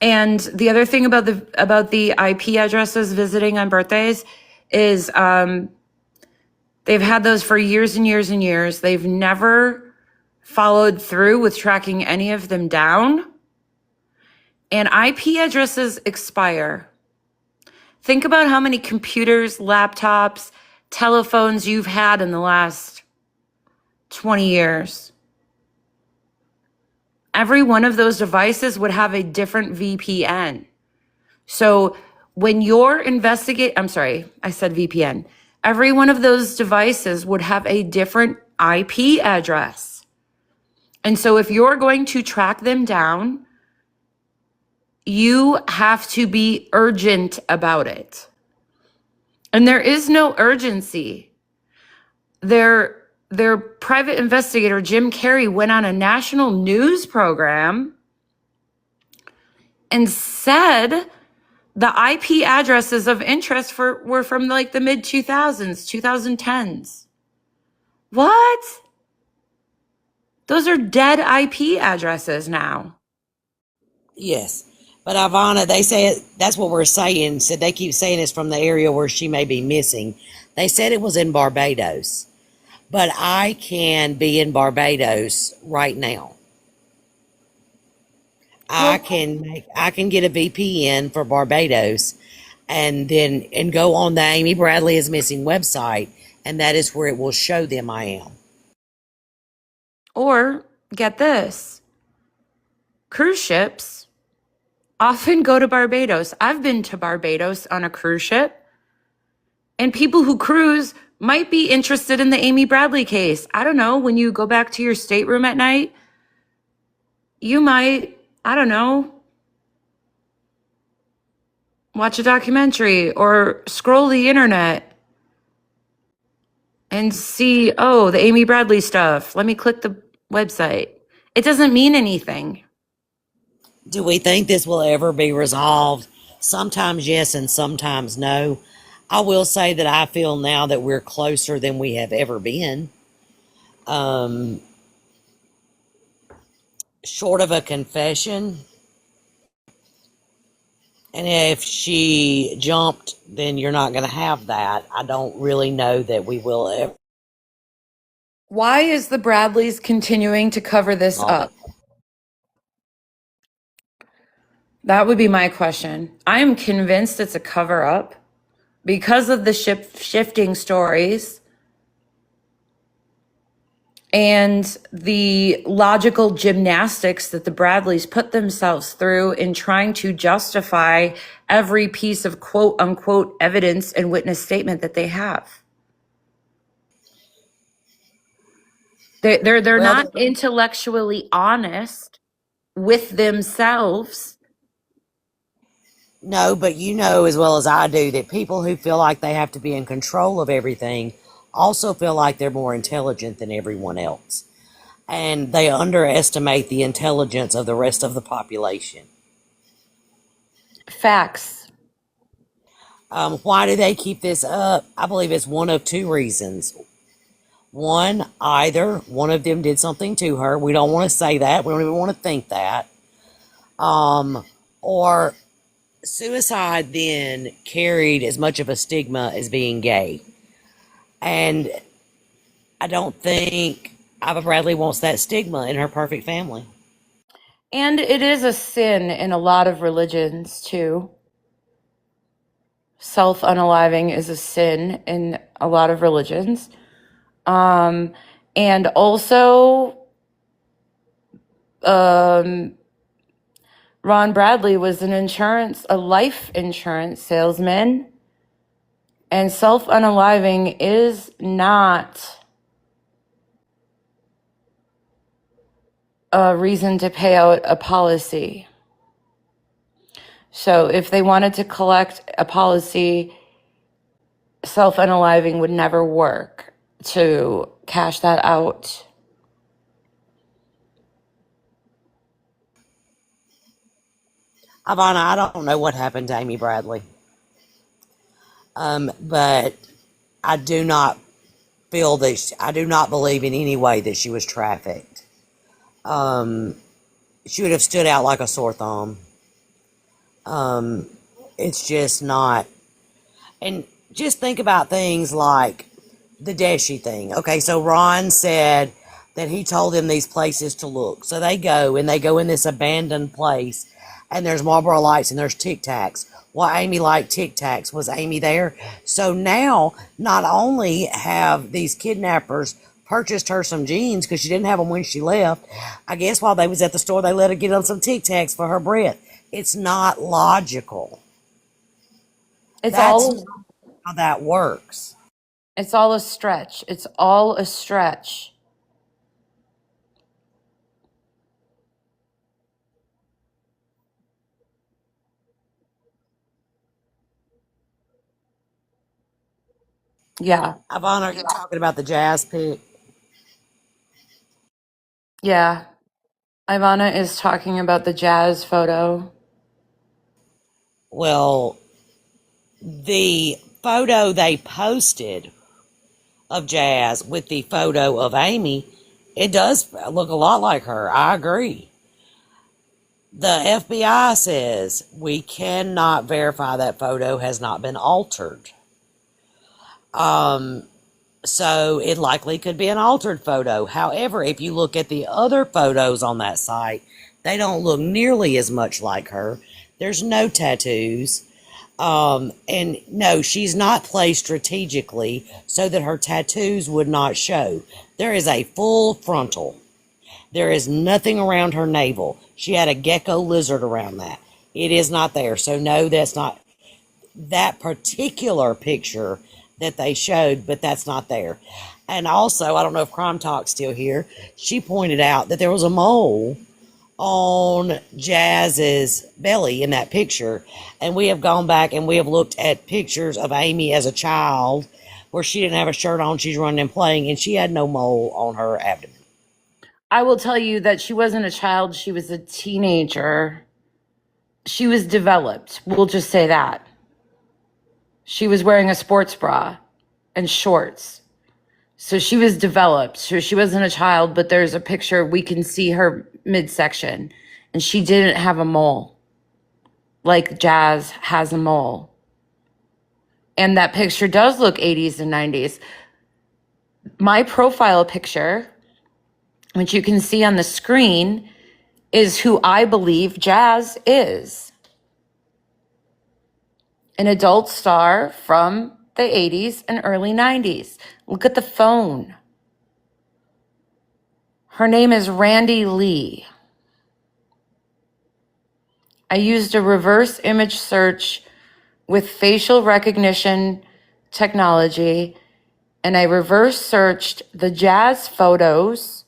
And the other thing about the IP addresses visiting on birthdays is they've had those for years and years and years. They've never followed through with tracking any of them down. And IP addresses expire. Think about how many computers, laptops, telephones you've had in the last 20 years. Every one of those devices would have a different VPN. So when you're I said VPN. Every one of those devices would have a different IP address. And so if you're going to track them down, you have to be urgent about it. And there is no urgency. Their private investigator, Jim Carrey, went on a national news program and said the IP addresses of interest were from like the mid 2000s, 2010s. What? Those are dead IP addresses now. Yes. But Ivana, they say that's what we're saying. Said they keep saying it's from the area where she may be missing. They said it was in Barbados. But I can be in Barbados right now. I can get a VPN for Barbados and go on the Amie Bradley is Missing website, and that is where it will show them I am. Or get this. Cruise ships often go to Barbados. I've been to Barbados on a cruise ship, and people who cruise might be interested in the Amie Bradley case. I don't know, when you go back to your stateroom at night, you might, I don't know, watch a documentary or scroll the internet and see, oh, the Amie Bradley stuff. Let me click the website. It doesn't mean anything. Do we think this will ever be resolved? Sometimes yes and sometimes no. I will say that I feel now that we're closer than we have ever been. Short of a confession, and if she jumped, then you're not going to have that. I don't really know that we will ever. Why is the Bradleys continuing to cover this up? That would be my question. I am convinced it's a cover up because of the shifting stories and the logical gymnastics that the Bradleys put themselves through in trying to justify every piece of quote unquote evidence and witness statement that they have. They're not intellectually honest with themselves. No, but you know as well as I do that people who feel like they have to be in control of everything also feel like they're more intelligent than everyone else. And they underestimate the intelligence of the rest of the population. Facts. Why do they keep this up? I believe it's one of two reasons. One, either one of them did something to her. We don't want to say that. We don't even want to think that. Or suicide then carried as much of a stigma as being gay. And I don't think Ivy Bradley wants that stigma in her perfect family. And it is a sin in a lot of religions too. Self-unaliving is a sin in a lot of religions. And also, Ron Bradley was a life insurance salesman, and self-unaliving is not a reason to pay out a policy. So if they wanted to collect a policy, self-unaliving would never work to cash that out. Ivana, I don't know what happened to Amie Bradley. But I do not feel that I do not believe in any way that she was trafficked. She would have stood out like a sore thumb. It's just not. And just think about things like the Deshi thing. Okay, so Ron said that he told them these places to look. So they go and they go in this abandoned place, and there's Marlboro Lights and there's Tic Tacs. Well, Amie liked Tic Tacs. Was Amie there? So now, not only have these kidnappers purchased her some jeans because she didn't have them when she left, I guess while they was at the store, they let her get them some Tic Tacs for her breath. It's not logical. It's That's all not how that works. it's all a stretch. It's all a stretch. Yeah. Ivana, are you talking about the jazz pick? Yeah. Ivana is talking about the jazz photo. Well, the photo they posted of Jazz with the photo of Amie, it does look a lot like her. I agree. The FBI says we cannot verify that photo has not been altered. So it likely could be an altered photo. However, if you look at the other photos on that site, they don't look nearly as much like her. There's no tattoos. And no, she's not placed strategically so that her tattoos would not show. There is a full frontal. There is nothing around her navel. She had a gecko lizard around that. It is not there. So no, that's not that particular picture that they showed, but that's not there. And also, I don't know if Crime Talk's still here. She pointed out that there was a mole on Jazz's belly in that picture, and we have gone back and we have looked at pictures of Amie as a child where she didn't have a shirt on, she's running and playing, and she had no mole on her abdomen. I will tell you that she wasn't a child, she was a teenager. She was developed. We'll just say that. She was wearing a sports bra and shorts. So she was developed. So she wasn't a child, but there's a picture, we can see her midsection, and she didn't have a mole like Jazz has a mole. And that picture does look 80s and 90s. My profile picture, which you can see on the screen, is who I believe Jazz is. An adult star from the 80s and early 90s. Look at the phone. Her name is Randy Lee. I used a reverse image search with facial recognition technology, and I reverse searched the Jazz photos,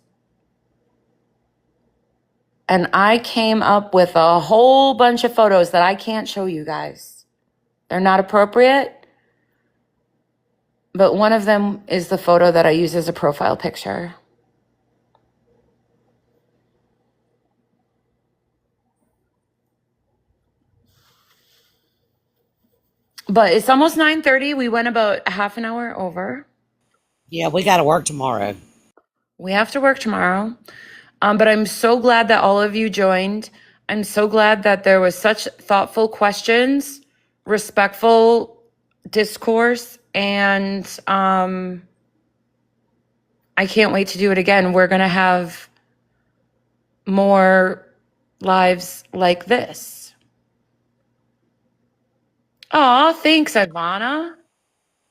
and I came up with a whole bunch of photos that I can't show you guys. They're not appropriate, but one of them is the photo that I use as a profile picture. But it's almost 9:30. We went about a half an hour over. Yeah, we got to work tomorrow. We have to work tomorrow. But I'm so glad that all of you joined. I'm so glad that there was such thoughtful questions, respectful discourse, and I can't wait to do it again. We're going to have more lives like this. Aw, thanks, Ivana.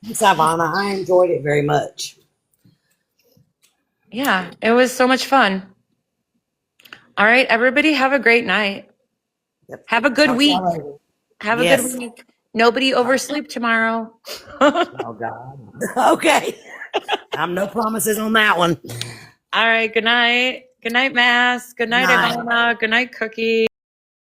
Thanks, Ivana. I enjoyed it very much. Yeah, it was so much fun. All right, everybody have a great night. Yep. Have a good Talk to week. y'all later. Have a Yes. good week. Nobody oversleep tomorrow. Oh, God. Okay. I'm no promises on that one. All right, good night. Good night, Mass. Good night, Night. Ivana. Good night, Cookie.